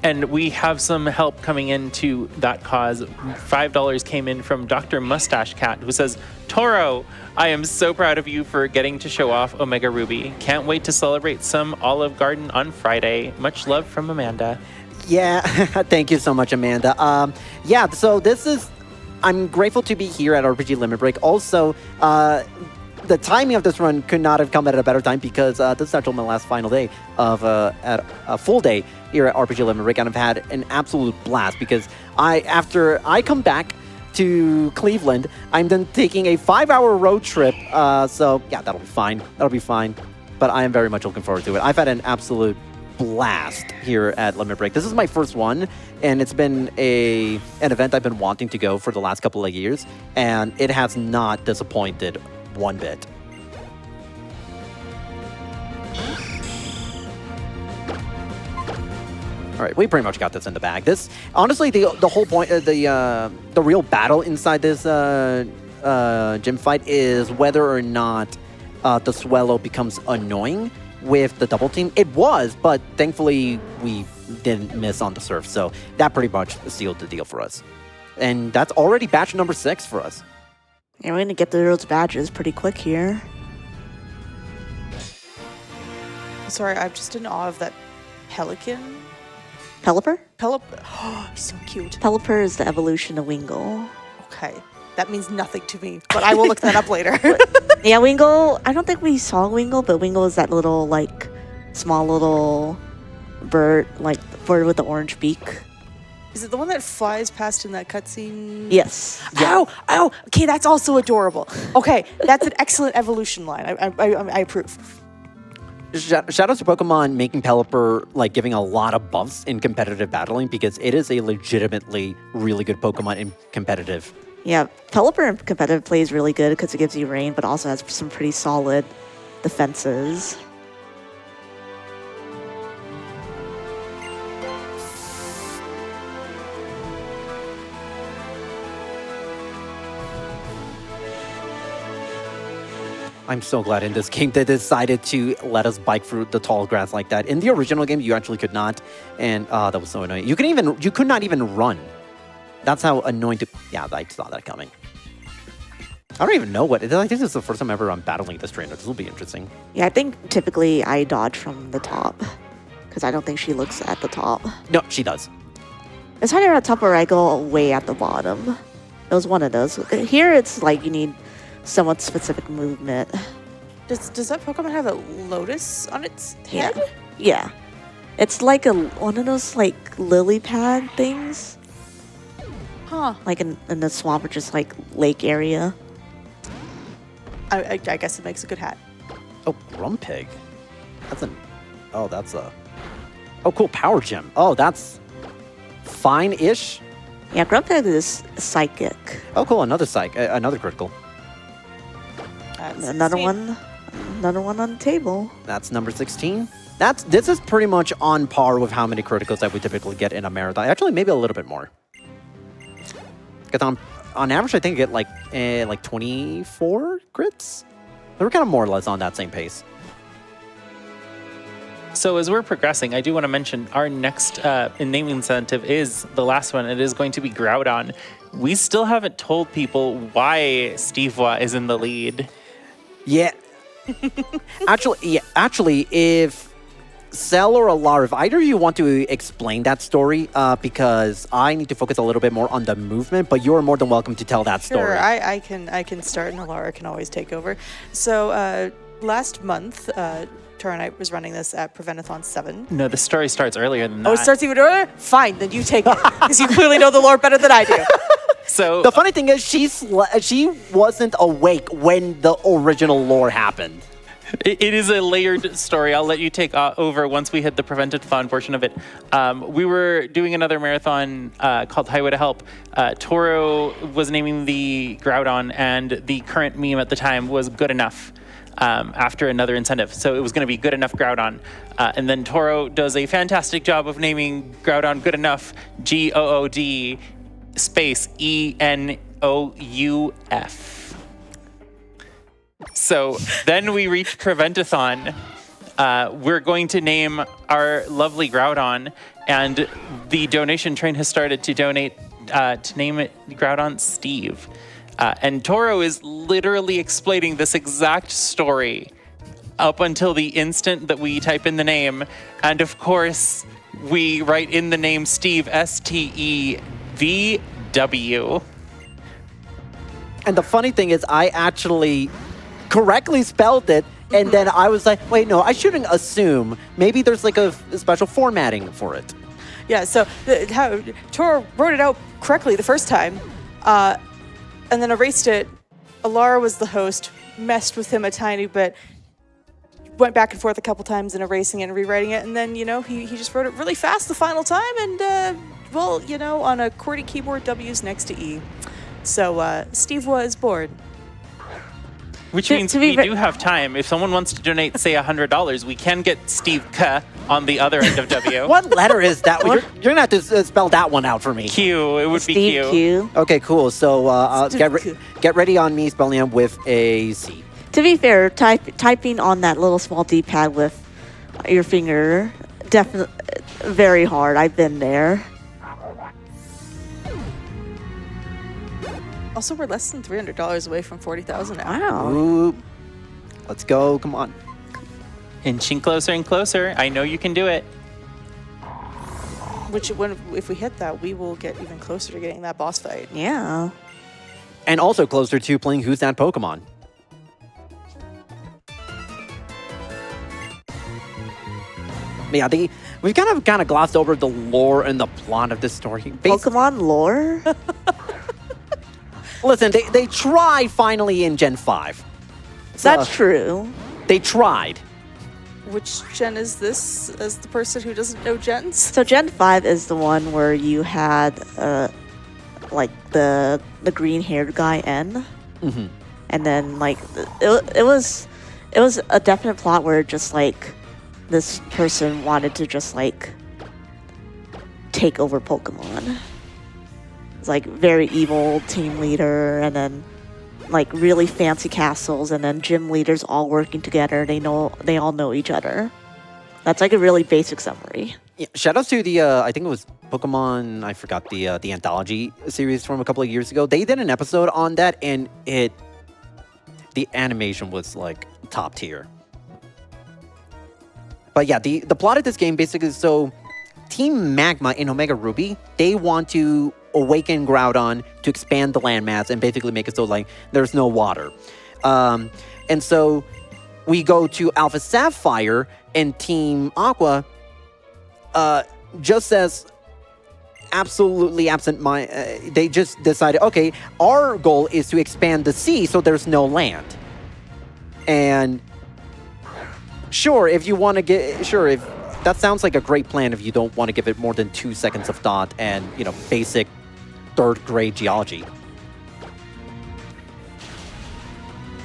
And we have some help coming into that cause. $5 came in from Dr. Mustache Cat, who says, Toro, I am so proud of you for getting to show off Omega Ruby. Can't wait to celebrate some Olive Garden on Friday. Much love from Amanda. Yeah, thank you so much, Amanda. Yeah, so I'm grateful to be here at RPG Limit Break. Also, the timing of this run could not have come at a better time because this is actually my last final day of at a full day here at RPG Limit Break, and I've had an absolute blast because after I come back to Cleveland, I'm then taking a 5-hour road trip. So yeah, that'll be fine. That'll be fine. But I am very much looking forward to it. I've had an absolute blast here at Limit Break. This is my first one, and it's been an event I've been wanting to go for the last couple of years, and it has not disappointed one bit. All right, we pretty much got this in the bag. This, honestly, the whole point, the real battle inside this gym fight is whether or not the Swellow becomes annoying with the double team. It was, but thankfully we didn't miss on the surf, so that pretty much sealed the deal for us. And that's already batch number 6 for us. Yeah, we're gonna get through those badges pretty quick here. Sorry, I'm just in awe of that pelican. Pelipper? Oh, so cute. Pelipper is the evolution of Wingull. Okay, that means nothing to me, but I will look that up later. Yeah, Wingull, I don't think we saw Wingull, but Wingull is that little, like, small little bird, like, bird with the orange beak. Is it the one that flies past in that cutscene? Yes. Yeah. Oh, okay, that's also adorable. Okay, that's an excellent evolution line. I approve. Shout out to Pokemon making Pelipper, like, giving a lot of buffs in competitive battling because it is a legitimately really good Pokemon in competitive. Yeah, Pelipper in competitive play is really good because it gives you rain, but also has some pretty solid defenses. I'm so glad in this game they decided to let us bike through the tall grass like that. In the original game, you actually could not, and that was so annoying. You could not even run. That's how annoying to... Yeah, I saw that coming. I don't even know what... I think this is the first time ever I'm battling this trainer. This will be interesting. Yeah, I think typically I dodge from the top because I don't think she looks at the top. No, she does. It's either at the top or I go way at the bottom. It was one of those. Here it's like you need somewhat specific movement. Does that Pokemon have a lotus on its head? Yeah. It's like one of those like lily pad things. Huh. Like in the swamp or just like lake area. I guess it makes a good hat. Oh, Grumpig. That's a... Oh, cool, Power Gem. Oh, that's fine-ish. Yeah, Grumpig is psychic. Oh, cool, another another critical. Another one on the table. That's number 16. This is pretty much on par with how many criticals that we typically get in a marathon. Actually, maybe a little bit more. Because on average, I think I get like 24 crits. They were kind of more or less on that same pace. So as we're progressing, I do want to mention our next naming incentive is the last one. It is going to be Groudon. We still haven't told people why Stevewa is in the lead. Yeah. Actually, if Cell or Alar, if either of you want to explain that story, because I need to focus a little bit more on the movement, but you're more than welcome to tell that story. Sure, I can start and Alara can always take over. So last month, Toronite was running this at Preventathon 7. No, the story starts earlier than that. Oh, it starts even earlier? Fine, then you take it, because you clearly know the lore better than I do. So The funny thing is, she wasn't awake when the original lore happened. it is a layered story. I'll let you take over once we hit the Preventathon portion of it. We were doing another marathon called Highway to Help. Toro was naming the Groudon, and the current meme at the time was good enough after another incentive. So it was going to be good enough Groudon. And then Toro does a fantastic job of naming Groudon good enough, GOOD space ENOUF. So then we reach Preventathon. We're going to name our lovely Groudon, and the donation train has started to donate to name it Groudon Steve. And Toro is literally explaining this exact story up until the instant that we type in the name. And of course, we write in the name Steve, STEVW. And the funny thing is, I actually correctly spelled it, and then I was like, wait, no, I shouldn't assume. Maybe there's like a special formatting for it. Yeah, so how Toro wrote it out correctly the first time, and then erased it. Alara was the host, messed with him a tiny bit, went back and forth a couple times in erasing it and rewriting it, and then, he just wrote it really fast the final time, and, on a QWERTY keyboard, W's next to E. So Steve was bored. Which means we do have time. If someone wants to donate, say, $100, we can get Steve K on the other end of W. What letter is that? You're going to have to spell that one out for me. Q. It would be Steve Q. Okay, cool. So get ready on me spelling it with a C. To be fair, typing on that little small D-pad with your finger, definitely very hard. I've been there. Also, we're less than $300 away from 40,000 now. Wow. Ooh. Let's go. Come on. Inching closer and closer. I know you can do it. Which, if we hit that, we will get even closer to getting that boss fight. Yeah. And also closer to playing Who's That Pokemon. Yeah, we've kind of glossed over the lore and the plot of this story. Pokemon lore? Listen, they tried finally in Gen 5. That's true. They tried. Which gen is this, as the person who doesn't know gens? So Gen 5 is the one where you had, like, the green-haired guy, N. Mm-hmm. And then, like, it was a definite plot where just, like, this person wanted to just, like, take over Pokemon. It's like very evil team leader, and then like really fancy castles, and then gym leaders all working together. They all know each other. That's like a really basic summary. Yeah, shout out to the I think it was Pokemon. I forgot the anthology series from a couple of years ago. They did an episode on that, and the animation was like top tier. But yeah, the plot of this game basically is so Team Magma in Omega Ruby, they want to awaken Groudon to expand the landmass and basically make it so like there's no water. And so we go to Alpha Sapphire, and Team Aqua just as absolutely they just decided, okay, our goal is to expand the sea so there's no land. And sure, if you want to if that sounds like a great plan if you don't want to give it more than 2 seconds of thought and, basic third grade geology.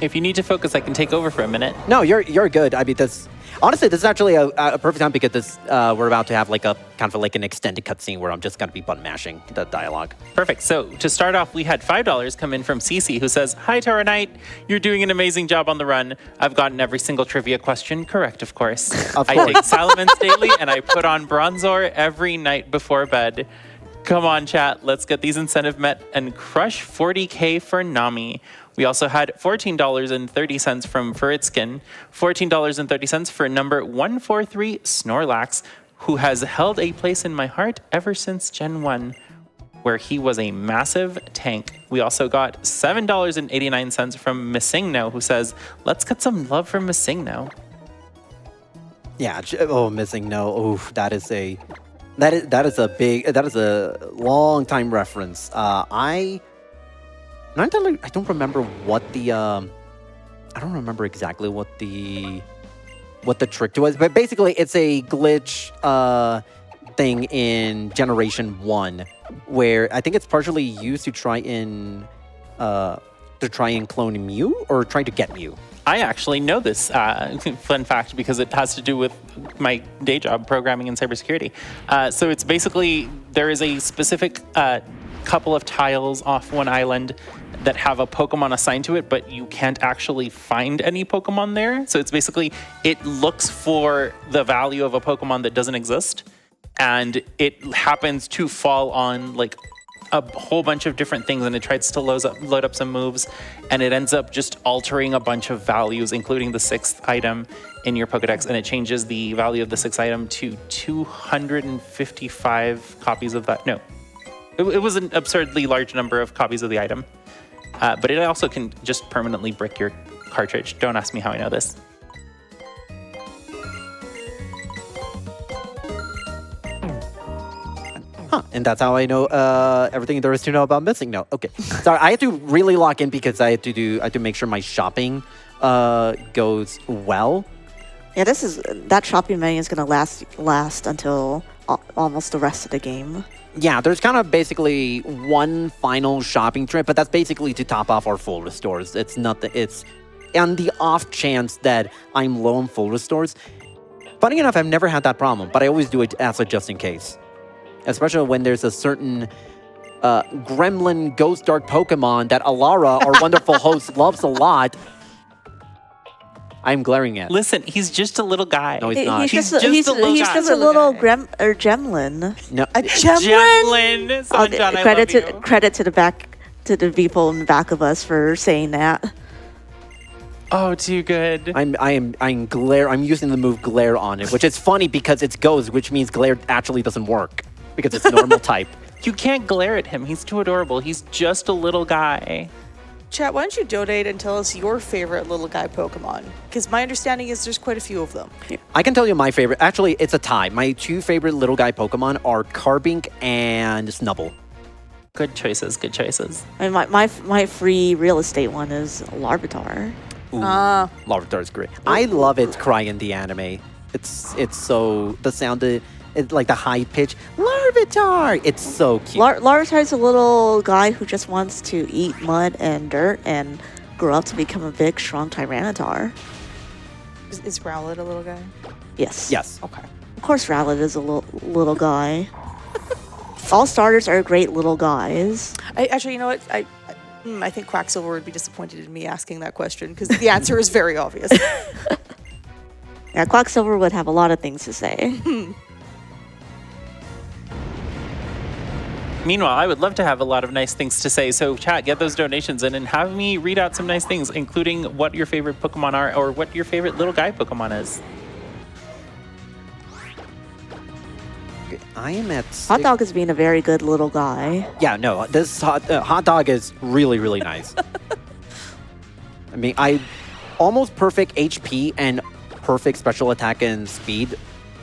If you need to focus, I can take over for a minute. No, you're good. I mean, this is actually a perfect time because we're about to have like a kind of like an extended cutscene where I'm just going to be button mashing the dialogue. Perfect. So to start off, we had $5 come in from Cece, who says, "Hi, Toronite. You're doing an amazing job on the run. I've gotten every single trivia question correct, of course. I take Salamence daily, and I put on Bronzor every night before bed. Come on, chat. Let's get these incentives met and crush 40K for Nami." We also had $14.30 from Furitskin, $14.30 for number 143 Snorlax, who has held a place in my heart ever since Gen 1. where he was a massive tank. We also got $7.89 from Missingno, who says, let's get some love for Missingno. Yeah. Missing no. Oh, that is a long time reference. I don't remember what the I don't remember exactly what the trick to was, but basically it's a glitch thing in Generation 1 where I think it's partially used to try and clone Mew or try to get Mew. I actually know this fun fact because it has to do with my day job, programming and cybersecurity. So it's basically, there is a specific couple of tiles off one island that have a Pokemon assigned to it, but you can't actually find any Pokemon there. So it's basically, it looks for the value of a Pokemon that doesn't exist, and it happens to fall on like a whole bunch of different things, and it tries to load up some moves, and it ends up just altering a bunch of values, including the 6th item in your Pokedex, and it changes the value of the 6th item to 255 copies of that. No, it was an absurdly large number of copies of the item, but it also can just permanently brick your cartridge. Don't ask me how I know this. Huh, and that's how I know everything there is to know about Missing No. Okay, sorry, I had to really lock in because I had to make sure my shopping goes well. Yeah, that shopping menu is gonna last until almost the rest of the game. Yeah, there's kind of basically one final shopping trip, but that's basically to top off our full restores. It's nothing. It's on the off chance that I'm low on full restores. Funny enough, I've never had that problem, but I always do it as a just in case. Especially when there's a certain gremlin ghost dark Pokemon that Alara, our wonderful host, loves a lot. I'm glaring at. Listen, he's just a little guy. No, he's not. He's He's just a little he's guy. just a little gremlin. No, A Gemlin? Gemlin! Sanjan, I Credit love you. credit to the people in the back of us for saying that. Oh, too good. I'm using the move glare on it, which is funny because it's ghost, which means glare actually doesn't work because it's normal type. You can't glare at him. He's too adorable. He's just a little guy. Chat, why don't you donate and tell us your favorite little guy Pokemon? Because my understanding is there's quite a few of them. I can tell you my favorite. Actually, it's a tie. My 2 favorite little guy Pokemon are Carbink and Snubble. Good choices. Good choices. I mean, my free real estate one is Larvitar. Ooh, Larvitar is great. I love its cry in the anime. It's so the sound of it, like the high pitch Larvitar. It's so cute. Larvitar is a little guy who just wants to eat mud and dirt and grow up to become a big, strong Tyranitar. Is Growlithe a little guy? Yes. Yes. Okay. Of course, Rowlet is a little guy. All starters are great little guys. Actually, you know what? I think Quacksilver would be disappointed in me asking that question because the answer is very obvious. Yeah, Quacksilver would have a lot of things to say. Meanwhile, I would love to have a lot of nice things to say. So, chat, get those donations in and have me read out some nice things, including what your favorite Pokemon are or what your favorite little guy Pokemon is. I am at Hot Dog is being a very good little guy. Yeah, no, this hot dog is really, really nice. I mean, I almost perfect HP and perfect special attack and speed.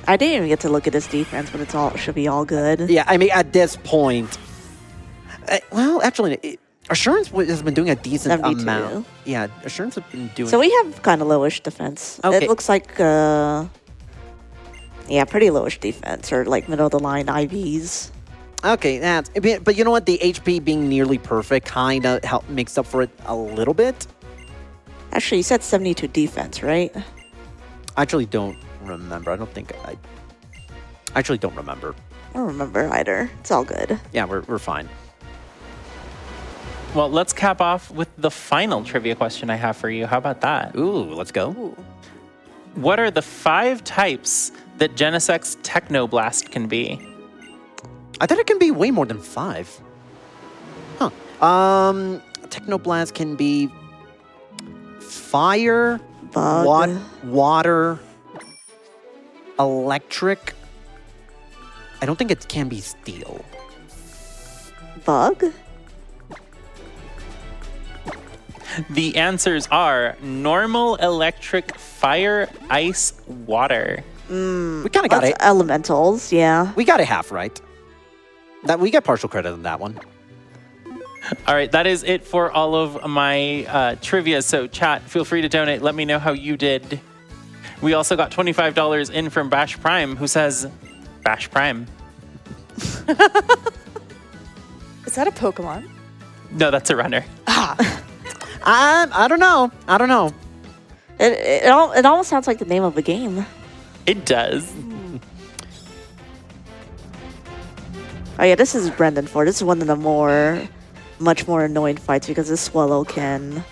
I didn't even get to look at his defense, but it should be all good. Yeah, I mean, at this point, well, actually, Assurance has been doing a decent 72. amount. Yeah, Assurance has been doing. So we have kind of lowish defense. Okay. It looks like, yeah, pretty lowish defense or like middle of the line IVs. Okay, but you know what? The HP being nearly perfect kind of makes up for it a little bit. Actually, you said 72 defense, right? I actually don't remember. I actually don't remember. I don't remember either. It's all good. Yeah, we're fine. Well, let's cap off with the final trivia question I have for you. How about that? Ooh, let's go. What are the 5 types that Genesec's Technoblast can be? I thought it can be way more than 5. Huh. Technoblast can be fire, Bug. water, electric. I don't think it can be steel. bug? The answers are normal, electric, fire, ice, water. We kind of got That's it. elementals, yeah. We got it half right. That we get partial credit on that one. All right, that is it for all of my trivia. So chat, feel free to donate. Let me know how you did. We also got $25 in from Bash Prime, who says, Bash Prime. Is that a Pokemon? No, that's a runner. I don't know. I don't know. It almost sounds like the name of a game. It does. Oh yeah, this is Brendan Ford. This is one of the much more annoying fights because this Swallow can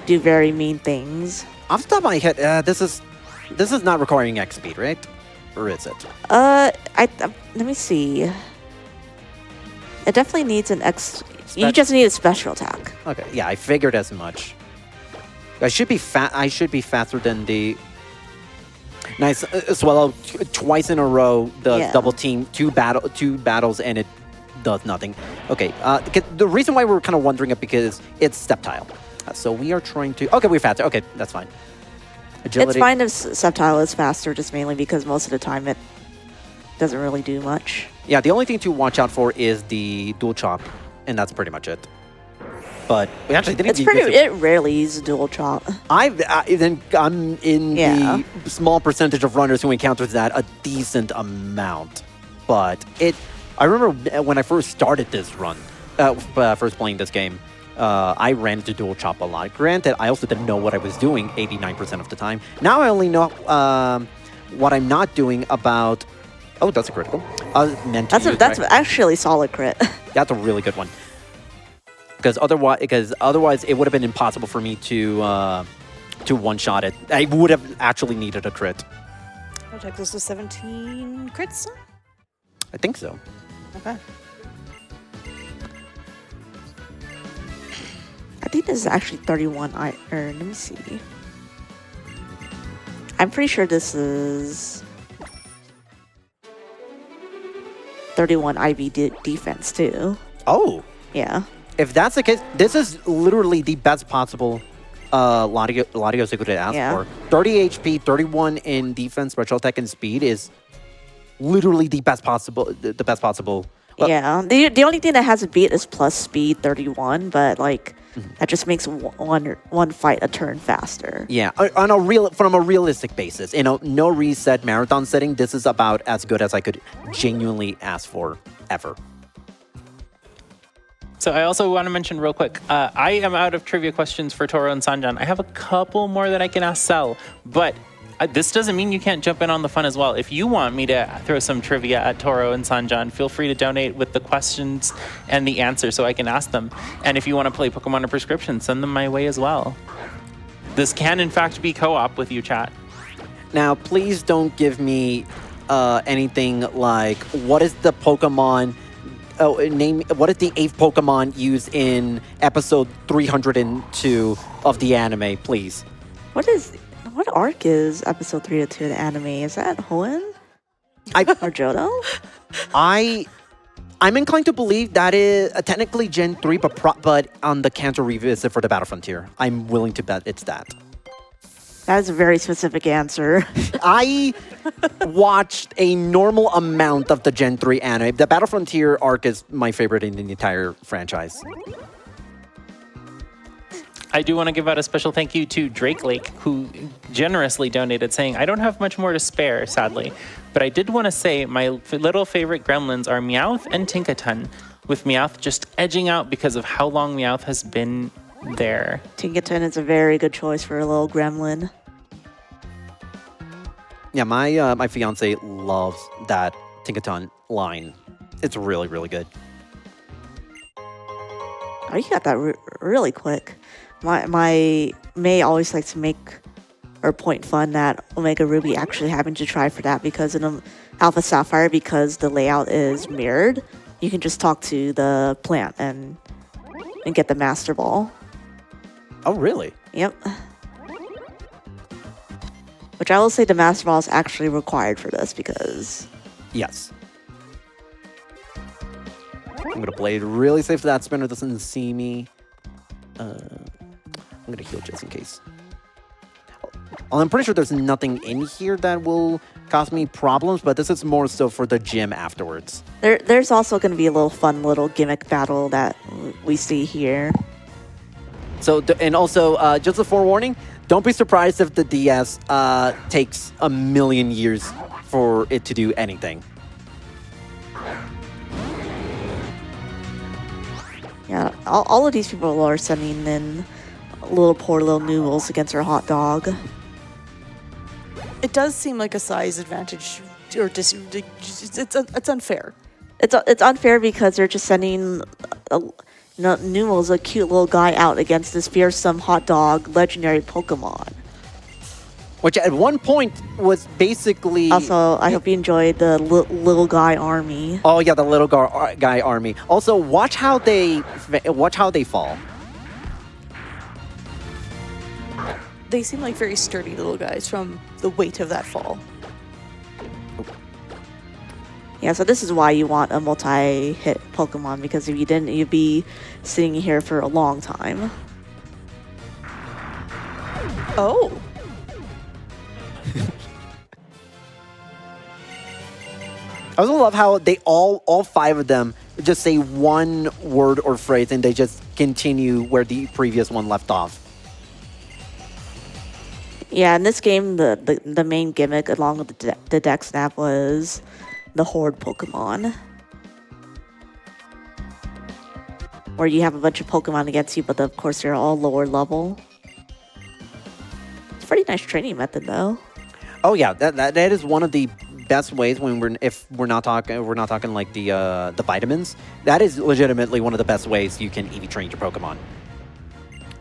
do very mean things. Off the top of my head, this is not requiring X speed, right? Or is it? Let me see. It definitely needs an X. You just need a special attack. Okay, yeah, I figured as much. I should be faster than the nice Swallow twice in a row. The double team, two battles, and it does nothing. Okay, the reason why we're kind of wondering it because it's step tile. So we are trying to. Okay, we're faster. Okay, that's fine. Agility. It's fine if Sceptile is faster, just mainly because most of the time it doesn't really do much. Yeah, the only thing to watch out for is the dual chop, and that's pretty much it. But we actually didn't. It rarely uses dual chop. I'm in the small percentage of runners who encounters that a decent amount, but I remember when I first started this run, first playing this game, I ran into dual chop a lot. Granted, I also didn't know what I was doing 89% of the time. Now I only know what I'm not doing about. Oh, that's a critical. That's actually solid crit. That's a really good one. Because otherwise it would have been impossible for me to one-shot it. I would have actually needed a crit. What takes us to 17 crits? I think so. Okay. I think this is actually 31. Let me see. I'm pretty sure this is 31 IV defense too. Oh. Yeah. If that's the case, this is literally the best possible Latios I could ask for. 30 HP, 31 in defense, special attack, and speed is literally the best possible. Well, yeah. The only thing that hasn't beat is plus speed 31, but like that just makes one fight a turn faster. Yeah, from a realistic basis, no reset marathon setting. This is about as good as I could genuinely ask for ever. So I also want to mention real quick, I am out of trivia questions for Toro and Sanjan. I have a couple more that I can ask Sel, but this doesn't mean you can't jump in on the fun as well. If you want me to throw some trivia at Toro and Sanjan, feel free to donate with the questions and the answers so I can ask them. And if you want to play Pokemon or Prescription, send them my way as well. This can, in fact, be co-op with you, chat. Now, please don't give me anything like, what is the Pokemon... Oh, what is the 8th Pokemon used in episode 302 of the anime, please? What arc is episode 302 of the anime? Is that Hoenn? Or Johto? I'm inclined to believe that is technically Gen 3, but on the Kanto revisit for the Battle Frontier. I'm willing to bet it's that. That is a very specific answer. I watched a normal amount of the Gen 3 anime. The Battle Frontier arc is my favorite in the entire franchise. I do want to give out a special thank you to Drake Lake, who generously donated, saying, I don't have much more to spare, sadly. But I did want to say my little favorite gremlins are Meowth and Tinkaton, with Meowth just edging out because of how long Meowth has been there. Tinkaton is a very good choice for a little gremlin. Yeah, my fiance loves that Tinkaton line. It's really, really good. Oh, you got that really quick. My May always likes to make or point fun at Omega Ruby actually having to try for that because in Alpha Sapphire, because the layout is mirrored, you can just talk to the plant and get the Master Ball. Oh, really? Yep. Which I will say the Master Ball is actually required for this because... Yes. I'm gonna play it really safe so that spinner doesn't see me. I'm gonna heal just in case. Well, I'm pretty sure there's nothing in here that will cause me problems, but this is more so for the gym afterwards. There's also going to be a little fun little gimmick battle that we see here. So, and also, just a forewarning, don't be surprised if the DS takes a million years for it to do anything. Yeah, all of these people are sending in poor little noodles against our hot dog. It does seem like a size advantage, or it's unfair. It's unfair because they're just sending Noodles, a cute little guy, out against this fearsome hot dog legendary Pokemon. Which at one point was basically... Also, I hope you enjoyed the little guy army. Oh yeah, the little guy army. Also, watch how they fall. They seem like very sturdy little guys from the weight of that fall. Yeah, so this is why you want a multi-hit Pokemon, because if you didn't, you'd be sitting here for a long time. Oh. I also love how they all five of them just say one word or phrase and they just continue where the previous one left off. Yeah, in this game, the main gimmick along with the deck snap was the Horde Pokemon. Where you have a bunch of Pokemon against you, but of course they're all lower level. It's a pretty nice training method though. Oh yeah, that is one of the best ways when we're not talking like the vitamins. That is legitimately one of the best ways you can EV train your Pokemon.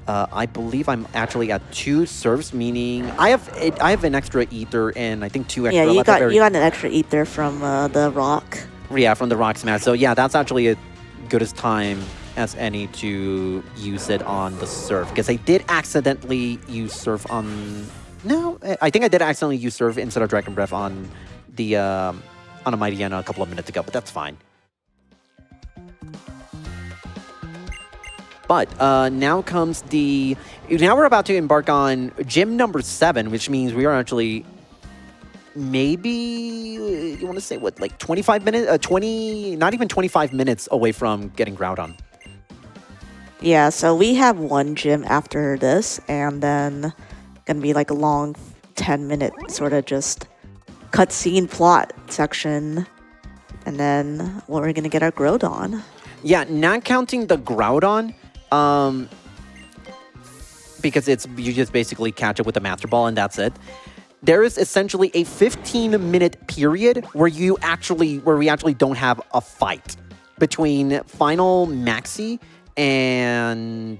I believe I'm actually at 2 serves, meaning I have an extra ether and I think 2 extra. Yeah, you got an extra ether from the rock. Yeah, from the rock smash. So yeah, that's actually as good as time as any to use it on the surf, because I did accidentally use surf on. No, I think I did accidentally use surf instead of Dragon Breath on the on a Mightyena a couple of minutes ago, but that's fine. But now comes now we're about to embark on gym number 7, which means we are actually maybe, you want to say what, like 25 minutes, not even 25 minutes away from getting Groudon. Yeah, so we have one gym after this, and then gonna be like a long 10-minute sort of just cutscene plot section, and then we're gonna get our Groudon. Yeah, not counting the Groudon, because you just basically catch it with the Master Ball and that's it. There is essentially a 15-minute period where we actually don't have a fight between Final Maxi and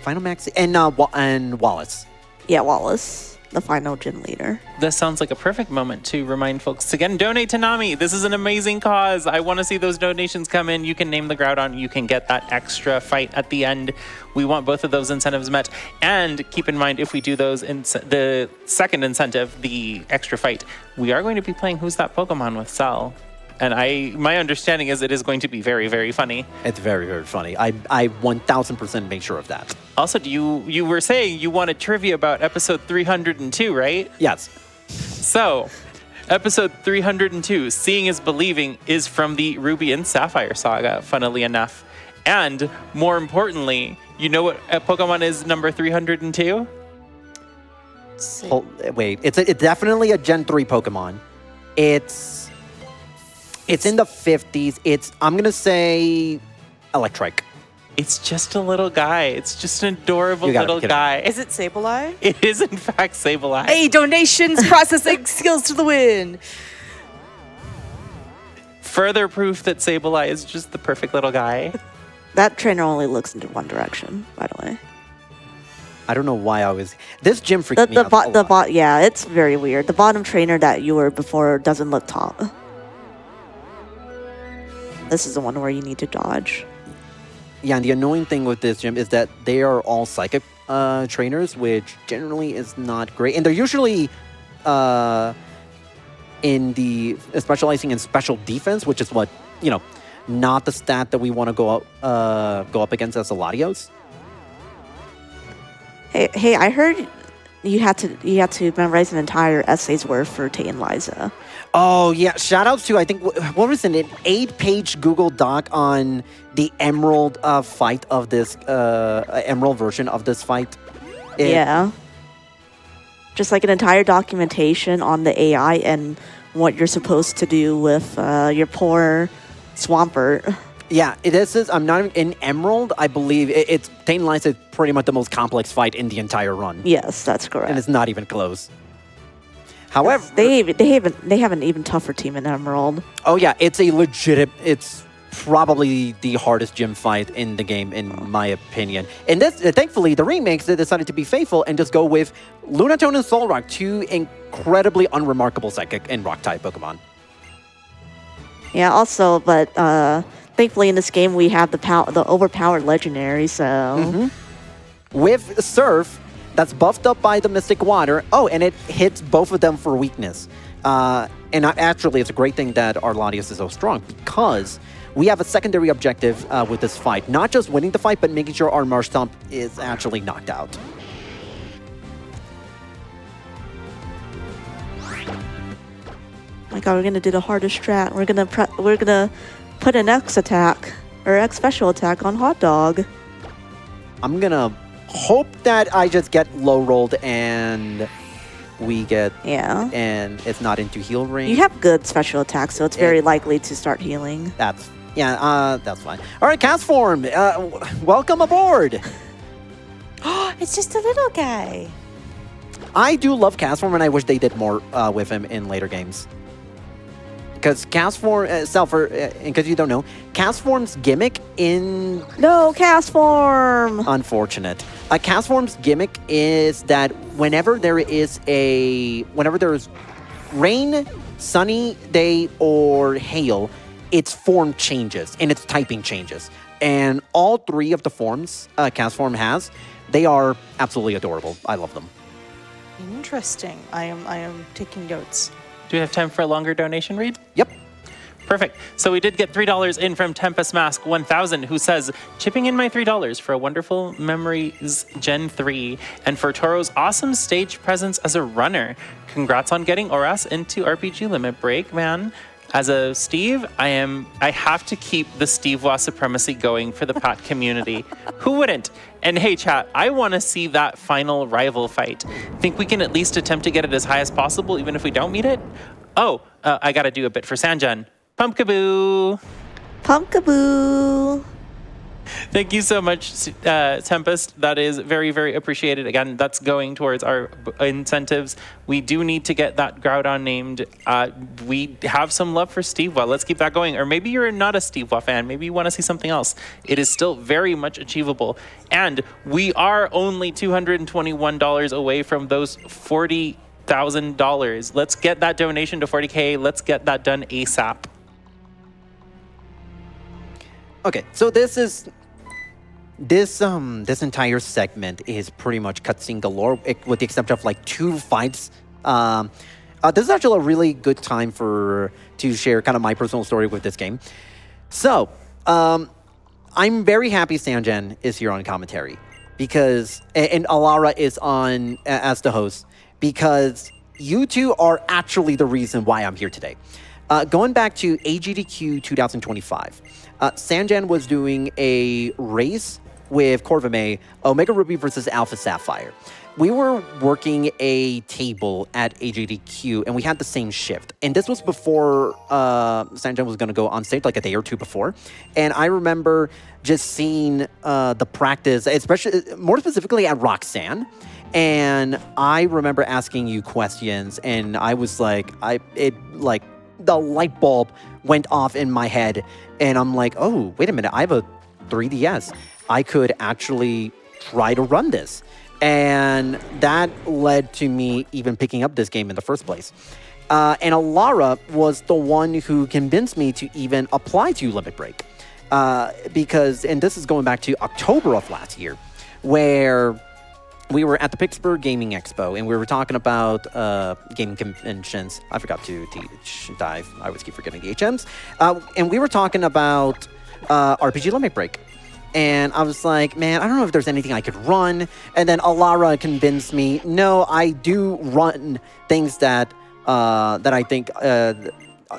Wallace. Yeah, Wallace, the final gym leader. This sounds like a perfect moment to remind folks to again donate to Nami. This is an amazing cause. I want to see those donations come in. You can name the Groudon. You can get that extra fight at the end. We want both of those incentives met. And keep in mind, if we do those, the second incentive, the extra fight, we are going to be playing Who's That Pokemon with Cell. And my understanding is it is going to be very, very funny. It's very, very funny. I 1000% make sure of that. Also, you were saying you wanted trivia about episode 302, right? Yes. So, episode 302, Seeing is Believing, is from the Ruby and Sapphire saga, funnily enough. And more importantly, you know what Pokemon is number 302? Wait, it's definitely a Gen 3 Pokemon. It's in the 50s. I'm going to say Electrike. It's just a little guy. It's just an adorable little guy. Is it Sableye? It is, in fact, Sableye. Hey, donations, processing skills to the win. Further proof that Sableye is just the perfect little guy. That trainer only looks into one direction, by the way. I don't know why this gym freaked me out. Yeah, it's very weird. The bottom trainer that you were before doesn't look top. This is the one where you need to dodge. Yeah, and the annoying thing with this gym is that they are all psychic trainers, which generally is not great. And they're usually specializing in special defense, which is what not the stat that we want to go up against as a Latios. Hey, I heard you had to memorize an entire essay's worth for Tay and Liza. Oh, yeah. Shout-outs to, I think, what was it, an 8-page Google Doc on the Emerald fight of this, Emerald version of this fight. Yeah. Just like an entire documentation on the AI and what you're supposed to do with your poor Swampert. Yeah, this is, I'm not in Emerald, I believe, it's, Tay and Liza is pretty much the most complex fight in the entire run. Yes, that's correct. And it's not even close. However, they have an even tougher team in Emerald. Oh yeah, it's probably the hardest gym fight in the game, in my opinion. And this, thankfully, the remakes, they decided to be faithful and just go with Lunatone and Solrock, two incredibly unremarkable psychic and rock-type Pokemon. Yeah, also, but thankfully in this game we have the overpowered legendary, so... With Surf, that's buffed up by the Mystic Water. Oh, and it hits both of them for weakness. And actually, it's a great thing that our Latios is so strong, because we have a secondary objective with this fight. Not just winning the fight, but making sure our Marshtomp is actually knocked out. My God, we're gonna do the hardest strat. We're gonna put an X attack or X special attack on Hot Dog. I'm gonna hope that I just get low rolled and we get and it's not into heal ring. You have good special attacks, so it's very likely to start healing. That's fine. All right, Castform, welcome aboard. It's just a little guy. I do love Castform, and I wish they did more with him in later games. Because Castform itself, in case you don't know, Castform's gimmick in... No, Castform! Unfortunate. Castform's gimmick is that whenever there's rain, sunny day, or hail, its form changes, and its typing changes. And all three of the forms Castform has, they are absolutely adorable. I love them. Interesting. I am taking notes. Do we have time for a longer donation read? Yep. Perfect. So we did get $3 in from Tempest Mask 1000, who says, chipping in my $3 for a wonderful memories Gen 3 and for Toro's awesome stage presence as a runner. Congrats on getting Oras into RPG Limit Break, man. As a Steve, I have to keep the Steve-Wa supremacy going for the Pat community. Who wouldn't? And hey, chat, I want to see that final rival fight. Think we can at least attempt to get it as high as possible, even if we don't meet it? Oh, I got to do a bit for Sanjan. Pumpkaboo! Pumpkaboo! Thank you so much, Tempest. That is very, very appreciated. Again, that's going towards our incentives. We do need to get that Groudon named. We have some love for Steve-Wa. Let's keep that going. Or maybe you're not a Steve-Wa fan. Maybe you want to see something else. It is still very much achievable. And we are only $221 away from those $40,000. Let's get that donation to 40K. Let's get that done ASAP. Okay, so this entire segment is pretty much cutscene galore, with the exception of like 2 fights. This is actually a really good time to share kind of my personal story with this game. So, I'm very happy Sanjan is here on commentary because, and Alara is on as the host, because you two are actually the reason why I'm here today. Going back to AGDQ 2025, Sanjan was doing a race with Corvame, Omega Ruby versus Alpha Sapphire. We were working a table at AGDQ, and we had the same shift. And this was before Sanjan was going to go on stage, like a day or two before. And I remember just seeing the practice, especially more specifically at Roxanne. And I remember asking you questions, and I was like, the light bulb went off in my head, and I'm like, oh, wait a minute, I have a 3DS. I could actually try to run this. And that led to me even picking up this game in the first place. And Alara was the one who convinced me to even apply to Limit Break. Because, and this is going back to October of last year, where we were at the Pittsburgh Gaming Expo, and we were talking about gaming conventions. I forgot to teach dive. I always keep forgetting the HMs. And we were talking about RPG Limit Break. And I was like, man, I don't know if there's anything I could run. And then Alara convinced me, no, I do run things that I think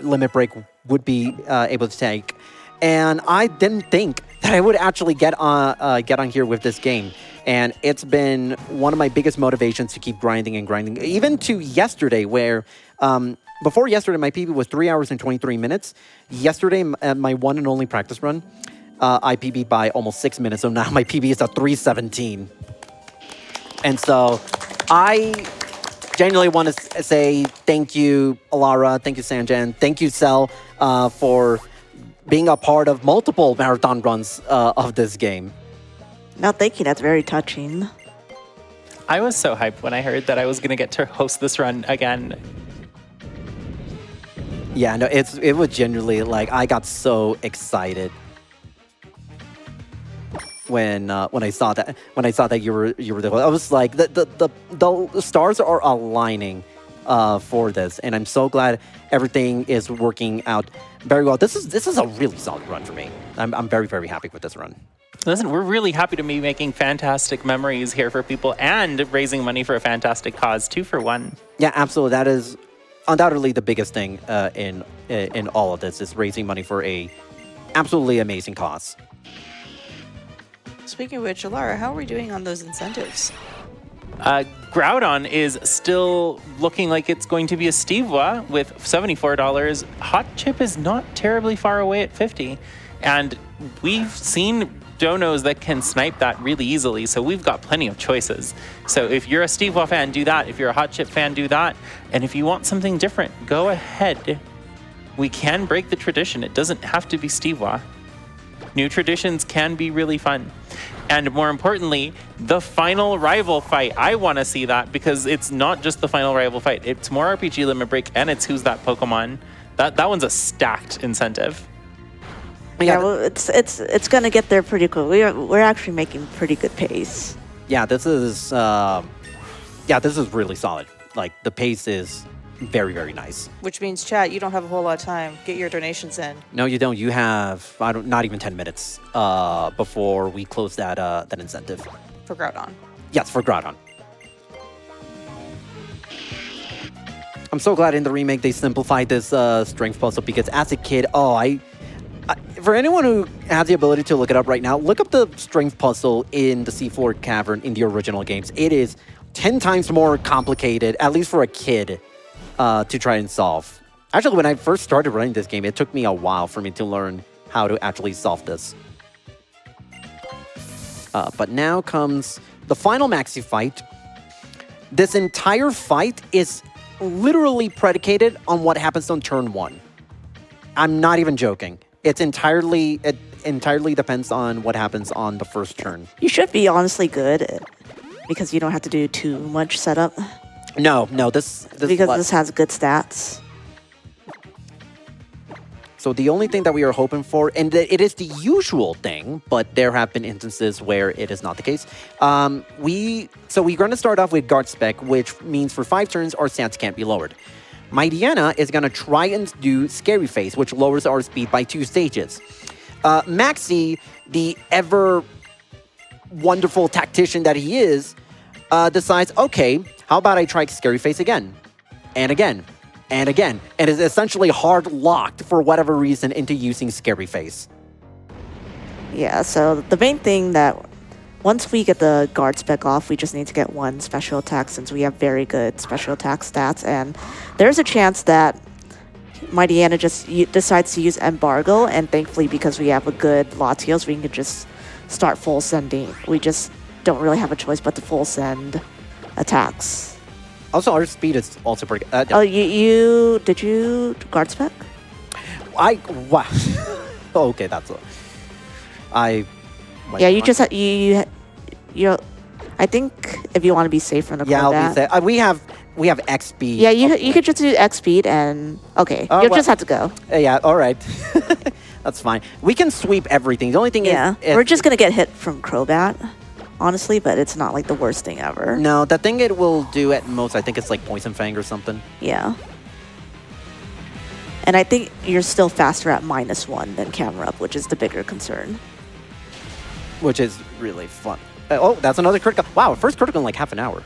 Limit Break would be able to take. And I didn't think that I would actually get on here with this game. And it's been one of my biggest motivations to keep grinding and grinding. Even to yesterday, where before yesterday, my PB was 3 hours and 23 minutes. Yesterday, my one and only practice run, I PB'd by almost 6 minutes. So now my PB is at 3:17. And so I genuinely want to say thank you, Alara. Thank you, Sanjan. Thank you, Cell, for being a part of multiple marathon runs of this game. No, thank you. That's very touching. I was so hyped when I heard that I was going to get to host this run again. Yeah, no, it was genuinely like I got so excited when I saw that you were there. I was like the stars are aligning for this, and I'm so glad everything is working out very well. This is a really solid run for me. I'm very, very happy with this run. Listen, we're really happy to be making fantastic memories here for people and raising money for a fantastic cause, 2 for 1. Yeah, absolutely. That is undoubtedly the biggest thing in all of this is raising money for a absolutely amazing cause. Speaking of which, Alara, how are we doing on those incentives? Groudon is still looking like it's going to be a Stevewa with $74. Hot Chip is not terribly far away at 50. And we've seen donos that can snipe that really easily, so we've got plenty of choices. So if you're a Stevewa fan, do that. If you're a Hot Chip fan, do that. And if you want something different, go ahead. We can break the tradition. It doesn't have to be Stevewa. New traditions can be really fun. And more importantly, the final rival fight. I want to see that because it's not just the final rival fight. It's more RPG Limit Break and it's Who's That Pokemon. That one's a stacked incentive. Yeah, well, it's gonna get there pretty quick. We're actually making pretty good pace. Yeah, this is really solid. Like the pace is very, very nice. Which means, chat, you don't have a whole lot of time. Get your donations in. No, you don't. You have not even 10 minutes before we close that incentive. For Groudon. Yes, for Groudon. I'm so glad in the remake they simplified this strength puzzle because as a kid, for anyone who has the ability to look it up right now, look up the strength puzzle in the Seafloor Cavern in the original games. It is 10 times more complicated, at least for a kid, to try and solve. Actually, when I first started running this game, it took me a while for me to learn how to actually solve this. But now comes the final maxi fight. This entire fight is literally predicated on what happens on turn 1. I'm not even joking. It entirely depends on what happens on the first turn. You should be honestly good because you don't have to do too much setup. No, this because this has good stats. So the only thing that we are hoping for, and it is the usual thing, but there have been instances where it is not the case. We're going to start off with Guard Spec, which means for 5 turns our stats can't be lowered. Mightyena is going to try and do Scary Face, which lowers our speed by 2 stages. Maxi, the ever wonderful tactician that he is, decides, okay, how about I try Scary Face again, and again, and again, and is essentially hard locked for whatever reason into using Scary Face. Yeah, so the main thing that once we get the guard spec off, we just need to get 1 special attack since we have very good special attack stats. And there's a chance that Mightyena just decides to use Embargo. And thankfully, because we have a good Latios, we can just start full sending. We just don't really have a choice but to full send attacks. Also, our speed is also pretty good. Did you guard spec? Wow. Okay, that's Yeah, you just you. I think if you want to be safe from the combat. I'll be safe. We have X speed. Yeah, you could just do X speed and okay, just have to go. Yeah, all right. That's fine. We can sweep everything. The only thing is we're just gonna get hit from Crobat. honestly, but it's not like the worst thing ever. No, the thing it will do at most, I think it's like Poison Fang or something. Yeah. And I think you're still faster at -1 than camera up, which is the bigger concern. Which is really fun. Oh, that's another critical. Wow, first critical in like half an hour.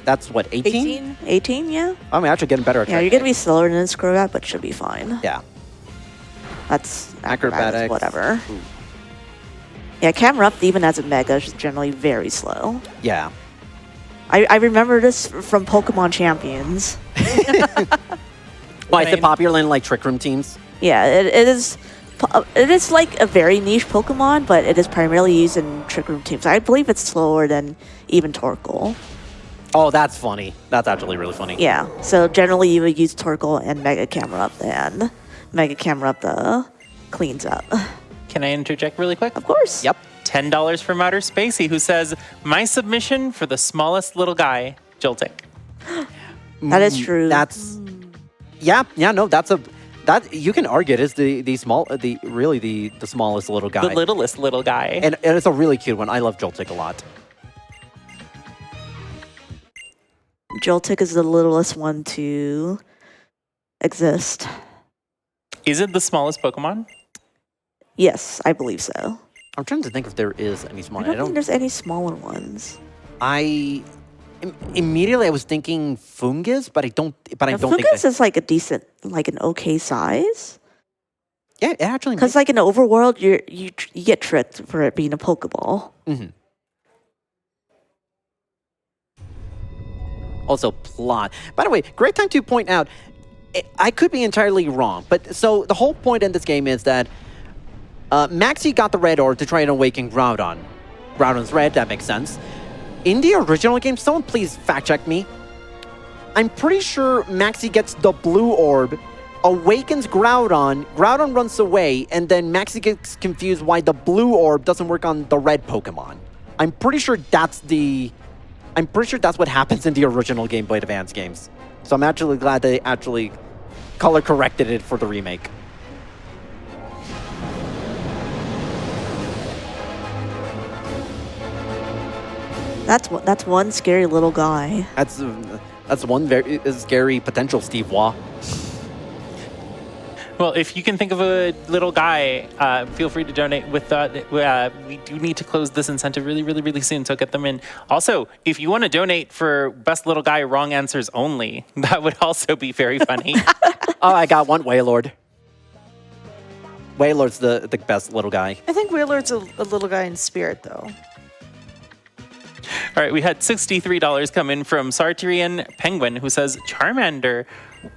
That's what, 18? 18, yeah. I'm actually getting better at Yeah, you're going to be slower than Screwbat, but should be fine. Yeah. That's Acrobatics. Whatever. Yeah, camera up, even as a Mega, is generally very slow. Yeah. I remember this from Pokemon Champions. Why is it popular in like Trick Room teams? Yeah, it is. It is like a very niche Pokemon, but it is primarily used in Trick Room teams. I believe it's slower than even Torkoal. Oh, that's funny. That's actually really funny. Yeah, so generally you would use Torkoal and Mega Camera Up, and Mega Camera Up cleans up. Can I interject really quick? Of course. Yep. $10 from Outer Spacey, who says, my submission for the smallest little guy, Joltik. That is true. That's yeah, no, that you can argue it is the smallest little guy. The littlest little guy. And it's a really cute one. I love Joltik a lot. Joltik is the littlest one to exist. Is it the smallest Pokemon? Yes, I believe so. I'm trying to think if there is any smaller. I don't think there's any smaller ones. Immediately I was thinking Fungus, but I don't think Fungus is like a decent, like an okay size. Yeah, it actually. Because like in the overworld, you get tricked for it being a Pokeball. Mm-hmm. Also, plot. By the way, great time to point out, I could be entirely wrong, but so the whole point in this game is that Maxie got the red orb to try and awaken Groudon. Groudon's red, that makes sense. In the original game, someone please fact check me. I'm pretty sure Maxie gets the blue orb, awakens Groudon, Groudon runs away, and then Maxie gets confused why the blue orb doesn't work on the red Pokemon. I'm pretty sure that's what happens in the original Game Boy Advance games. So I'm actually glad they actually color corrected it for the remake. That's one scary little guy. That's one very scary potential Steve Waugh. Well, if you can think of a little guy, feel free to donate with that. We do need to close this incentive really, really, really soon, so get them in. Also, if you want to donate for best little guy wrong answers only, that would also be very funny. Oh, I got one, Wailord. Wailord's the best little guy. I think Wailord's a little guy in spirit, though. All right, we had $63 come in from Sartorian Penguin, who says, Charmander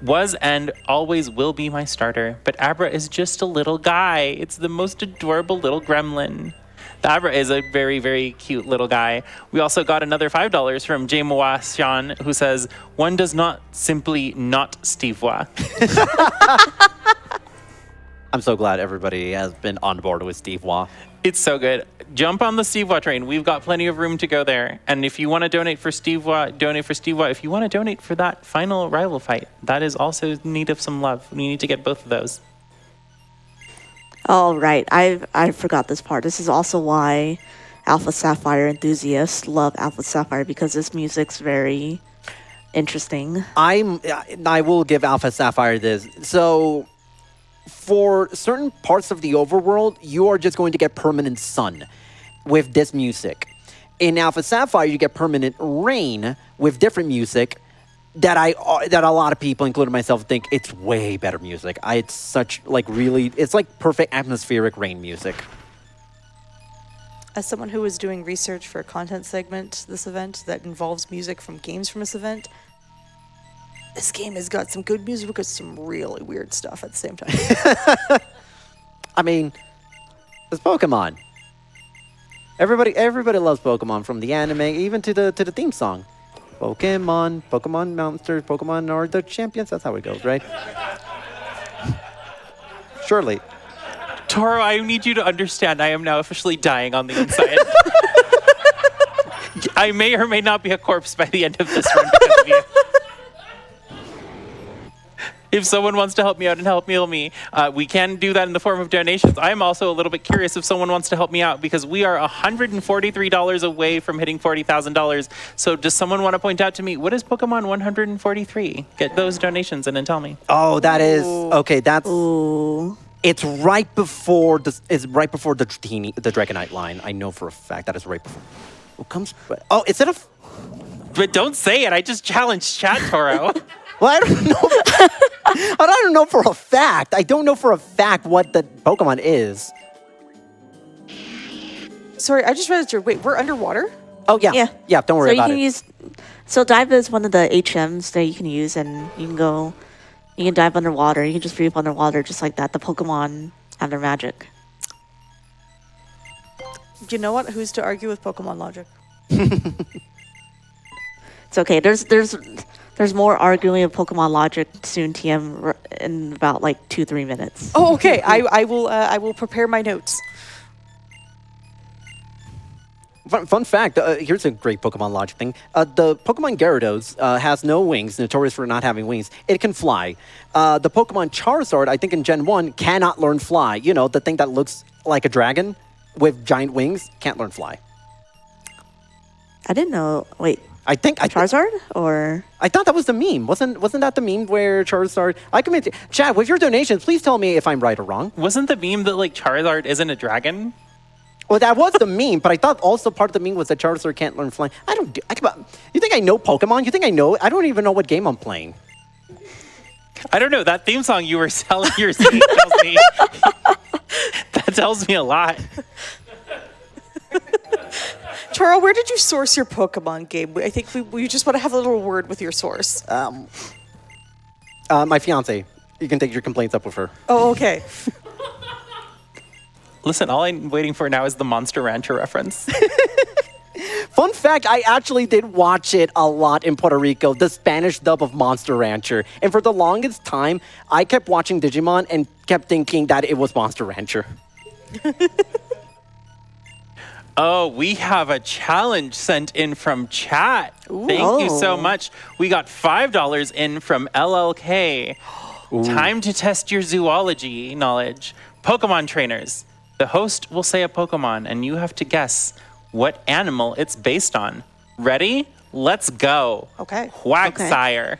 was and always will be my starter, but Abra is just a little guy. It's the most adorable little gremlin. The Abra is a very, very cute little guy. We also got another $5 from Jamoa Shan, who says, one does not simply not Steve Waugh. I'm so glad everybody has been on board with Steve Waugh. It's so good. Jump on the Steve Waugh train. We've got plenty of room to go there. And if you want to donate for Steve Waugh, donate for Steve Waugh. If you want to donate for that final rival fight, that is also in need of some love. We need to get both of those. Oh, right. I forgot this part. This is also why Alpha Sapphire enthusiasts love Alpha Sapphire, because this music's very interesting. I will give Alpha Sapphire this. So, for certain parts of the overworld, you are just going to get permanent sun with this music. In Alpha Sapphire, you get permanent rain with different music that a lot of people, including myself, think it's way better music. It's such it's like perfect atmospheric rain music. As someone who was doing research for a content segment this event that involves music from games from this event, this game has got some good music but some really weird stuff at the same time. I mean, it's Pokemon. Everybody loves Pokemon, from the anime even to the theme song. Pokemon monsters, Pokemon are the champions. That's how it goes, right? Surely. Toro, I need you to understand I am now officially dying on the inside. I may or may not be a corpse by the end of this run because of you. If someone wants to help me out and help me, we can do that in the form of donations. I'm also a little bit curious if someone wants to help me out because we are $143 away from hitting $40,000. So does someone want to point out to me, what is Pokemon 143? Get those donations and then tell me. Oh, that is okay. That's Ooh. it's right before the Dragonite line. I know for a fact that is right before. What comes? Oh, instead of. But don't say it. I just challenged chat, Toro. Well, I don't know. I don't know for a fact. I don't know for a fact what the Pokemon is. Sorry, I just registered. Wait, we're underwater? Oh yeah, Yeah. yeah. Don't worry So about you can it. use. So dive is one of the HMs that you can use, and you can go. You can dive underwater. You can just breathe underwater, just like that. The Pokemon have their magic. You know what? Who's to argue with Pokemon logic? It's okay. There's more arguing of Pokemon logic soon. TM in about like 2-3 minutes. Oh, okay. I will prepare my notes. Fun fact, here's a great Pokemon logic thing. The Pokemon Gyarados has no wings, notorious for not having wings. It can fly. The Pokemon Charizard, I think in Gen 1, cannot learn fly. You know, the thing that looks like a dragon with giant wings, can't learn fly. I didn't know. Wait, I think Charizard or I thought that was the meme. Wasn't that the meme where Charizard? I commit. Chad, with your donations, please tell me if I'm right or wrong. Wasn't the meme that like Charizard isn't a dragon? Well, that was the meme, but I thought also part of the meme was that Charizard can't learn flying. You think I know Pokemon? You think I know? I don't even know what game I'm playing. I don't know. That theme song you were selling your seat tells me. That tells me a lot. Toro, where did you source your Pokemon game? I think we just want to have a little word with your source. My fiance. You can take your complaints up with her. Oh, okay. Listen, all I'm waiting for now is the Monster Rancher reference. Fun fact, I actually did watch it a lot in Puerto Rico, the Spanish dub of Monster Rancher. And for the longest time, I kept watching Digimon and kept thinking that it was Monster Rancher. Oh, we have a challenge sent in from chat. Thank you so much. We got $5 in from LLK. Time to test your zoology knowledge. Pokemon trainers. The host will say a Pokemon, and you have to guess what animal it's based on. Ready? Let's go. Okay. Quagsire.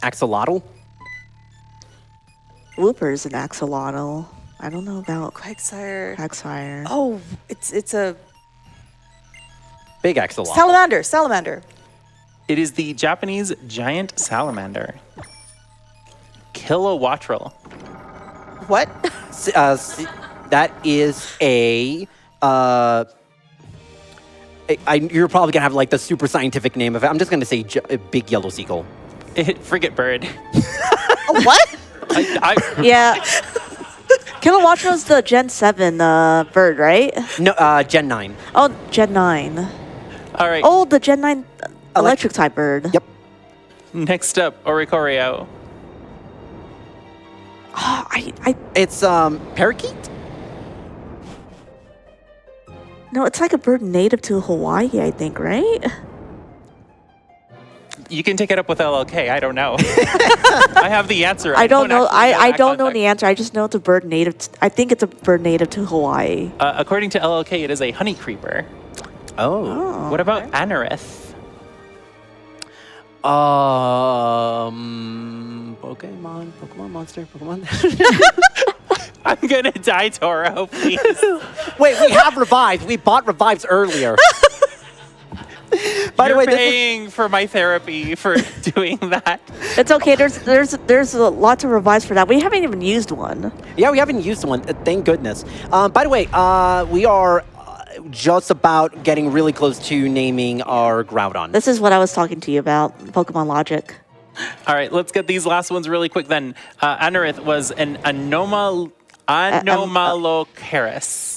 Axolotl? Whooper's an axolotl. I don't know about Quagsire. Quagsire. Oh, it's a Big axolotl. salamander. It is the Japanese giant salamander. Kilowattrel. What? That is a... you're probably going to have like the super scientific name of it. I'm just going to say a big yellow seagull. Frigate bird. What? Yeah. Kilowattrel's the Gen 7 bird, right? No, Gen 9. Oh, Gen 9. All right. Oh, the Gen 9 electric type bird. Yep. Next up, Oricorio. Oh, It's parakeet? No, it's like a bird native to Hawaii, I think, right? You can take it up with LLK. I don't know. I have the answer. I don't know. actually I that don't know context. the answer. I just know it's a bird native. I think it's a bird native to Hawaii. According to LLK, it is a honey creeper. Oh. What about Anorith? Pokemon monster, Pokemon. I'm gonna die, Toro, please. Wait, we have revives. We bought revives earlier. By the You're way, paying for my therapy for doing that. It's okay. There's lots of revives for that. We haven't even used one. yeah, we haven't used one. Thank goodness. By the way, we are just about getting really close to naming our Groudon. This is what I was talking to you about. Pokemon logic. All right, let's get these last ones really quick then. Anorith was an Anomalocaris.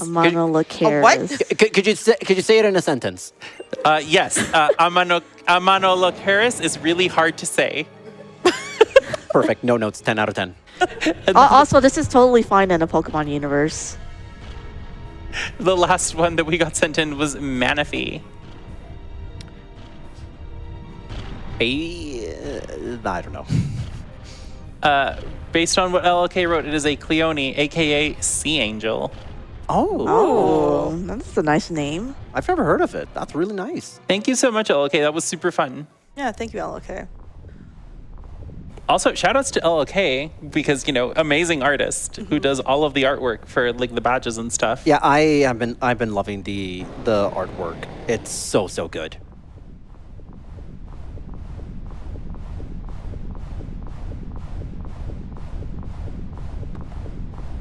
A Monolocaris. what? Could you say it in a sentence? Yes, Anomalocaris is really hard to say. Perfect. No notes. 10 out of 10. Also, this is totally fine in a Pokemon universe. The last one that we got sent in was Manaphy. I don't know. Based on what LLK wrote, it is a Cleone, aka Sea Angel. Oh, that's a nice name. I've never heard of it. That's really nice. Thank you so much, LLK. That was super fun. Yeah, thank you, LLK. Also, shout outs to LLK because, amazing artist who does all of the artwork for like the badges and stuff. Yeah, I've been loving the artwork. It's so good.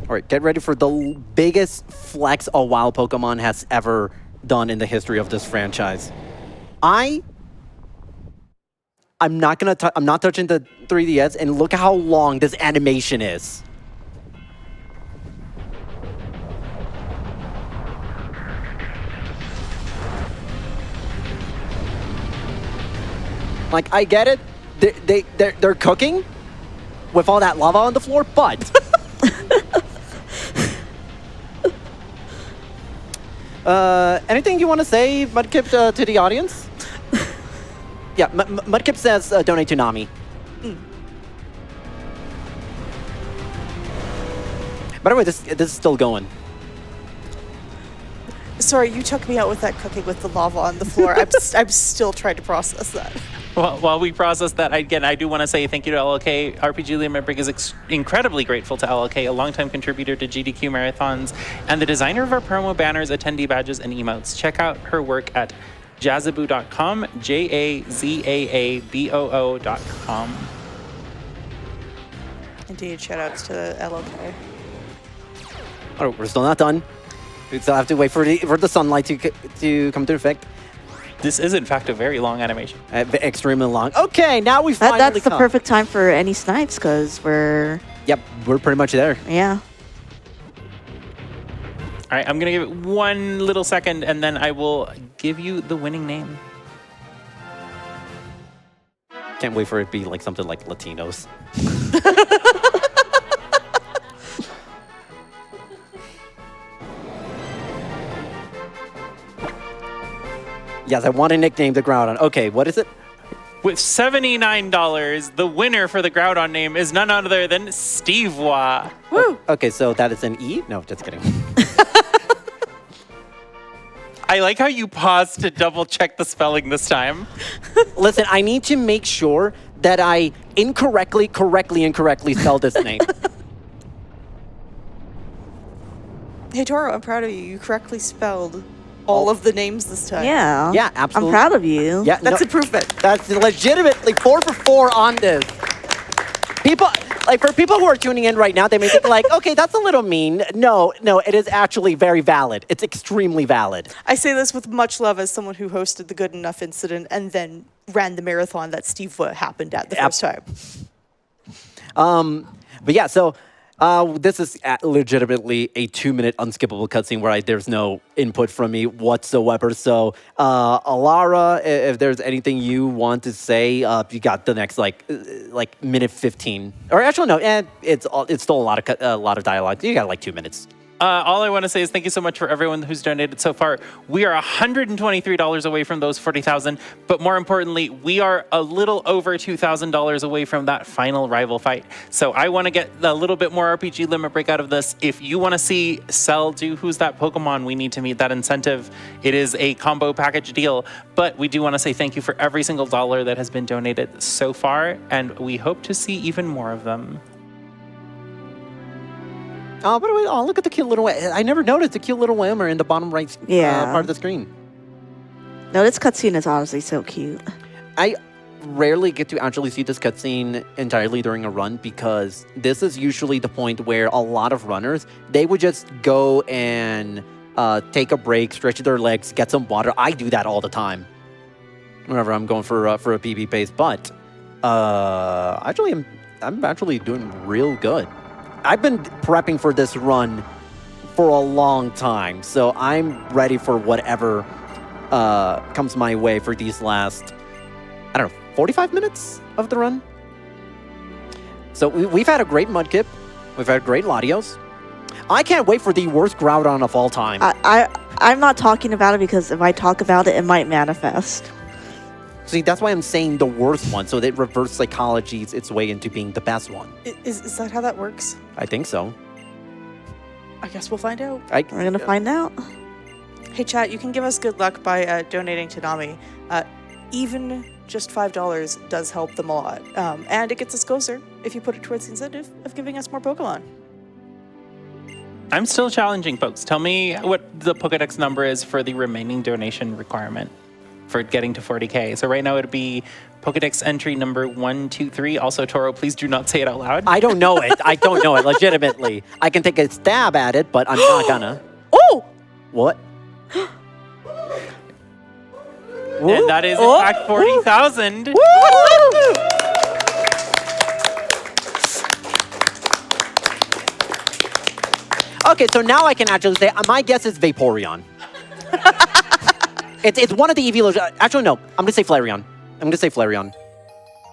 All right, get ready for the biggest flex a wild Pokemon has ever done in the history of this franchise. I'm not touching the 3DS, and look how long this animation is. Like, I get it. They're cooking with all that lava on the floor, but anything you want to say, Mudkip, to the audience? Yeah, Mudkip says donate to Nami. By the way, this is still going. Sorry, you took me out with that cooking with the lava on the floor. I'm still trying to process that. Well, while we process that, I do want to say thank you to LLK. RPG Lemon Brick is incredibly grateful to LLK, a longtime contributor to GDQ Marathons, and the designer of our promo banners, attendee badges, and emotes. Check out her work at jazaboo.com, JAZAABOO.com. Indeed, shoutouts to LLK. Oh, we're still not done. We still have to wait for the sunlight to come into effect. This is, in fact, a very long animation. Extremely long. Okay, now we finally That's the come. perfect time for any snipes because we're... Yep, we're pretty much there. Yeah. All right, I'm going to give it one little second, and then I will give you the winning name. Can't wait for it to be like something like Latinos. Yes, I want to nickname the Groudon. Okay, what is it? With $79, the winner for the Groudon name is none other than Steve Wah. Woo! Okay, so that is an E? No, just kidding. I like how you paused to double check the spelling this time. Listen, I need to make sure that I incorrectly spell this name. Hey, Toro, I'm proud of you. You correctly spelled all of the names this time. Yeah. Yeah, absolutely. I'm proud of you. Yeah, That's improvement. That's legitimately 4 for 4 on this. People, like for people who are tuning in right now, they may think like, okay, that's a little mean. No, it is actually very valid. It's extremely valid. I say this with much love as someone who hosted the Good Enough incident and then ran the marathon that Steve happened at the first time. But yeah, so this is legitimately a 2-minute unskippable cutscene where there's no input from me whatsoever. So, Alara, if there's anything you want to say, you got the next like minute 15. Or actually, no, it's still a lot of dialogue. You got like 2 minutes. All I want to say is thank you so much for everyone who's donated so far. We are $123 away from those 40,000, but more importantly, we are a little over $2,000 away from that final rival fight. So I want to get a little bit more RPG limit break out of this. If you want to see Cell do Who's That Pokemon, we need to meet that incentive. It is a combo package deal, but we do want to say thank you for every single dollar that has been donated so far, and we hope to see even more of them. Oh, by the way, look at the cute little... I never noticed the cute little Whammer in the bottom right part of the screen. No, this cutscene is honestly so cute. I rarely get to actually see this cutscene entirely during a run because this is usually the point where a lot of runners, they would just go and take a break, stretch their legs, get some water. I do that all the time whenever I'm going for a PB pace, but actually, I'm actually doing real good. I've been prepping for this run for a long time, so I'm ready for whatever comes my way for these last, 45 minutes of the run. So we've had a great Mudkip. We've had great Latios. I can't wait for the worst Groudon of all time. I'm not talking about it because if I talk about it, it might manifest. See, that's why I'm saying the worst one, so that reverse psychologies its way into being the best one. Is that how that works? I think so. I guess we'll find out. We're gonna find out. Hey, chat, you can give us good luck by donating to Nami. Even just $5 does help them a lot. And it gets us closer if you put it towards the incentive of giving us more Pokemon. I'm still challenging folks. Tell me what the Pokedex number is for the remaining donation requirement for getting to 40K. So right now it'd be Pokedex entry number 123. Also, Toro, please do not say it out loud. I don't know it. I don't know it, legitimately. I can take a stab at it, but I'm not gonna. Oh! What? And that is, in fact, 40,000. Okay, so now I can actually say, my guess is Vaporeon. it's one of the evolutions. Actually, no. I'm gonna say Flareon.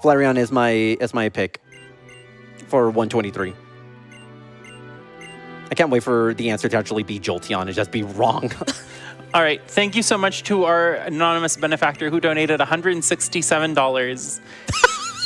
Flareon is my pick for 123. I can't wait for the answer to actually be Jolteon and just be wrong. All right. Thank you so much to our anonymous benefactor who donated $167.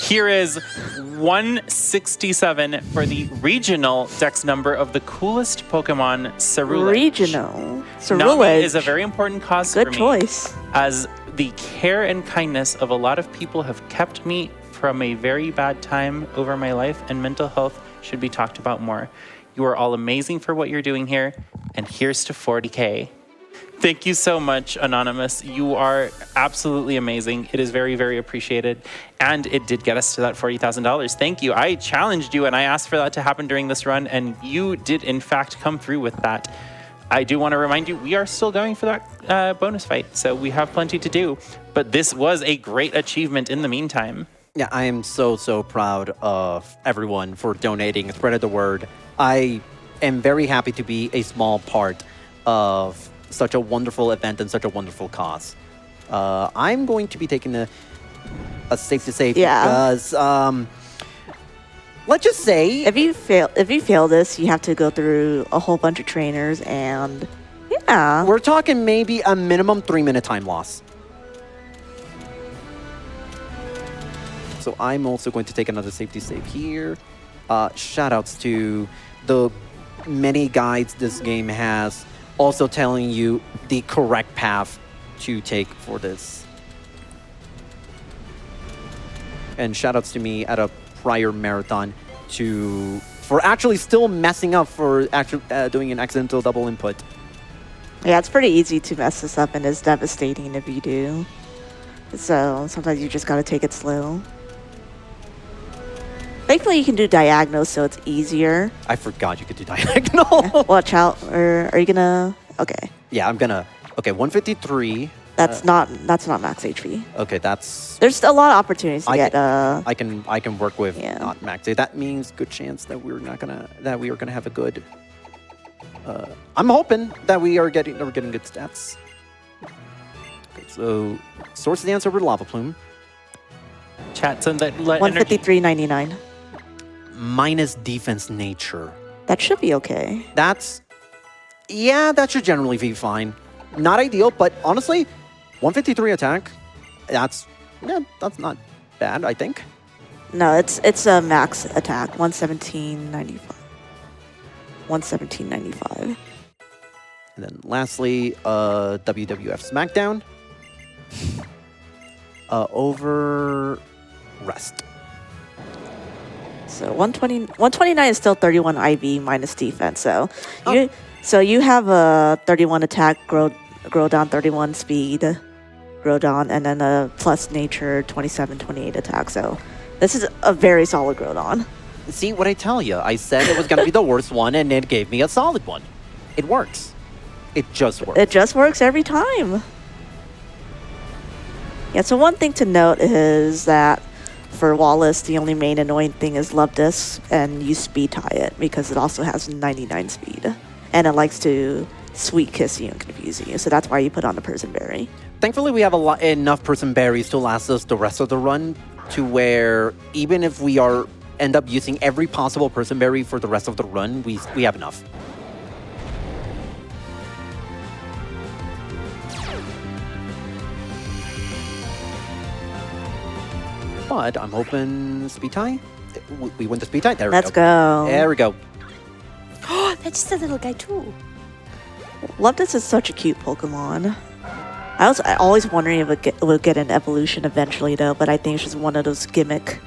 Here is 167 for the regional dex number of the coolest Pokemon, Cerulege. Regional. Nami Cerulege. is a very important cause Good for me, choice. as the care and kindness of a lot of people have kept me from a very bad time over my life, and mental health should be talked about more. You are all amazing for what you're doing here, and here's to 40K. Thank you so much, Anonymous. You are absolutely amazing. It is very, very appreciated. And it did get us to that $40,000. Thank you. I challenged you and I asked for that to happen during this run, and you did, in fact, come through with that. I do want to remind you, we are still going for that bonus fight, so we have plenty to do. But this was a great achievement in the meantime. Yeah, I am so proud of everyone for donating, spreading the word. I am very happy to be a small part of such a wonderful event and such a wonderful cause. I'm going to be taking a safe to say because let's just say If you fail this, you have to go through a whole bunch of trainers, and yeah, we're talking maybe a minimum 3-minute time loss. So I'm also going to take another safety save here. Shout outs to the many guides this game has, also telling you the correct path to take for this. And shout outs to me at a prior marathon for actually still messing up for actually doing an accidental double input. yeah, it's pretty easy to mess this up, and it's devastating if you do. So sometimes you just gotta take it slow. Thankfully, you can do diagonal, so it's easier. I forgot you could do diagonal. Watch out, or are you gonna? Okay, Yeah, I'm gonna. Okay, 153. that's not max HP. Okay, that's. There's a lot of opportunities to get. I can work with Yeah. not max. That means good chance that we are gonna have a good. I'm hoping that we're getting good stats. Okay, so Source Dance over Lava Plume. Chat, so that let energy. 153.99. Minus defense nature. That should be okay. That should generally be fine. Not ideal, but honestly, 153 attack. That's not bad, I think. No, it's a max attack. 117.95. 117.95. And then lastly, WWF SmackDown. Over rest. So 129 is still 31 IV minus defense. So you have a 31 attack, grow down 31 speed, grow down, and then a plus nature 27-28 attack. So this is a very solid Groudon. See what I tell you? I said it was gonna be the worst one, and it gave me a solid one. It works. It just works. It just works every time. Yeah, so one thing to note is that for Wallace, the only main annoying thing is Love Disc, and you speed tie it because it also has 99 speed. And it likes to sweet kiss you and confuse you, so that's why you put on the Person Berry. Thankfully, we have enough Person Berries to last us the rest of the run, to where even if we end up using every possible Person Berry for the rest of the run, we have enough. but I'm hoping speed tie. We win the speed tie. There Let's we go. go. There we go. Oh, that's just a little guy too. Loftus is such a cute Pokemon. I was always wondering if it would get an evolution eventually, though, but I think it's just one of those gimmick,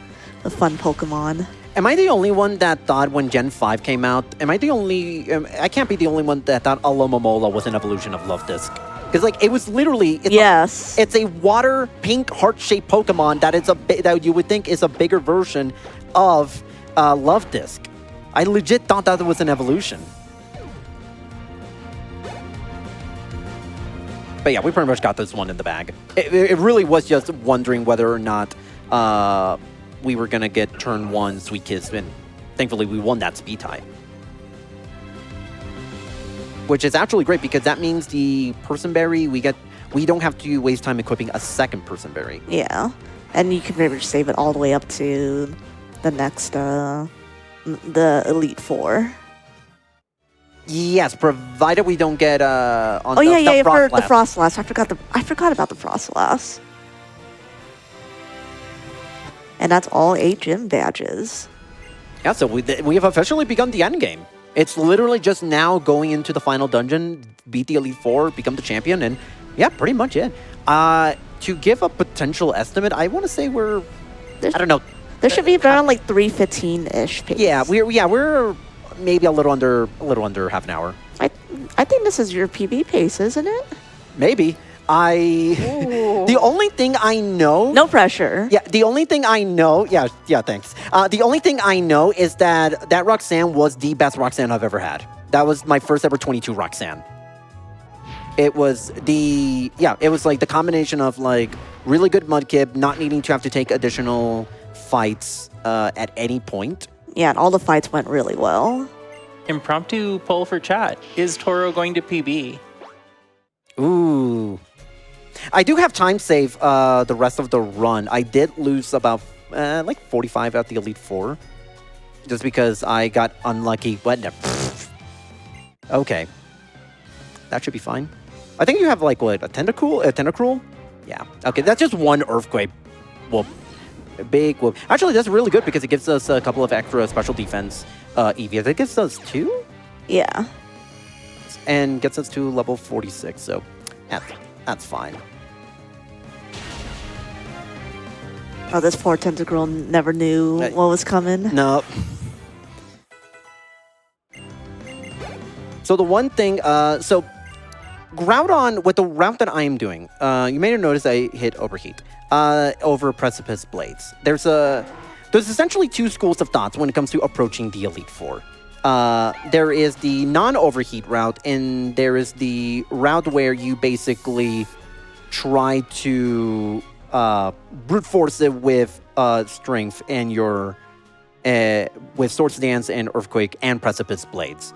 fun Pokemon. Am I the only one that thought when Gen 5 came out, am I the only... I can't be the only one that thought Alomomola was an evolution of Luftisk. Because, like, it was literally... Yes. It's a water pink heart-shaped Pokemon that is that you would think is a bigger version of Luftisk. I legit thought that was an evolution. But yeah, we pretty much got this one in the bag. It really was just wondering whether or not we were going to get turn 1 Sweet Kiss, and thankfully we won that speed tie. Which is actually great because that means the Person Berry, we don't have to waste time equipping a second Person Berry. Yeah. And you can maybe just save it all the way up to the next, the Elite Four. Yes, provided we don't get on for Frostlass. the Frostlass. I forgot about the Frostlass. And that's all 8 gym badges. Yeah, so we have officially begun the end game. It's literally just now going into the final dungeon, beat the Elite Four, become the champion, and yeah, pretty much it. To give a potential estimate, I want to say I don't know. There should be around like 3:15-ish pace. Yeah, we're maybe a little under half an hour. I think this is your PB pace, isn't it? Maybe. The only thing I know... No pressure. Yeah, the only thing I know... Yeah, thanks. The only thing I know is that Roxanne was the best Roxanne I've ever had. That was my first ever 22 Roxanne. It was it was like the combination of like really good Mudkip, not needing to have to take additional fights at any point. Yeah, and all the fights went really well. Impromptu poll for chat. Is Toro going to PB? Ooh. I do have time save the rest of the run. I did lose about like 45 at the Elite Four. Just because I got unlucky. Okay. That should be fine. I think you have like what, a Tentacruel? Yeah. Okay, that's just one Earthquake. Whoop. A big whoop. Actually, that's really good because it gives us a couple of extra special defense EVs. It gives us 2? Yeah. And gets us to level 46, so that's fine. Oh, this poor Tentacruel never knew what was coming. No. So the one thing, so Groudon, with the route that I am doing, you may have noticed I hit Overheat over Precipice Blades. There's essentially 2 schools of thoughts when it comes to approaching the Elite Four. There is the non-overheat route, and there is the route where you basically try to brute force it with strength and your with Swords Dance and Earthquake and Precipice Blades.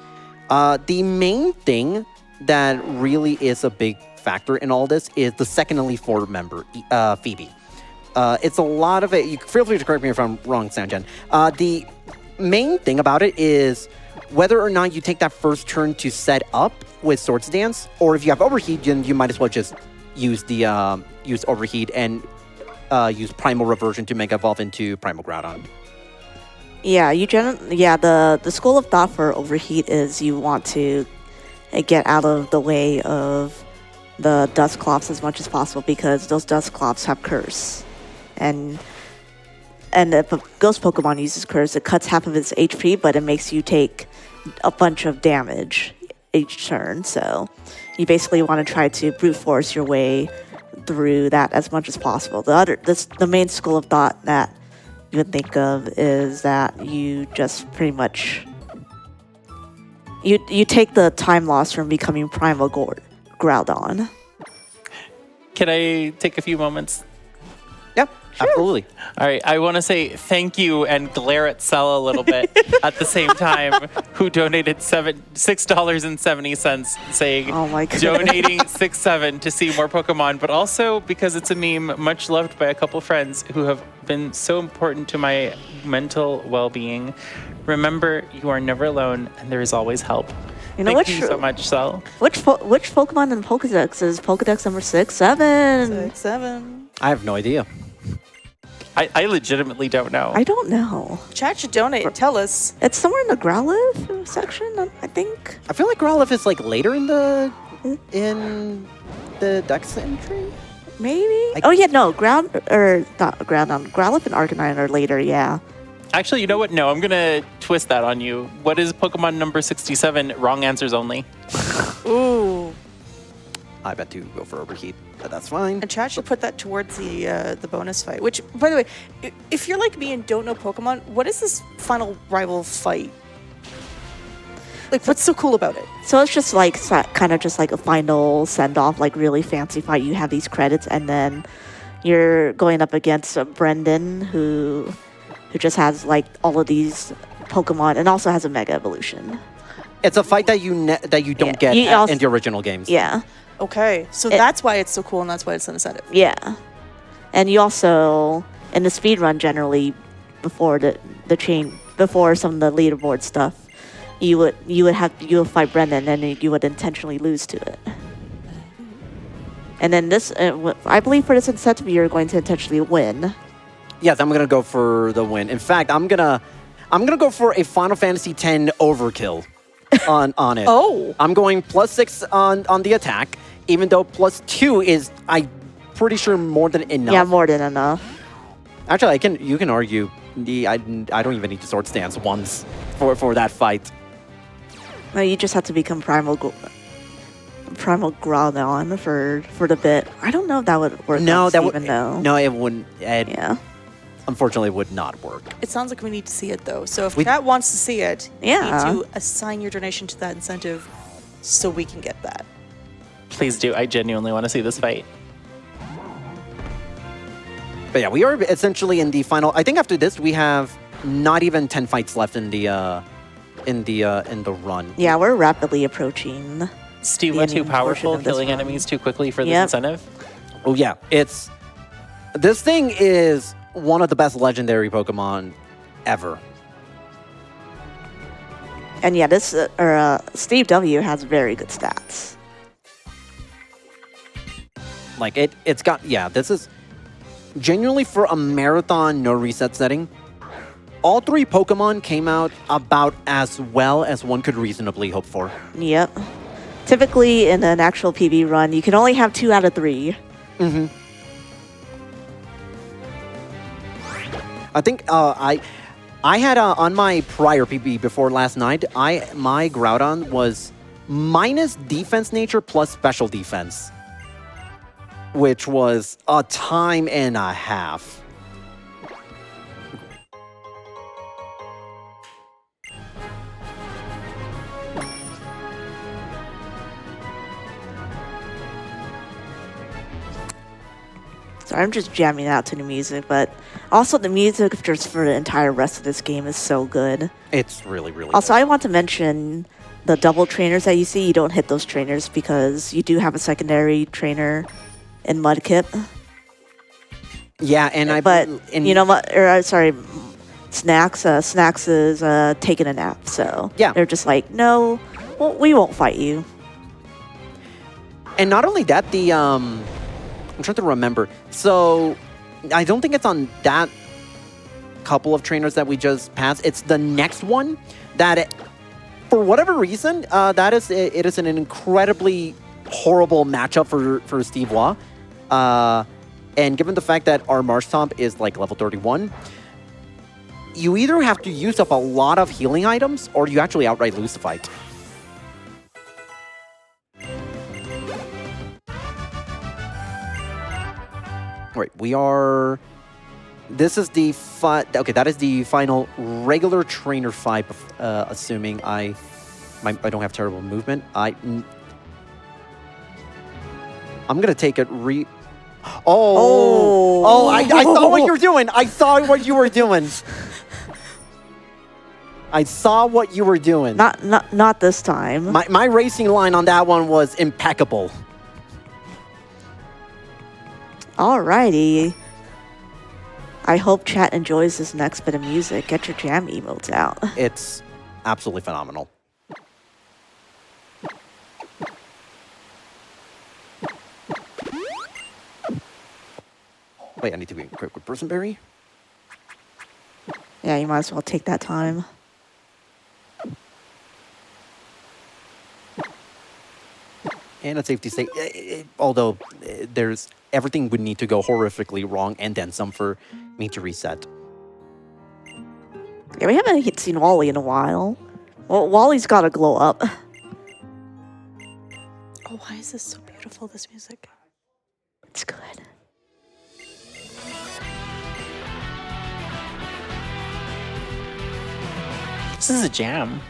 The main thing that really is a big factor in all this is the second Elite Four member, Phoebe. It's a lot of it. You feel free to correct me if I'm wrong, Sanjan. The main thing about it is whether or not you take that first turn to set up with Swords Dance, or if you have Overheat, then you might as well just use the use Overheat and use Primal Reversion to Mega Evolve into Primal Groudon. Yeah, the school of thought for Overheat is you want to get out of the way of the Dusclops as much as possible because those Dusclops have Curse. And if a Ghost Pokemon uses Curse, it cuts half of its HP, but it makes you take a bunch of damage each turn. So you basically want to try to brute force your way through that as much as possible. The main school of thought that you would think of is that you just pretty much you take the time loss from becoming Primal Groudon. Can I take a few moments? Yep, sure. Absolutely. All right, I want to say thank you and glare at Sel a little bit at the same time, who donated $6.70, saying, "Oh my God, donating 6-7 to see more Pokemon," but also because it's a meme much loved by a couple friends who have been so important to my mental well-being. Remember, you are never alone, and there is always help. Thank you so much, Sel. Which Pokemon in Pokedex is Pokedex number 6-7? 6-7. I have no idea. I legitimately don't know. I don't know. Chat should donate and tell us. It's somewhere in the Growlithe section, I think. I feel like Growlithe is like later in the Dex entry. Maybe. Oh yeah, no. Growlithe and Arcanine are later. Yeah. Actually, you know what? No, I'm going to twist that on you. What is Pokemon number 67? Wrong answers only. Ooh. I bet to go for Overheat, but that's fine. And chat should put that towards the bonus fight. Which, by the way, if you're like me and don't know Pokemon, what is this final rival fight? Like, what's so cool about it? So it's just like kind of just like a final send off, like really fancy fight. You have these credits, and then you're going up against Brendan, who just has like all of these Pokemon, and also has a Mega Evolution. It's a fight that you don't get in the original games. Yeah. Okay, so that's why it's so cool, and that's why it's an incentive. Yeah. And you also, in the speedrun generally, before before some of the leaderboard stuff, you would fight Brendan, and you would intentionally lose to it. And then this, I believe for this incentive, you're going to intentionally win. Yes, I'm gonna go for the win. In fact, I'm gonna go for a Final Fantasy X overkill on it. Oh. I'm going +6 on the attack, even though +2 is, I'm pretty sure, more than enough. Yeah, more than enough. Actually, you can argue I don't even need to sword stance once for that fight. No, you just have to become Primal Groudon for the bit. I don't know if that would work. No, that would. No, it wouldn't. Yeah. Unfortunately, it would not work. It sounds like we need to see it, though. So if chat wants to see it, Yeah. you need to assign your donation to that incentive so we can get that. Please do. I genuinely want to see this fight. But yeah, we are essentially in the final. I think after this, we have not even 10 fights left in the run. Yeah, we're rapidly approaching. Steve, the we're too ending portion powerful, of this killing run. enemies too quickly for this Yep. incentive. Oh yeah, this thing is one of the best legendary Pokemon ever. And yeah, Steve W has very good stats. Like it's got, yeah, this is genuinely for a marathon no reset setting. All 3 Pokemon came out about as well as one could reasonably hope for. Yep. Typically, in an actual PB run, you can only have 2 out of 3. Mm-hmm. I think I had on my prior PB before last night, my Groudon was minus defense nature plus special defense, which was a time and a half. So I'm just jamming out to the music, but also the music just for the entire rest of this game is so good. It's really, really Also, good. I want to mention the double trainers that you see. You don't hit those trainers because you do have a secondary trainer in Mudkip. Yeah, and But, you know what? Sorry, Snacks. Snacks is taking a nap, so yeah, they're just like, no, well, we won't fight you. And not only that, I'm trying to remember. So I don't think it's on that couple of trainers that we just passed. It's the next one that, for whatever reason, it is an incredibly horrible matchup for Steve Wah. And given the fact that our Marshtomp is like level 31, you either have to use up a lot of healing items or you actually outright lose the fight. Right, we are. This is the okay. That is the final regular trainer fight. Assuming I don't have terrible movement. I'm gonna take it. Oh! I saw what you were doing. I saw what you were doing. I saw what you were doing. Not this time. My racing line on that one was impeccable. Alrighty. I hope chat enjoys this next bit of music. Get your jam emotes out. It's absolutely phenomenal. Wait, I need to be equipped with Personberry? Yeah, you might as well take that time. And it's safe to say, although there's everything would need to go horrifically wrong and then some for me to reset. Yeah, we haven't seen Wally in a while. Well, Wally's got to glow up. Oh, why is this so beautiful, this music? It's good. This is a jam.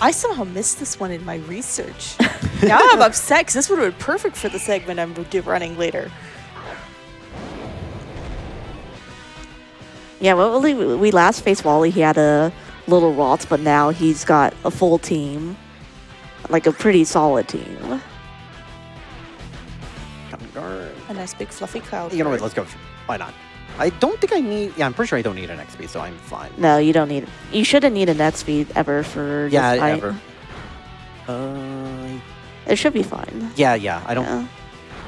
I somehow missed this one in my research. Now I'm upset because this would have been perfect for the segment I'm running later. Yeah, well, we last faced Wally, he had a little rot, but now he's got a full team. Like a pretty solid team. A nice big fluffy cloud. You know what, let's go. Why not? I don't think I need... Yeah, I'm pretty sure I don't need an XP, so I'm fine. No, you don't need... You shouldn't need a net speed ever for this fight. Ever. It should be fine. Yeah, I don't... Yeah.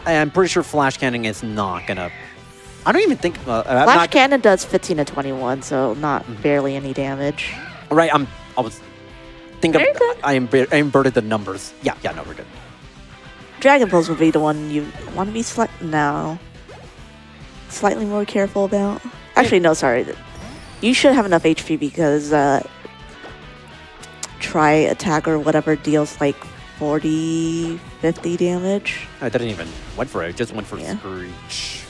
I'm pretty sure Flash Cannon is not gonna... I don't even think... Flash Cannon does 15 to 21, so not barely any damage. Right, I was... Very good. I inverted the numbers. Yeah, no, we're good. Dragon Pulse would be the one you want to be slightly more careful about. Actually, no, sorry. You should have enough HP because Try Attack or whatever deals like 40, 50 damage. I didn't even went for it. I just went for Screech.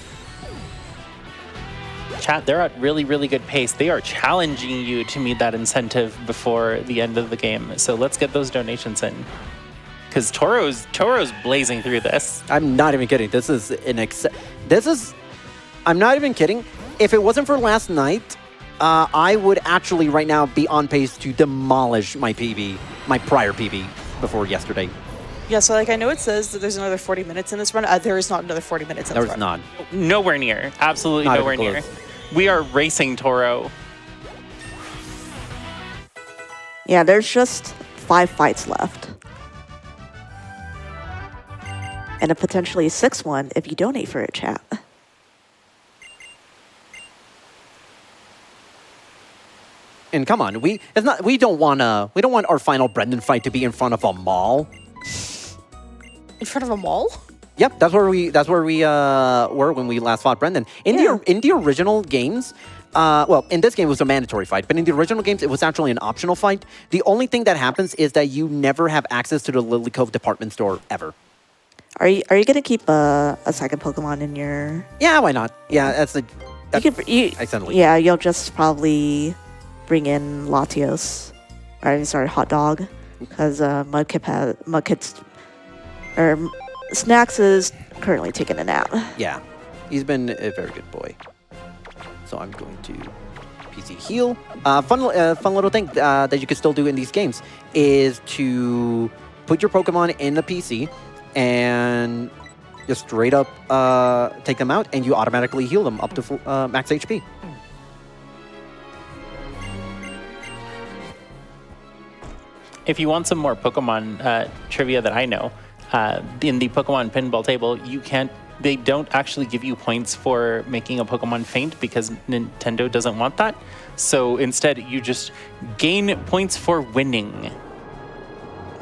Chat, they're at really, really good pace. They are challenging you to meet that incentive before the end of the game. So let's get those donations in. Because Toro's blazing through this. I'm not even kidding. This is I'm not even kidding. If it wasn't for last night, I would actually right now be on pace to demolish my PB, my prior PB before yesterday. Yeah, so like I know it says that there's another 40 minutes in this run. There is not another 40 minutes in this run. There's not. Nowhere near. Absolutely Not nowhere even near. close. We are racing Toro. Yeah, there's just 5 fights left. And a potentially 6th one if you donate for it, chat. And come on, we don't want our final Brendan fight to be in front of a mall. In front of a mall? Yep, that's where we were when we last fought Brendan. In the original games, well, in this game it was a mandatory fight, but in the original games it was actually an optional fight. The only thing that happens is that you never have access to the Lily Cove department store ever. Are you gonna keep a second Pokemon in your? Yeah, why not? Yeah, accidentally. Yeah, you'll just probably bring in Latios, Hot Dog, because Snacks is currently taking a nap. Yeah, he's been a very good boy. So I'm going to PC heal. Fun little thing that you can still do in these games is to put your Pokemon in the PC and just straight up take them out, and you automatically heal them up to max HP. If you want some more Pokemon trivia that I know, in the Pokemon pinball table, they don't actually give you points for making a Pokemon faint because Nintendo doesn't want that. So instead, you just gain points for winning.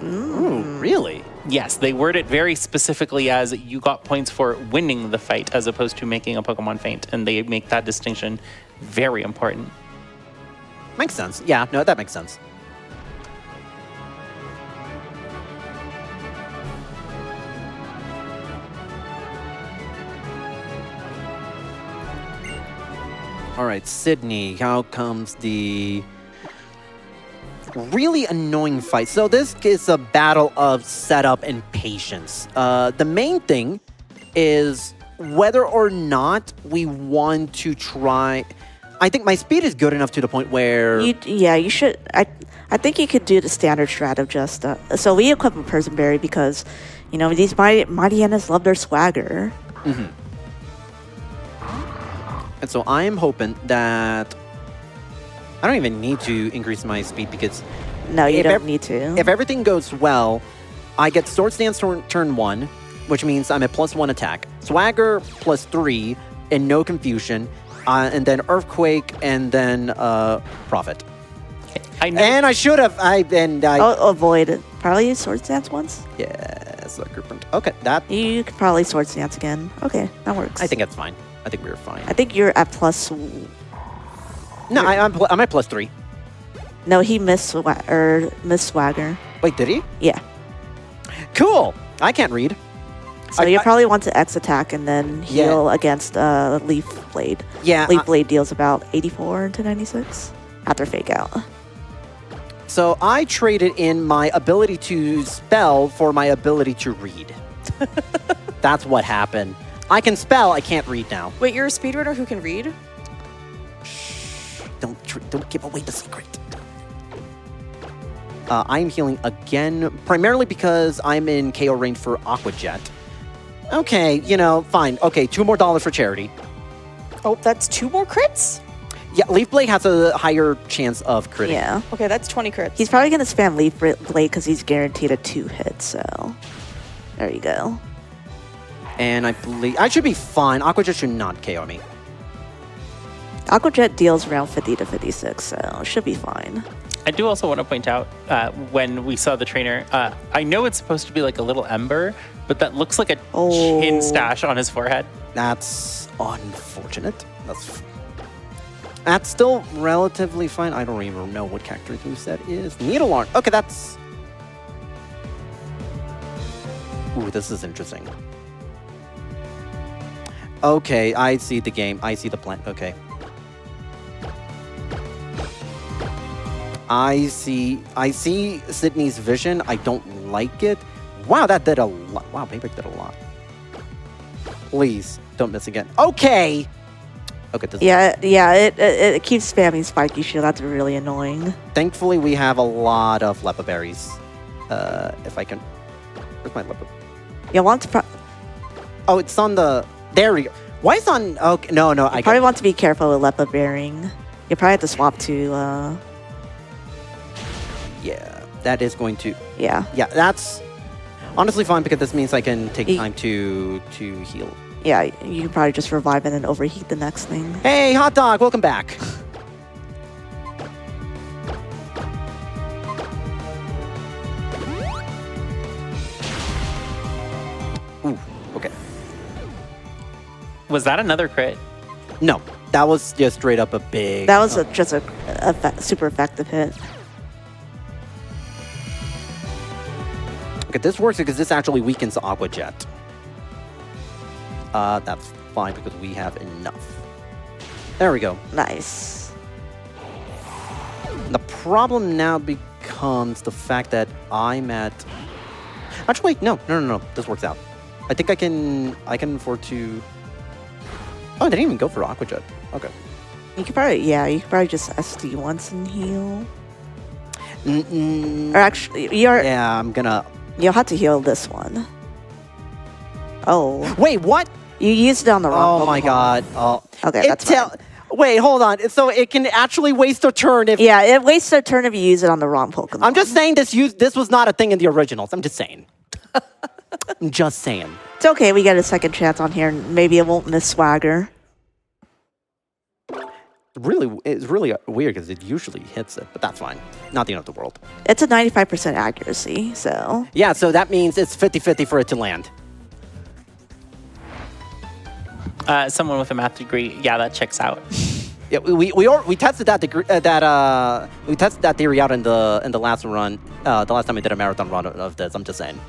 Ooh, really? Yes, they word it very specifically as you got points for winning the fight as opposed to making a Pokemon faint. And they make that distinction very important. Makes sense. Yeah, no, that makes sense. All right, Sydney, how comes the really annoying fight? So this is a battle of setup and patience. The main thing is whether or not we want to try... I think my speed is good enough to the point where... You should... I think you could do the standard strat of just... so we equip a Person Berry because, these Mighty Hyenas love their swagger. Mm-hmm. And so I am hoping that I don't even need to increase my speed because... No, you don't need to. If everything goes well, I get Swords Dance turn 1, which means I'm at +1 attack. Swagger +3 and no confusion. and then Earthquake, and then Prophet. I know. And I should have. I'll avoid it. Probably use Sword Stance once. Yeah, Sucker Punch. Okay, that. You could probably Sword Stance again. Okay, that works. I think that's fine. I think we're fine. I think you're at plus. No, I'm at +3. No, he missed Swagger. Wait, did he? Yeah. Cool. I can't read. So you probably want to X attack and then heal against Leaf Blade. Yeah. Leaf Blade deals about 84 to 96 after Fake Out. So I traded in my ability to spell for my ability to read. That's what happened. I can spell, I can't read now. Wait, you're a speedrunner who can read? Don't give away the secret. I'm healing again, primarily because I'm in KO range for Aqua Jet. Okay, fine. Okay, $2 more for charity. Oh, that's 2 more crits? Yeah, Leaf Blade has a higher chance of critting. Yeah. Okay, that's 20 crits. He's probably going to spam Leaf Blade because he's guaranteed a 2-hit, so there you go. And I believe I should be fine. Aqua Jet should not KO me. Aqua Jet deals around 50 to 56, so it should be fine. I do also want to point out when we saw the trainer, I know it's supposed to be like a little ember, but that looks like a chin stash on his forehead. That's unfortunate. That's still relatively fine. I don't even know what character whose that is. Needle Arm. Okay, that's... Ooh, this is interesting. Okay, I see the game. I see the plan. Okay. I see Sydney's vision. I don't like it. Wow, that did a lot. Wow, Payback did a lot. Please, don't miss again. Okay! Okay, this it keeps spamming Spiky Shield. That's really annoying. Thankfully, we have a lot of Lepa Berries. If I can... Where's my Lepa? You want to... Oh, it's on the... There we go. Why is it on... Okay, no, I probably want to be careful with Lepa Bearing. You probably have to swap to... Yeah, that is going to... Yeah. Yeah, that's honestly fine because this means I can take time to heal. Yeah, you can probably just revive and then overheat the next thing. Hey, Hot Dog, welcome back. Ooh, okay. Was that another crit? No, that was just straight up a big... That was just a super effective hit. Okay, this works because this actually weakens the Aqua Jet. That's fine because we have enough. There we go. Nice. The problem now becomes the fact that I'm at... Actually, no. This works out. I think I can afford to... Oh, I didn't even go for Aqua Jet. Okay. You could probably just SD once and heal. Or actually, Yeah, I'm gonna... You'll have to heal this one. Oh. Wait, what? You used it on the wrong Oh my god. Oh. Okay, that's fine. Wait, hold on. So it can actually waste a turn if... Yeah, it wastes a turn if you use it on the wrong Pokemon. I'm just saying this was not a thing in the originals. I'm just saying. I'm just saying. It's okay, we get a second chance on here, and maybe it won't miss Swagger. It's really weird because it usually hits it, but that's fine. Not the end of the world. It's a 95% accuracy, so... Yeah, so that means it's 50-50 for it to land. Someone with a math degree, yeah, that checks out. Yeah, we tested that we tested that theory out in the last run. The last time we did a marathon run of this. I'm just saying.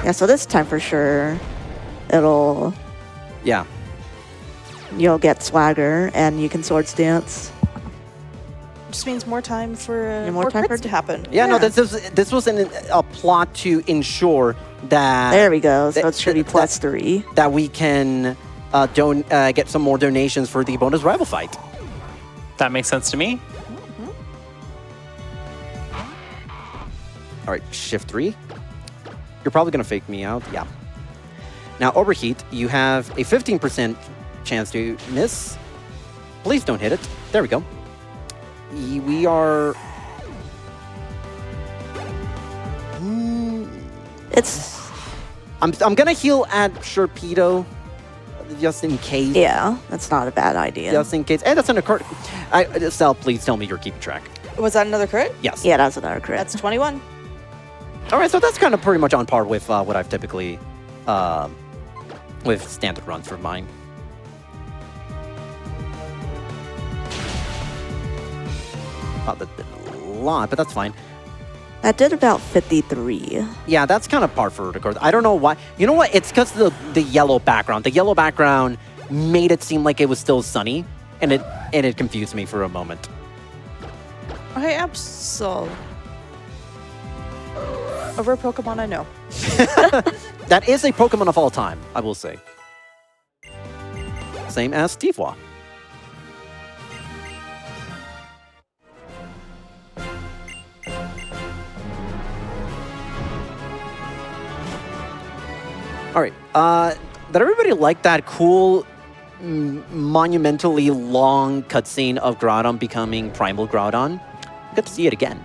Yeah, so this time for sure, you'll get Swagger, and you can Sword Stance. Just means more time for more time crits for it to happen. Yeah, no, this was a plot to ensure that... There we go, so it should be +3. That we can get some more donations for the bonus rival fight. That makes sense to me. All right, shift 3. You're probably going to fake me out. Yeah. Now, overheat, you have a 15% chance to miss. Please don't hit it. There we go. We are... I'm gonna heal at Sharpedo, just in case. Yeah, that's not a bad idea. Just in case. And that's an crit. Sal, please tell me you're keeping track. Was that another crit? Yes. Yeah, that's another crit. That's 21. All right, so that's kind of pretty much on par with what I've typically, with standard runs for mine. Not a lot, but that's fine. That did about 53. Yeah, that's kind of par for the course. I don't know why. You know what? It's because the yellow background. The yellow background made it seem like it was still sunny, and it confused me for a moment. Hey, Absol. A rare Pokemon I know. That is a Pokemon of all time, I will say. Same as Stevois. All right. Did everybody like that cool, monumentally long cutscene of Groudon becoming Primal Groudon? Good to see it again.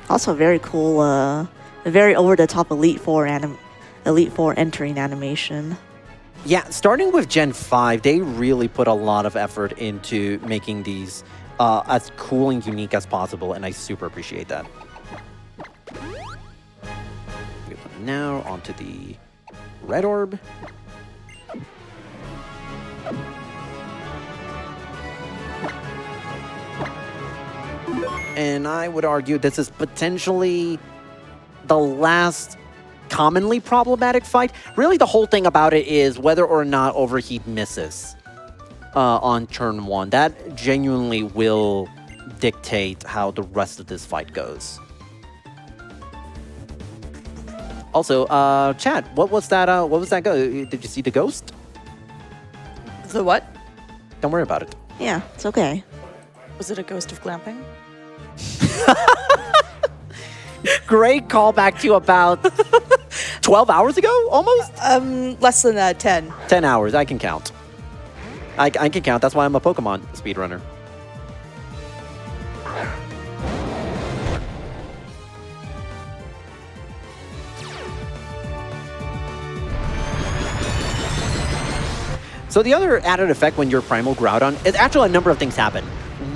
Also very cool, a very over-the-top Elite Four entering animation. Yeah, starting with Gen 5, they really put a lot of effort into making these as cool and unique as possible, and I super appreciate that. Now onto the red orb. And I would argue this is potentially the last commonly problematic fight. Really, the whole thing about it is whether or not Overheat misses on turn 1. That genuinely will dictate how the rest of this fight goes. Also, chat, what was that? What was that go? Did you see the ghost? The what? Don't worry about it. Yeah, it's okay. Was it a ghost of glamping? Great callback to about 12 hours ago, almost? Less than 10. 10 hours, I can count. I can count, that's why I'm a Pokemon speedrunner. So the other added effect when you're Primal Groudon is actually a number of things happen.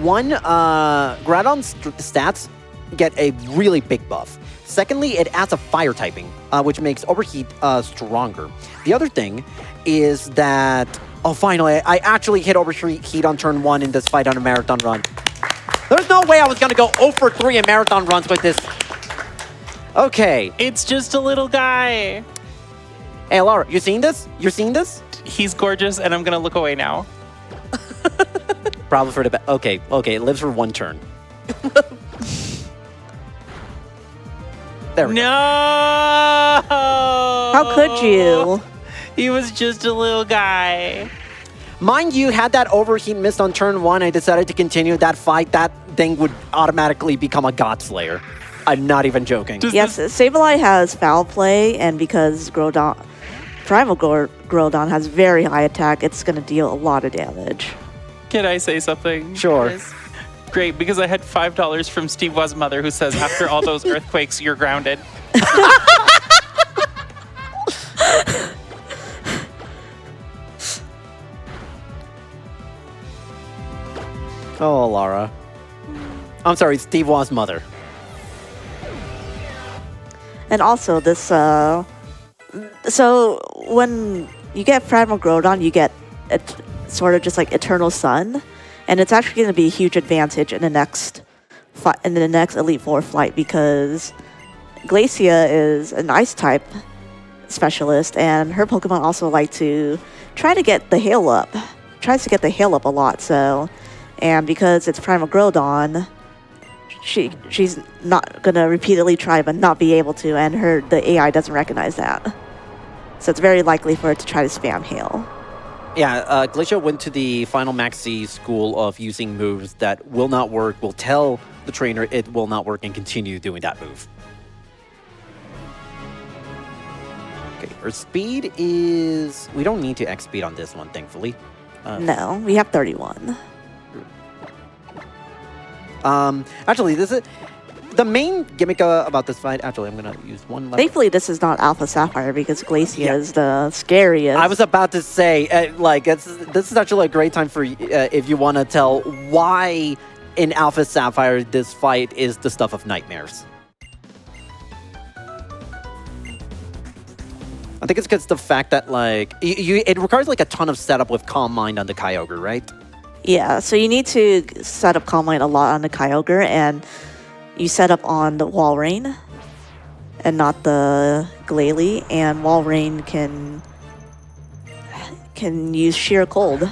One, Groudon's stats get a really big buff. Secondly, it adds a fire typing, which makes Overheat stronger. The other thing is that, oh, finally, I actually hit Overheat on turn 1 in this fight on a marathon run. There's no way I was going to go 0 for 3 in marathon runs with this. Okay. It's just a little guy. Hey, Laura, you seen this? You seen this? He's gorgeous, and I'm going to look away now. Probably for the best. Okay, it lives for 1 turn. There we go. No! How could you? He was just a little guy. Mind you, had that Overheat missed on turn 1, I decided to continue that fight. That thing would automatically become a God Slayer. I'm not even joking. Yes, Sableye has foul play, and because Primal Groudon has very high attack, it's going to deal a lot of damage. Can I say something? Sure. Guys? Great, because I had $5 from Steve Waz's mother who says, after all those earthquakes, you're grounded. Oh, Laura. I'm sorry, Steve Waz's mother. And also this, so when you get Primal Groudon, you get sort of just like Eternal Sun, and it's actually going to be a huge advantage in the next Elite Four flight because Glacia is an Ice type specialist, and her Pokemon also like to try to get the hail up. Tries to get the hail up a lot, so, and because it's Primal Groudon, she's not gonna repeatedly try but not be able to, and the AI doesn't recognize that. So it's very likely for it to try to spam hail. Yeah, Glacia went to the Final Maxi school of using moves that will not work, will tell the trainer it will not work, and continue doing that move. Okay, her speed is... We don't need to X speed on this one, thankfully. No, we have 31. Actually, this is the main gimmick about this fight. Actually, I'm gonna use one level. Thankfully, this is not Alpha Sapphire because Glacia Yeah. is the scariest. I was about to say, this is actually a great time for if you want to tell why in Alpha Sapphire this fight is the stuff of nightmares. I think it's because the fact that like it requires like a ton of setup with Calm Mind on the Kyogre, right? Yeah, so you need to set up Calm Mind a lot on the Kyogre, and you set up on the Walrein and not the Glalie, and Walrein can use Sheer Cold.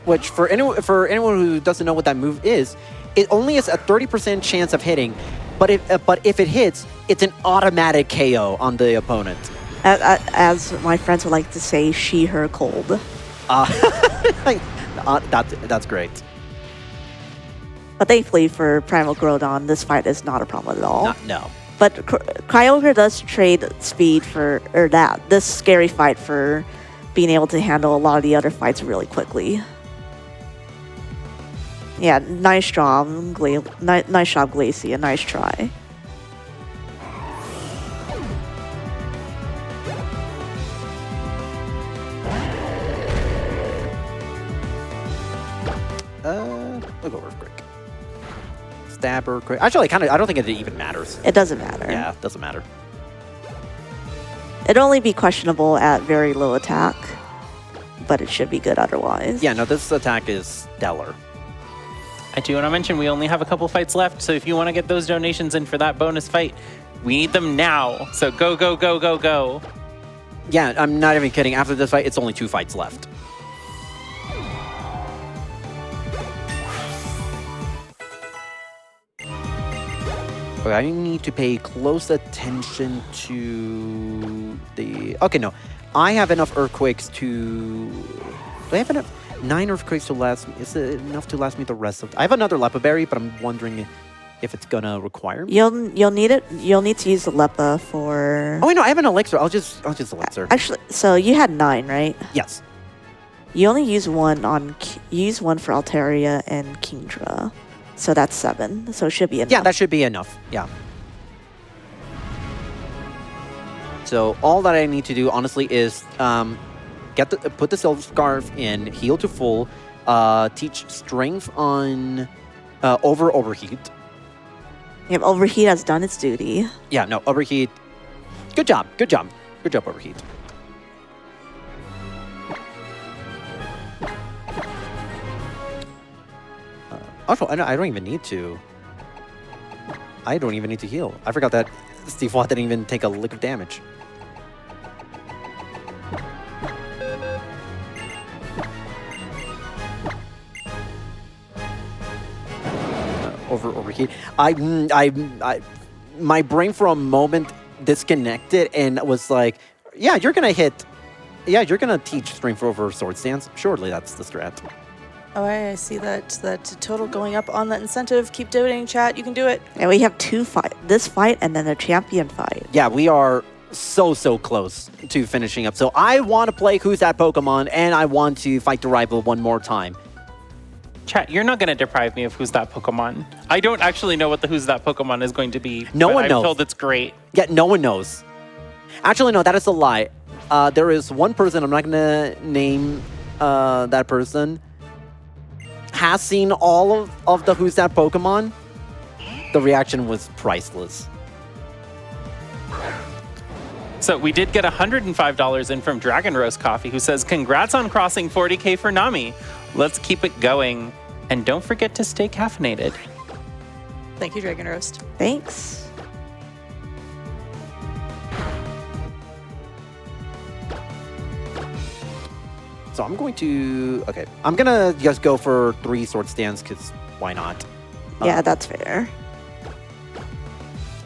Which for anyone who doesn't know what that move is, it only has a 30% chance of hitting, but if it hits, it's an automatic KO on the opponent. As my friends would like to say, she, her cold. That's great. But thankfully for Primal Groudon, this fight is not a problem at all. No. But Kyogre does trade speed for, this scary fight for being able to handle a lot of the other fights really quickly. Yeah, nice job, nice job, Glacia. Nice try. We'll go Earthquake. Stab Earthquake. Actually, I don't think it even matters. It doesn't matter. Yeah, it doesn't matter. It'd only be questionable at very low attack, but it should be good otherwise. Yeah, no, this attack is stellar. I do want to mention we only have a couple fights left, so if you want to get those donations in for that bonus fight, we need them now. So go, go, go, go, go. Yeah, I'm not even kidding. After this fight, it's only 2 fights left. Okay, I need to pay close attention to the... Okay, no. I have enough Earthquakes to... Do I have enough? 9 Earthquakes to last me. Is it enough to last me the rest of... I have another Lepa Berry, but I'm wondering if it's gonna require me. You'll need it. You'll need to use the Lepa for... Oh, wait, no, I have an Elixir. I'll just Elixir. Actually, so you had 9, right? Yes. You only use one on... You use one for Altaria and Kingdra. So that's 7. So it should be enough. Yeah, that should be enough. Yeah. So all that I need to do, honestly, is put the Silver Scarf in, heal to full, teach Strength on Overheat. Yep, Overheat has done its duty. Yeah, no, Overheat. Good job. Good job. Good job, Overheat. Also, I don't even need to. I don't even need to heal. I forgot that Steve Watt didn't even take a lick of damage. Overheat. My brain for a moment disconnected and was like, yeah, you're gonna hit. Yeah, you're gonna teach Strength over Sword Stance. Surely that's the strat. Oh, I see that total going up on that incentive. Keep donating, chat. You can do it. And we have 2 fights. This fight and then a champion fight. Yeah, we are so close to finishing up. So I want to play Who's That Pokemon, and I want to fight the rival one more time. Chat, you're not going to deprive me of Who's That Pokemon. I don't actually know what the Who's That Pokemon is going to be. No one knows. I'm told it's great. Yeah, no one knows. Actually, no, that is a lie. There is one person, I'm not going to name that person, has seen all of the Who's That Pokemon. The reaction was priceless. So we did get $105 in from Dragon Roast Coffee, who says, congrats on crossing 40K for Nami. Let's keep it going. And don't forget to stay caffeinated. Thank you, Dragon Roast. Thanks. So I'm going to... Okay, I'm going to just go for 3 Sword Stands, because why not? Yeah, that's fair.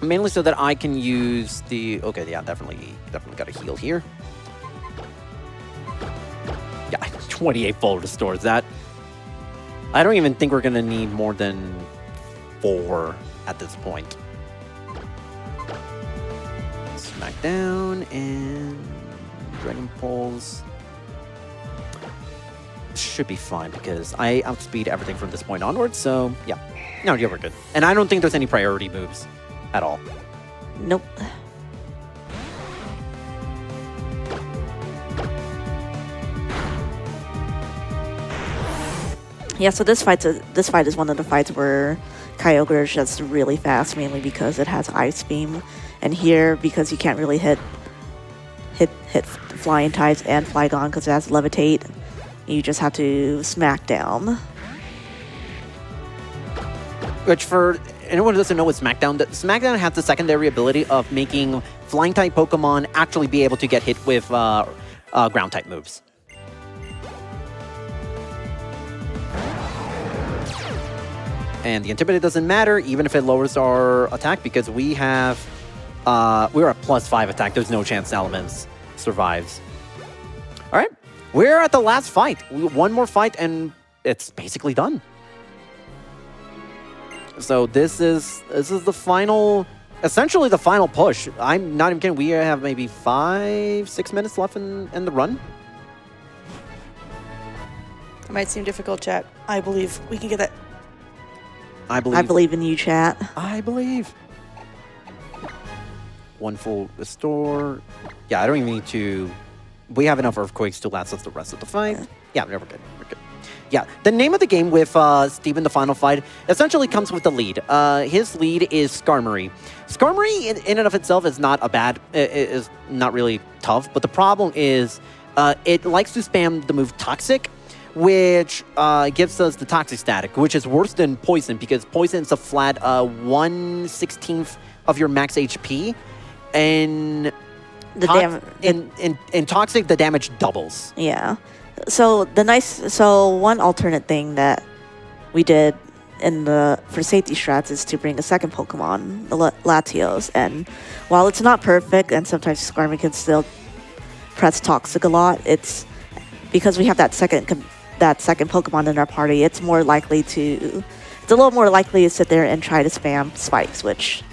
Mainly so that I can use the... Okay, yeah, definitely got to heal here. Yeah, 28 full restores that. I don't even think we're going to need more than 4 at this point. Smack down and Dragon Pulse. should be fine because I outspeed everything from this point onwards. So yeah, no, yeah, we're good. And I don't think there's any priority moves at all. Nope. Yeah, so this fight is one of the fights where Kyogre is just really fast, mainly because it has Ice Beam, and here because you can't really hit flying types and Flygon because it has Levitate, you just have to smack down. Which, for anyone who doesn't know what Smackdown has the secondary ability of making flying type Pokemon actually be able to get hit with ground type moves. And the Intimidate doesn't matter, even if it lowers our attack, because we have... we're at +5 attack. There's no chance Salamence survives. All right. We're at the last fight. One more fight, and it's basically done. So this is the final... Essentially the final push. I'm not even kidding. We have maybe 5-6 minutes left in the run. It might seem difficult, chat. I believe we can get that. I believe in you, chat. I believe. One full restore. Yeah, I don't even need to... We have enough Earthquakes to last us the rest of the fight. Yeah, we're good. We're good. Yeah, the name of the game with Steve in the final fight essentially comes with the lead. His lead is Skarmory. Skarmory in and of itself is not a bad... is not really tough, but the problem is it likes to spam the move Toxic, which gives us the Toxic Static, which is worse than Poison, because Poison is a flat 1/16 of your max HP, and in Toxic, the damage doubles. Yeah. So one alternate thing that we did for safety strats is to bring a second Pokemon, the Latios, and while it's not perfect, and sometimes Skarmory can still press Toxic a lot, it's because we have that second Pokemon in our party, it's a little more likely to sit there and try to spam Spikes, which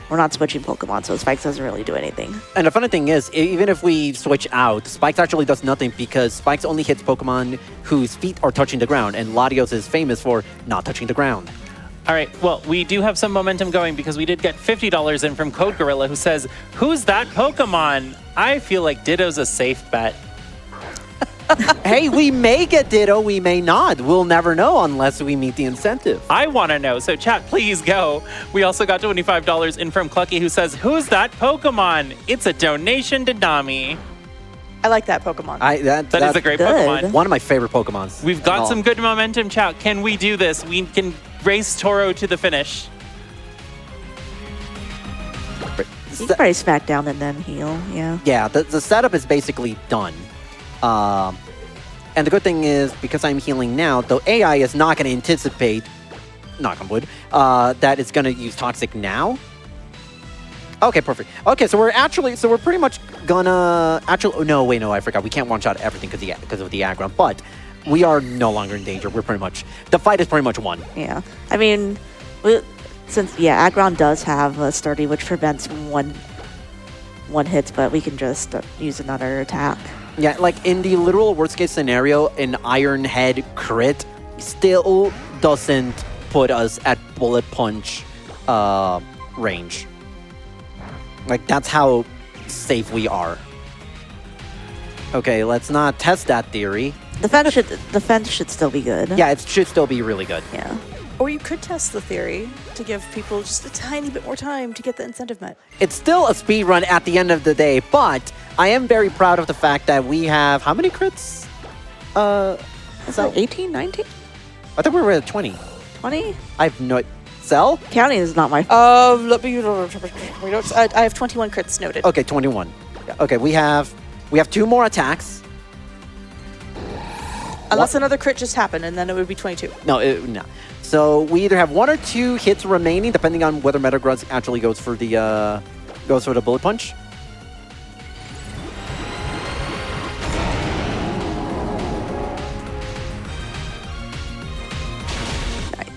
we're not switching Pokemon, so Spikes doesn't really do anything. And the funny thing is, even if we switch out, Spikes actually does nothing because Spikes only hits Pokemon whose feet are touching the ground, and Latios is famous for not touching the ground. All right, well, we do have some momentum going because we did get $50 in from Code Gorilla, who says, "Who's that Pokemon?" I feel like Ditto's a safe bet. Hey, we may get Ditto, we may not. We'll never know unless we meet the incentive. I want to know, so chat, please go. We also got $25 in from Clucky, who says, "Who's that Pokemon?" It's a donation to Nami. I like that Pokemon. That is a great good. Pokemon. One of my favorite Pokemons. We've got some good momentum, chat. Can we do this? We can race Toro to the finish. You can probably smack down and then heal, yeah. Yeah, the setup is basically done. And the good thing is, because I'm healing now, the AI is not going to anticipate, knock on wood, that it's going to use Toxic now. Okay, perfect. Okay, so we're pretty much gonna... No, I forgot. We can't one-shot everything because of the aggro, but we are no longer in danger. The fight is pretty much won. Yeah. I mean, Aggron does have a Sturdy, which prevents one hit, but we can just use another attack. Yeah, like in the literal worst case scenario, an Iron Head crit still doesn't put us at bullet punch range. Like, that's how safe we are. Okay, let's not test that theory. Defense should still be good. Yeah, it should still be really good. Yeah. Or you could test the theory to give people just a tiny bit more time to get the incentive met. It's still a speed run at the end of the day, but I am very proud of the fact that we have... How many crits? Like 18, 19? I thought we were at 20. 20? I have no... Cell? Counting is not my... Let me... I have 21 crits noted. Okay, 21. Yeah. Okay, we have 2 more attacks. Unless another crit just happened, and then it would be 22. No. So we either have 1 or 2 hits remaining, depending on whether Metagross actually goes for the bullet punch.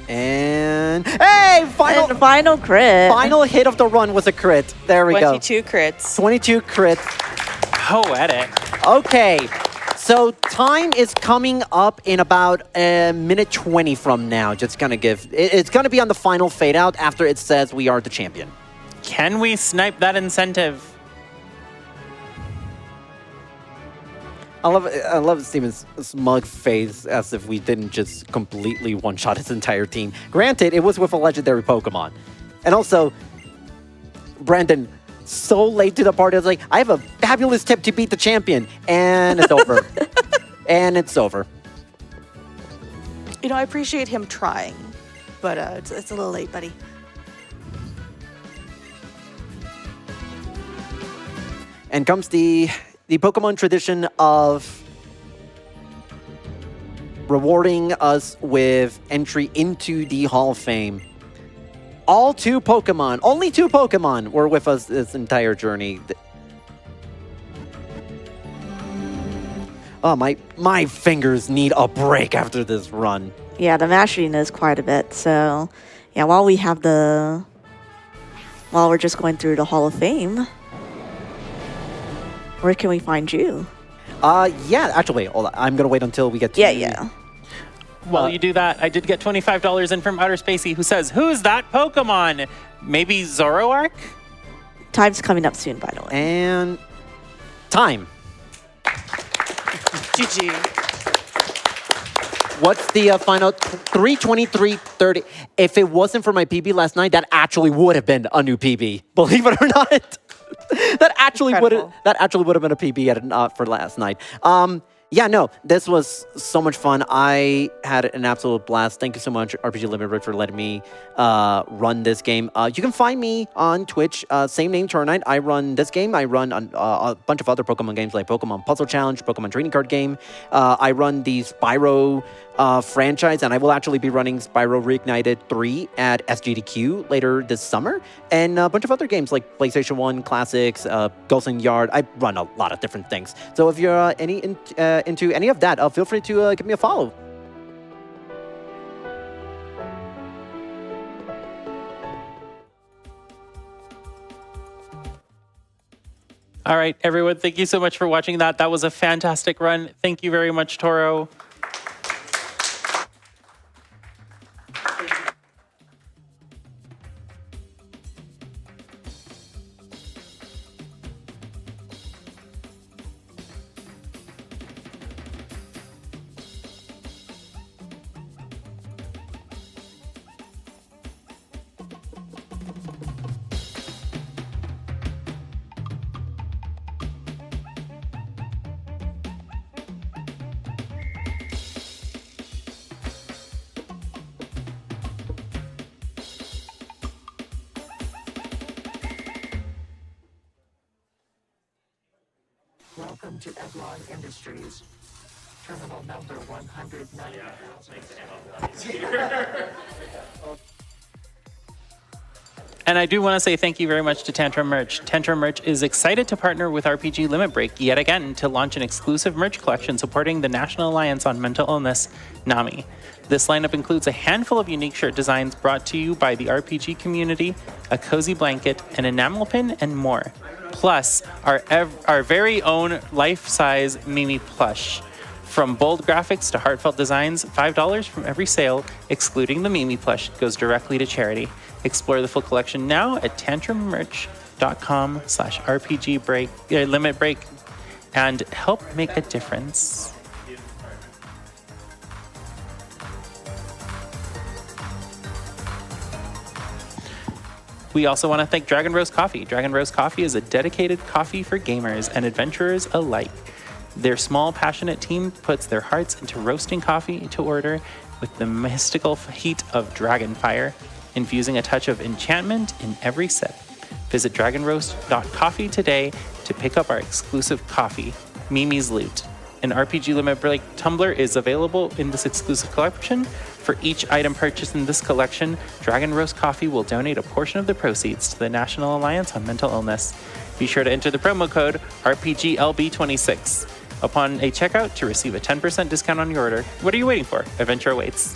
And hey, final crit. Final hit of the run was a crit. There we go. 22 crits. 22 crits. Poetic. Okay. So time is coming up in about a minute 20 from now. Just gonna give, it's gonna be on the final fade out after it says we are the champion. Can we snipe that incentive? I love Steven's smug face as if we didn't just completely one-shot his entire team. Granted, it was with a legendary Pokemon. And also, Brandon, so late to the party, I was like, I have a fabulous tip to beat the champion. And it's over. And it's over. You know, I appreciate him trying, but it's a little late, buddy. And comes the Pokemon tradition of rewarding us with entry into the Hall of Fame. Only two Pokemon were with us this entire journey. Oh, my fingers need a break after this run. Yeah, the mashing is quite a bit. So, yeah, while we're just going through the Hall of Fame, where can we find you? Yeah, actually, hold on. I'm gonna wait until we get to Yeah. While you do that, I did get $25 in from Outer Spacey, who says, "Who's that Pokemon? Maybe Zoroark?" Time's coming up soon, by the way. And time. GG. What's the final? 3:23:30. If it wasn't for my PB last night, that actually would have been a new PB. Believe it or not. That actually would have been a PB for last night. Yeah, no, this was so much fun. I had an absolute blast. Thank you so much, RPG Limit Break, for letting me run this game. You can find me on Twitch, same name, Toronite. I run this game. I run a bunch of other Pokemon games like Pokemon Puzzle Challenge, Pokemon Trading Card Game. I run the Spyro franchise, and I will actually be running Spyro Reignited 3 at SGDQ later this summer, and a bunch of other games like PlayStation 1 Classics, Ghost in the Yard. I run a lot of different things. So if you're into any of that, feel free to give me a follow. All right, everyone, thank you so much for watching that. That was a fantastic run. Thank you very much, Toro. Welcome to Eglon Industries, terminal number 190. And I do want to say thank you very much to Tantrum Merch. Tantrum Merch is excited to partner with RPG Limit Break yet again to launch an exclusive merch collection supporting the National Alliance on Mental Illness, NAMI. This lineup includes a handful of unique shirt designs brought to you by the RPG community, a cozy blanket, an enamel pin, and more. Plus, our very own life-size Mimi plush. From bold graphics to heartfelt designs, $5 from every sale, excluding the Mimi plush, goes directly to charity. Explore the full collection now at tantrummerch.com/RPG limit break and help make a difference. We also want to thank Dragon Roast Coffee. Dragon Roast Coffee is a dedicated coffee for gamers and adventurers alike. Their small, passionate team puts their hearts into roasting coffee to order with the mystical heat of dragon fire, infusing a touch of enchantment in every sip. Visit dragonroast.coffee today to pick up our exclusive coffee, Mimi's Loot. An RPG Limit Break tumbler is available in this exclusive collection. For each item purchased in this collection, Dragon Roast Coffee will donate a portion of the proceeds to the National Alliance on Mental Illness. Be sure to enter the promo code RPGLB26 upon a checkout to receive a 10% discount on your order. What are you waiting for? Adventure awaits.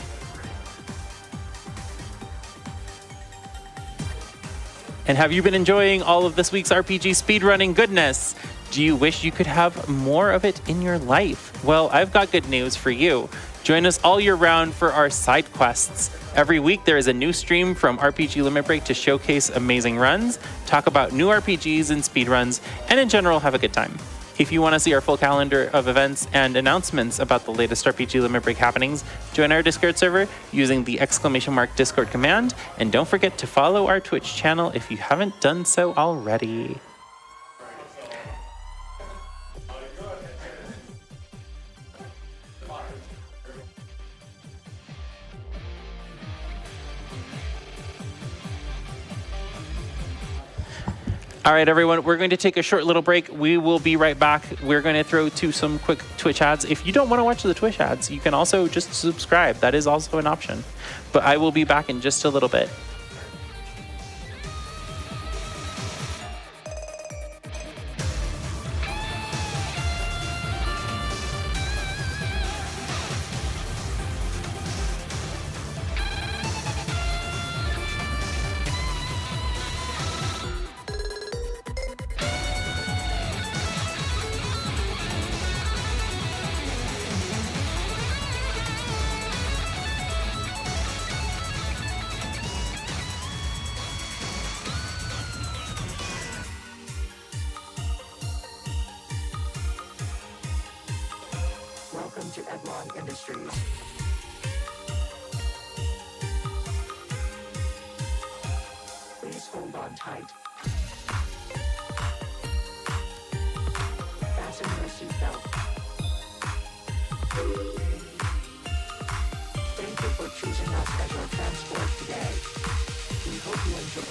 And have you been enjoying all of this week's RPG speedrunning goodness? Do you wish you could have more of it in your life? Well, I've got good news for you. Join us all year round for our side quests. Every week, there is a new stream from RPG Limit Break to showcase amazing runs, talk about new RPGs and speedruns, and in general, have a good time. If you want to see our full calendar of events and announcements about the latest RPG Limit Break happenings, join our Discord server using the !Discord command, and don't forget to follow our Twitch channel if you haven't done so already. All right, everyone, we're going to take a short little break. We will be right back. We're going to throw to some quick Twitch ads. If you don't want to watch the Twitch ads, you can also just subscribe. That is also an option. But I will be back in just a little bit. Welcome to Edlon Industries. Please hold on tight. Fasten your seatbelt. Thank you for choosing us as your transport today. We hope you enjoy.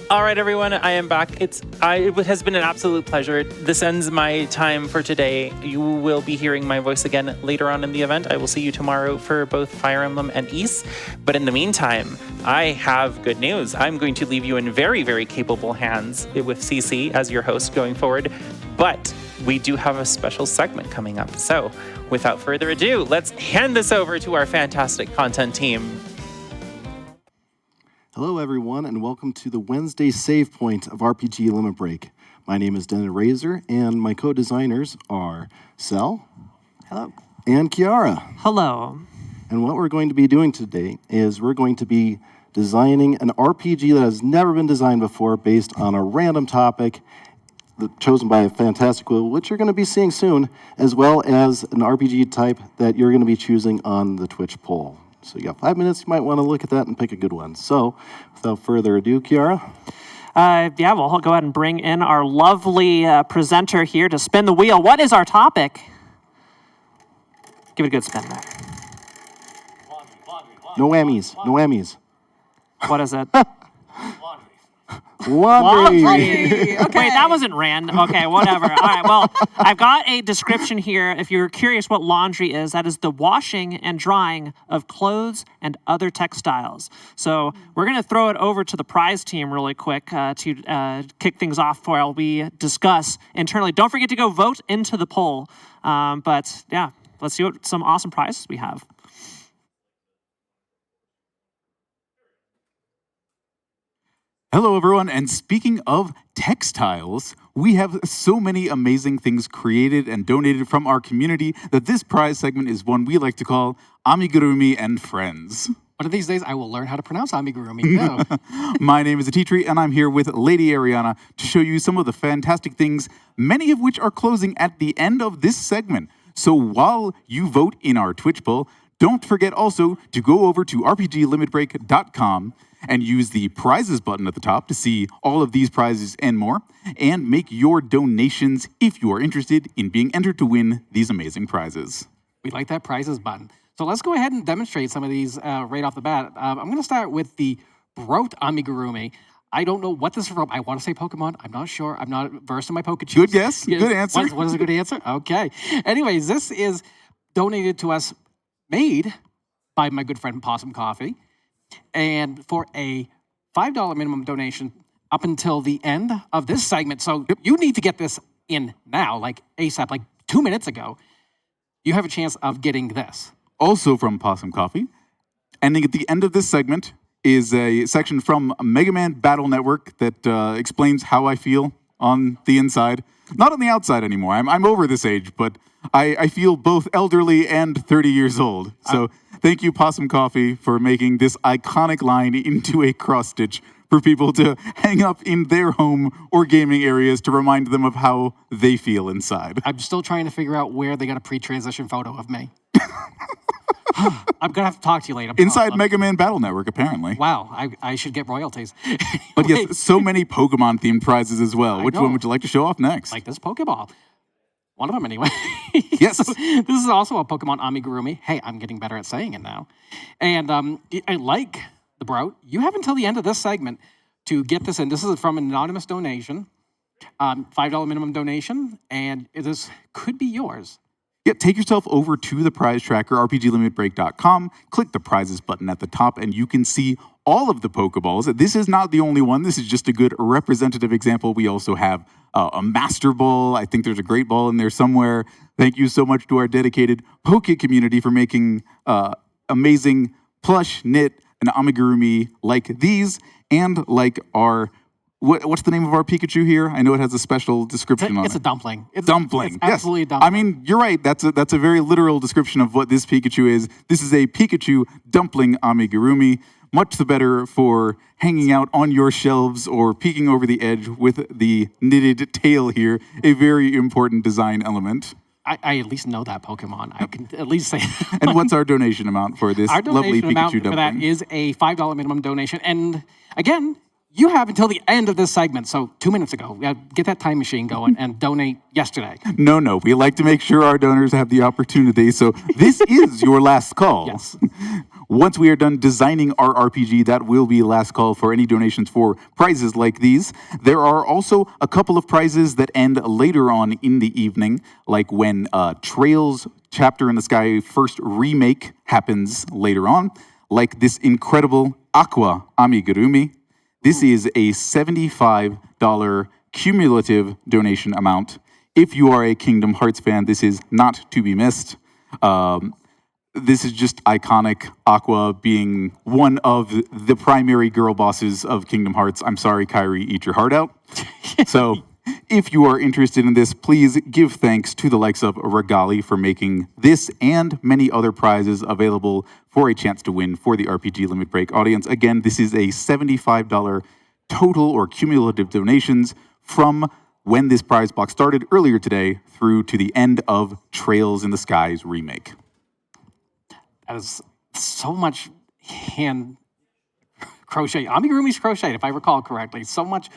All right, everyone, I am back. It has been an absolute pleasure. This ends my time for today. You will be hearing my voice again later on in the event. I will see you tomorrow for both Fire Emblem and Ys. But in the meantime, I have good news. I'm going to leave you in very, very capable hands with CC as your host going forward. But we do have a special segment coming up. So without further ado, let's hand this over to our fantastic content team. Hello, everyone, and welcome to the Wednesday save point of RPG Limit Break. My name is Dennis Razor, and my co-designers are Sel. Hello. And Kiara. Hello. And what we're going to be doing today is we're going to be designing an RPG that has never been designed before based on a random topic chosen by a fantastic wheel, which you're going to be seeing soon, as well as an RPG type that you're going to be choosing on the Twitch poll. So you got 5 minutes. You might want to look at that and pick a good one. So without further ado, Kiara. Yeah, well, I'll go ahead and bring in our lovely presenter here to spin the wheel. What is our topic? Give it a good spin there. No whammies. No whammies. What is it? Laundry. Okay. Wait, that wasn't random. Okay, whatever. All right, well, I've got a description here. If you're curious what laundry is, that is the washing and drying of clothes and other textiles. So we're going to throw it over to the prize team really quick to kick things off while we discuss internally. Don't forget to go vote into the poll. But yeah, let's see what some awesome prizes we have. Hello, everyone, and speaking of textiles, we have so many amazing things created and donated from our community that this prize segment is one we like to call Amigurumi and Friends. One of these days, I will learn how to pronounce amigurumi. No. My name is Atitri, and I'm here with Lady Ariana to show you some of the fantastic things, many of which are closing at the end of this segment. So while you vote in our Twitch poll, don't forget also to go over to rpglimitbreak.com and use the prizes button at the top to see all of these prizes and more, and make your donations if you are interested in being entered to win these amazing prizes. We like that prizes button. So let's go ahead and demonstrate some of these right off the bat. I'm going to start with the Brote amigurumi. I don't know what this is from. I want to say Pokemon. I'm not sure. I'm not versed in my Pokemon. Good guess. Good answer. What is a good answer? Okay. Anyways, this is donated to us, made by my good friend Possum Coffee. And for a $5 minimum donation up until the end of this segment. So you need to get this in now, like ASAP, like 2 minutes ago. You have a chance of getting this. Also from Possum Coffee, ending at the end of this segment is a section from Mega Man Battle Network that explains how I feel on the inside. Not on the outside anymore. I'm over this age, but I feel both elderly and 30 years old. So thank you, Possum Coffee, for making this iconic line into a cross-stitch for people to hang up in their home or gaming areas to remind them of how they feel inside. I'm still trying to figure out where they got a pre-transition photo of me. I'm going to have to talk to you later. Inside Mega Man Battle Network, apparently. Wow, I should get royalties. But yes, so many Pokemon-themed prizes as well. Which one would you like to show off next? Like this Pokeball. One of them, anyway. Yes. So, this is also a Pokemon amigurumi. Hey, I'm getting better at saying it now. And I like the Brote. You have until the end of this segment to get this in. This is from an anonymous donation, $5 minimum donation, and this could be yours. Yeah, take yourself over to the prize tracker, rpglimitbreak.com, click the prizes button at the top, and you can see all of the Pokeballs. This is not the only one. This is just a good representative example. We also have a Master Ball. I think there's a Great Ball in there somewhere. Thank you so much to our dedicated Poke community for making amazing plush, knit, and amigurumi like these, and like our... What's the name of our Pikachu here? I know it has a special description on it. It's a dumpling. It's dumpling. It's absolutely yes. a dumpling. I mean, you're right. That's a very literal description of what this Pikachu is. This is a Pikachu dumpling amigurumi. Much the better for hanging out on your shelves or peeking over the edge with the knitted tail here. A very important design element. I at least know that Pokemon. I can at least say that. And what's our donation amount for this lovely Pikachu amount dumpling? For that is a $5 minimum donation. And again, you have until the end of this segment, so 2 minutes ago. Get that time machine going and donate yesterday. No. We like to make sure our donors have the opportunity, so this is your last call. Yes. Once we are done designing our RPG, that will be last call for any donations for prizes like these. There are also a couple of prizes that end later on in the evening, like when Trails Chapter in the Sky first remake happens later on, like this incredible Aqua amigurumi. This is a $75 cumulative donation amount. If you are a Kingdom Hearts fan, this is not to be missed. This is just iconic. Aqua being one of the primary girl bosses of Kingdom Hearts. I'm sorry, Kairi, eat your heart out. So if you are interested in this, please give thanks to the likes of Regali for making this and many other prizes available for a chance to win for the RPG Limit Break audience. Again, this is a $75 total or cumulative donations from when this prize box started earlier today through to the end of Trails in the Skies remake. That is so much hand crochet. Amigurumi's crocheted, if I recall correctly. So much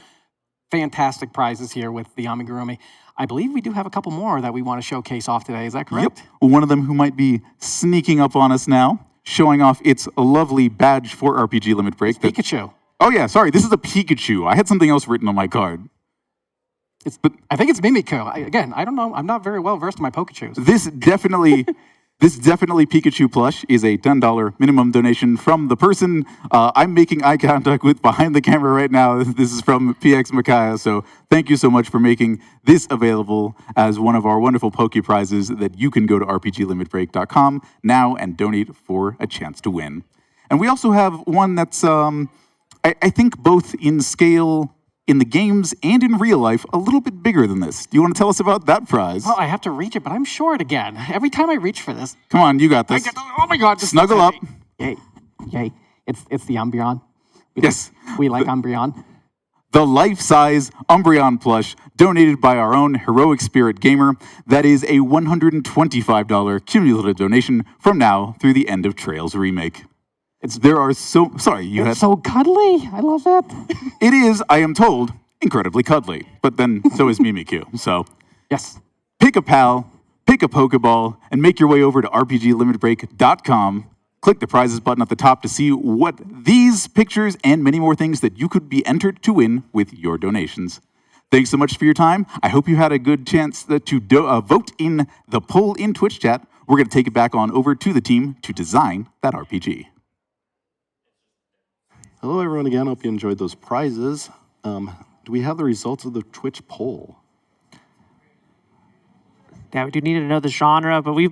fantastic prizes here with the Amigurumi. I believe we do have a couple more that we want to showcase off today. Is that correct? Yep. One of them who might be sneaking up on us now, showing off its lovely badge for RPG Limit Break. Pikachu. Oh yeah, sorry, this is a Pikachu. I had something else written on my card. I think it's Mimikyu. Again, I don't know. I'm not very well versed in my Pokechus. This definitely Pikachu plush is a $10 minimum donation from the person I'm making eye contact with behind the camera right now. This is from PX Makaya. So thank you so much for making this available as one of our wonderful Poke prizes that you can go to rpglimitbreak.com now and donate for a chance to win. And we also have one that's, I think, both in scale in the games and in real life, a little bit bigger than this. Do you want to tell us about that prize? Well, I have to reach it, but I'm short again. Every time I reach for this. Come on, you got this. Oh my God. Snuggle up. Yay. Yay. It's the Umbreon. Yes. We like Umbreon. The life-size Umbreon plush donated by our own Heroic Spirit Gamer. That is a $125 cumulative donation from now through the end of Trails remake. It's so cuddly. I love that. It is, I am told, incredibly cuddly. But then so is Mimikyu. So yes, pick a pal, pick a Pokeball, and make your way over to rpglimitbreak.com. Click the prizes button at the top to see what these pictures and many more things that you could be entered to win with your donations. Thanks so much for your time. I hope you had a good chance to vote in the poll in Twitch chat. We're going to take it back on over to the team to design that RPG. Hello, everyone, again. Hope you enjoyed those prizes. Do we have the results of the Twitch poll? Yeah, we do need to know the genre, but we've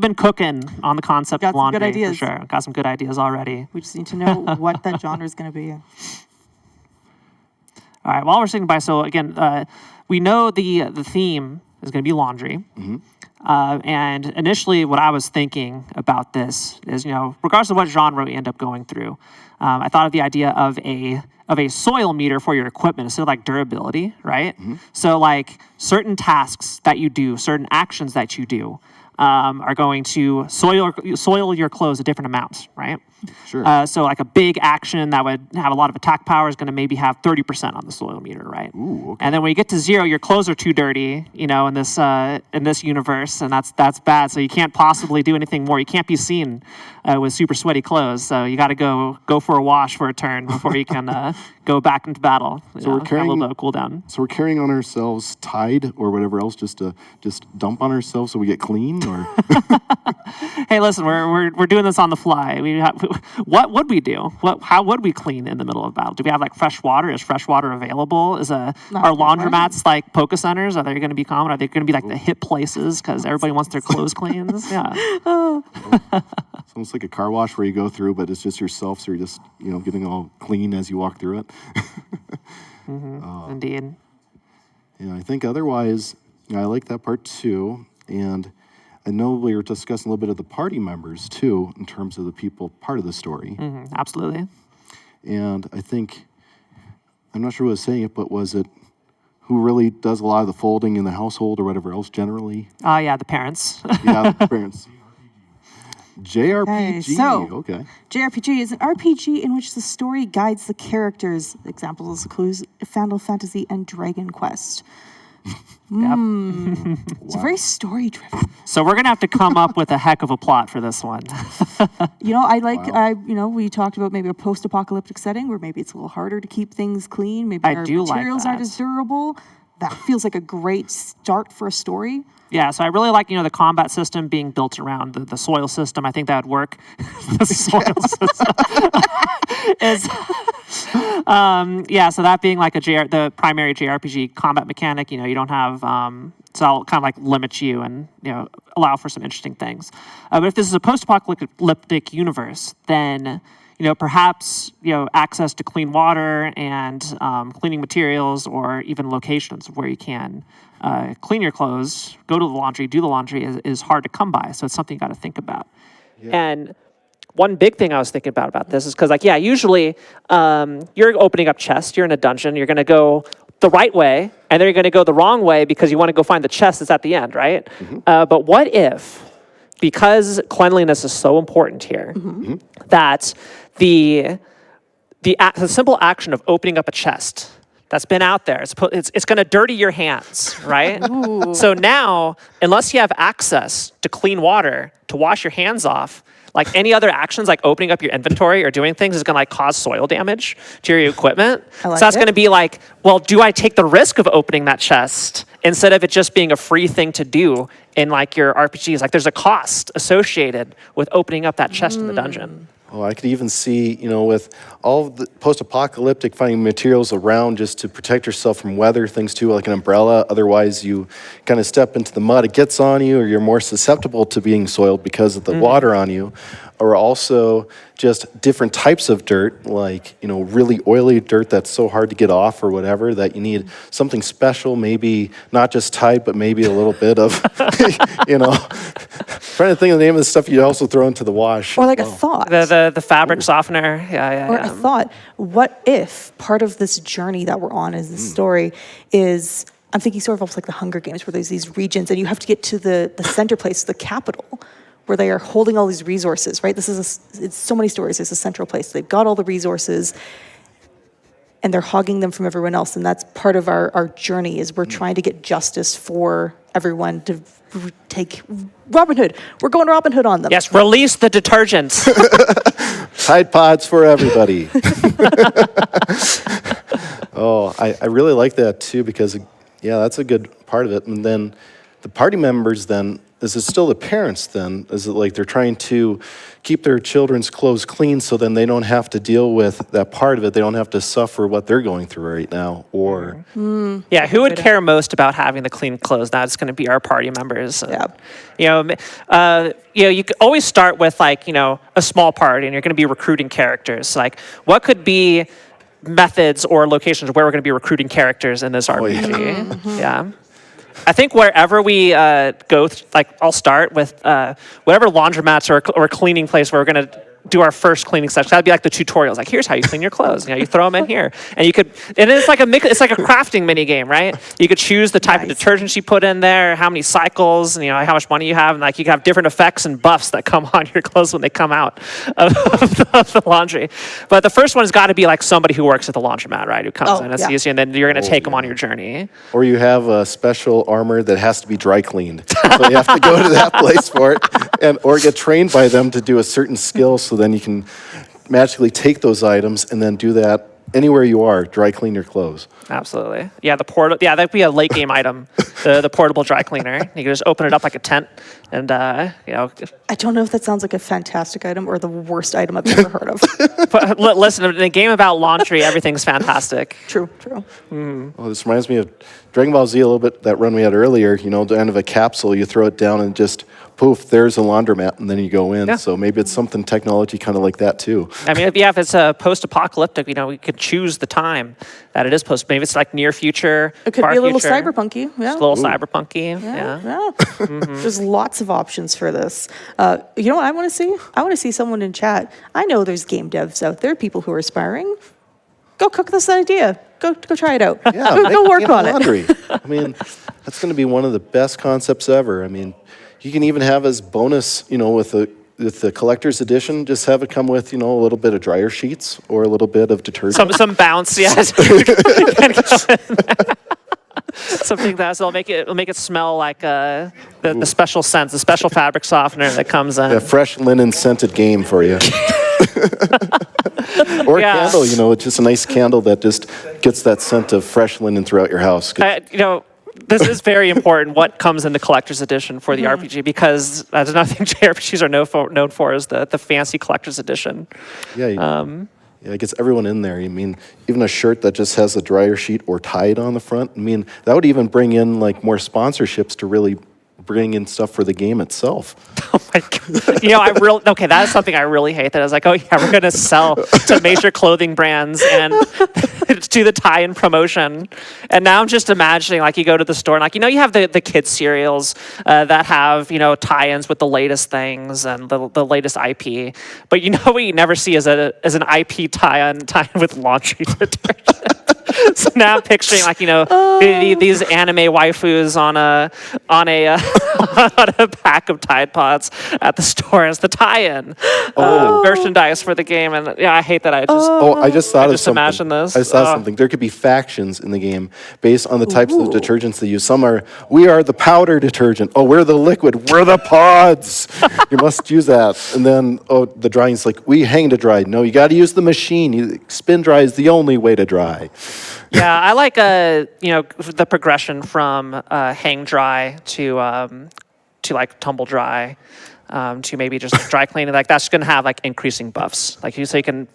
been cooking on the concept Got of some laundry good ideas. for sure. Got some good ideas already. We just need to know what that genre is going to be. All right, while we're sitting by, so again, we know the theme is going to be laundry. Mm-hmm. And initially, what I was thinking about this is, regardless of what genre we end up going through, I thought of the idea of a soil meter for your equipment instead of like durability, right? Mm-hmm. So like certain tasks that you do, certain actions that you do, are going to soil your clothes a different amount, right? Sure. So like a big action that would have a lot of attack power is going to maybe have 30% on the soil meter, right? Ooh, okay. And then when you get to 0, your clothes are too dirty, in this universe, and that's bad. So you can't possibly do anything more. You can't be seen with super sweaty clothes. So you got to go for a wash for a turn before you can go back into battle. So we're carrying a little bit of cool down. So we're carrying on ourselves Tide or whatever else just to dump on ourselves so we get clean, or Hey, listen, we're doing this on the fly. What would we do? How would we clean in the middle of battle? Do we have like fresh water? Is fresh water available? Are laundromats like Poke Centers? Are they going to be common? Are they going to be like the hip places because everybody wants their clothes cleaned? Yeah. it's almost like a car wash where you go through, but it's just yourself, so you're just getting all clean as you walk through it. Indeed. Yeah, I think otherwise, I like that part too, and I know we were discussing a little bit of the party members too, in terms of the people part of the story. Mm-hmm, absolutely. And I think, I'm not sure who was saying it, but was it who really does a lot of the folding in the household or whatever else generally? Yeah, the parents. Yeah, the parents. JRPG. Okay, so Okay. JRPG is an RPG in which the story guides the characters. Examples include Final Fantasy and Dragon Quest. It's very story driven. So we're gonna have to come up with a heck of a plot for this one. I like. We talked about maybe a post-apocalyptic setting where maybe it's a little harder to keep things clean. Maybe our materials aren't as durable. That feels like a great start for a story. Yeah, so I really like, the combat system being built around the soil system. I think that would work. The soil system so that being like the primary JRPG combat mechanic, you don't have, so I'll kind of like limit you and, allow for some interesting things. But if this is a post-apocalyptic universe, then, perhaps access to clean water and cleaning materials, or even locations where you can clean your clothes, go to the laundry, do the laundry is hard to come by. So it's something you got to think about. And one big thing I was thinking about this is because, usually you're opening up chests, you're in a dungeon, you're going to go the right way, and then you're going to go the wrong way because you want to go find the chest that's at the end, right? But what if, because cleanliness is so important here, that the simple action of opening up a chest that's been out there, it's going to dirty your hands, right? So now, unless you have access to clean water to wash your hands off, like any other actions, like opening up your inventory or doing things, is going to cause soil damage to your equipment. So that's going to be well, do I take the risk of opening that chest instead of it just being a free thing to do in your RPGs? There's a cost associated with opening up that chest in the dungeon. Oh, I could even see, with all of the post-apocalyptic finding materials around just to protect yourself from weather, things too, like an umbrella. Otherwise, you kind of step into the mud, it gets on you, or you're more susceptible to being soiled because of the water on you. Or also just different types of dirt, really oily dirt that's so hard to get off or whatever, that you need something special, maybe not just Tide, but maybe a little bit of, trying to think of the name of the stuff you also throw into the wash. Or a thought. The fabric softener. Or a thought. What if part of this journey that we're on is this story is, I'm thinking sort of almost like the Hunger Games, where there's these regions and you have to get to the center place, the capital, where they are holding all these resources, right? It's so many stories. There's a central place. They've got all the resources and they're hogging them from everyone else. And that's part of our journey, is we're trying to get justice for everyone to take Robin Hood. We're going Robin Hood on them. Yes, release the detergents. Tide Pods for everybody. Oh, I really like that too, because, that's a good part of it. And then the party members then, is it still the parents then? Is it they're trying to keep their children's clothes clean so then they don't have to deal with that part of it? They don't have to suffer what they're going through right now? Or yeah, who would care most about having the clean clothes? Now it's going to be our party members. You could always start with a small party, and you're going to be recruiting characters. What could be methods or locations where we're going to be recruiting characters in this RPG? Yeah. I think wherever we go, I'll start with whatever laundromats or cleaning place where we're going to do our first cleaning session. That'd be the tutorials. Here's how you clean your clothes. You throw them in here, and then it's it's like a crafting mini game, right? You could choose the type of detergent you put in there, how many cycles, and how much money you have, and you can have different effects and buffs that come on your clothes when they come out of the laundry. But the first one has got to be somebody who works at the laundromat, right? Who comes in and sees you, and then you're going to take them on your journey. Or you have a special armor that has to be dry cleaned, so you have to go to that place for it, or get trained by them to do a certain skill. So then you can magically take those items and then do that anywhere you are, dry clean your clothes. Absolutely. Yeah, that'd be a late game item, the portable dry cleaner. You can just open it up like a tent and, I don't know if that sounds like a fantastic item or the worst item I've ever heard of. But listen, in a game about laundry, everything's fantastic. True. Well, this reminds me of Dragon Ball Z a little bit, that run we had earlier. The end of a capsule, you throw it down and just poof, there's a laundromat, and then you go in. Yeah. So maybe it's something technology kind of like that too. I mean, if it's a post-apocalyptic, we could choose the time that it is post. Maybe it's near future. It could be a little cyberpunky. Yeah. Just a little cyberpunky. Yeah. There's lots of options for this. You know what I want to see? I want to see someone in chat. I know there's game devs out there, people who are aspiring. Go cook this idea. Go try it out. Yeah, go work on laundry. I mean, that's going to be one of the best concepts ever. I mean, you can even have as bonus, with the collector's edition, just have it come with, a little bit of dryer sheets or a little bit of detergent. Some bounce, yes. Something that'll make it smell like the special scent, the special fabric softener that comes in. A fresh linen scented game for you. Or a candle, it's just a nice candle that just gets that scent of fresh linen throughout your house. This is very important, what comes in the collector's edition for the RPG, because that's another thing JRPGs are known for is the fancy collector's edition. Yeah, it gets everyone in there. I mean, even a shirt that just has a dryer sheet or Tide on the front. I mean, that would even bring in more sponsorships to really bring in stuff for the game itself. Oh my God. Okay, that is something I really hate. That I was like, oh yeah, we're gonna sell to major clothing brands and do the tie-in promotion. And now I'm just imagining, like, you go to the store and, like, you have the kids cereals that have tie-ins with the latest things and the latest IP. But what you never see is an IP tie-in with laundry detergent. So now I'm picturing, like, these anime waifus on a on a pack of Tide Pods at the store as the tie-in merchandise for the game. And I hate that. I just thought of something. Imagine this. I saw something. There could be factions in the game based on the types of detergents they use. Some are, we are the powder detergent. Oh, we're the liquid. We're the pods. You must use that. And then, the drying's like, we hang to dry. No, you got to use the machine. Spin dry is the only way to dry. Yeah, I like the progression from hang dry to like tumble dry to maybe just dry cleaning. Like, that's going to have like increasing buffs. Like, so you can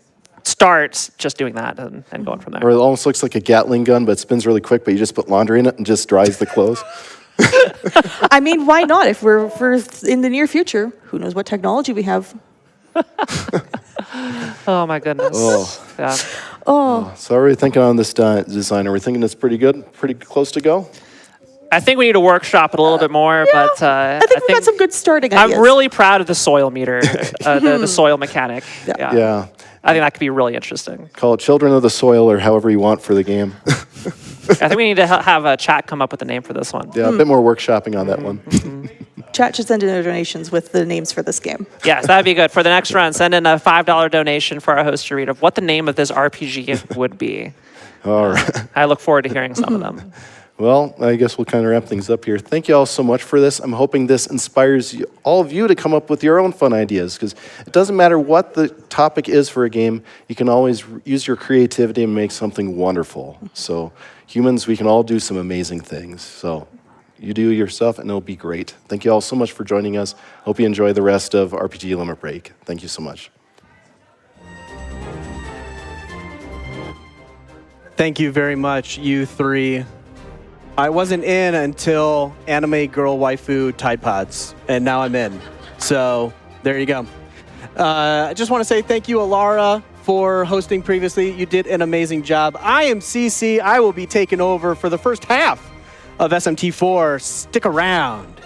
start just doing that and going from there. Or it almost looks like a Gatling gun, but it spins really quick. But you just put laundry in it and just dries the clothes. I mean, why not? If we're in the near future, who knows what technology we have? Oh my goodness. Yeah. So are we thinking on this design? Are we thinking it's pretty good? Pretty close to go? I think we need to workshop it a little bit more, but I think we got some good starting ideas. I'm really proud of the soil meter, the soil mechanic. Yeah. I think that could be really interesting. Call it Children of the Soil or however you want for the game. I think we need to have a chat come up with a name for this one. Yeah, a bit more workshopping on that one. Chat should send in their donations with the names for this game. Yes, that'd be good. For the next run, send in a $5 donation for our host to read of what the name of this RPG would be. All right. I look forward to hearing some of them. Well, I guess we'll kind of wrap things up here. Thank you all so much for this. I'm hoping this inspires all of you to come up with your own fun ideas, because it doesn't matter what the topic is for a game, you can always use your creativity and make something wonderful. So humans, we can all do some amazing things. So you do your stuff and it'll be great. Thank you all so much for joining us. Hope you enjoy the rest of RPG Limit Break. Thank you so much. Thank you very much, you three. I wasn't in until Anime Girl Waifu Tide Pods, and now I'm in. So there you go. I just want to say thank you, Alara, for hosting previously. You did an amazing job. I am CC. I will be taking over for the first half of SMT4. Stick around.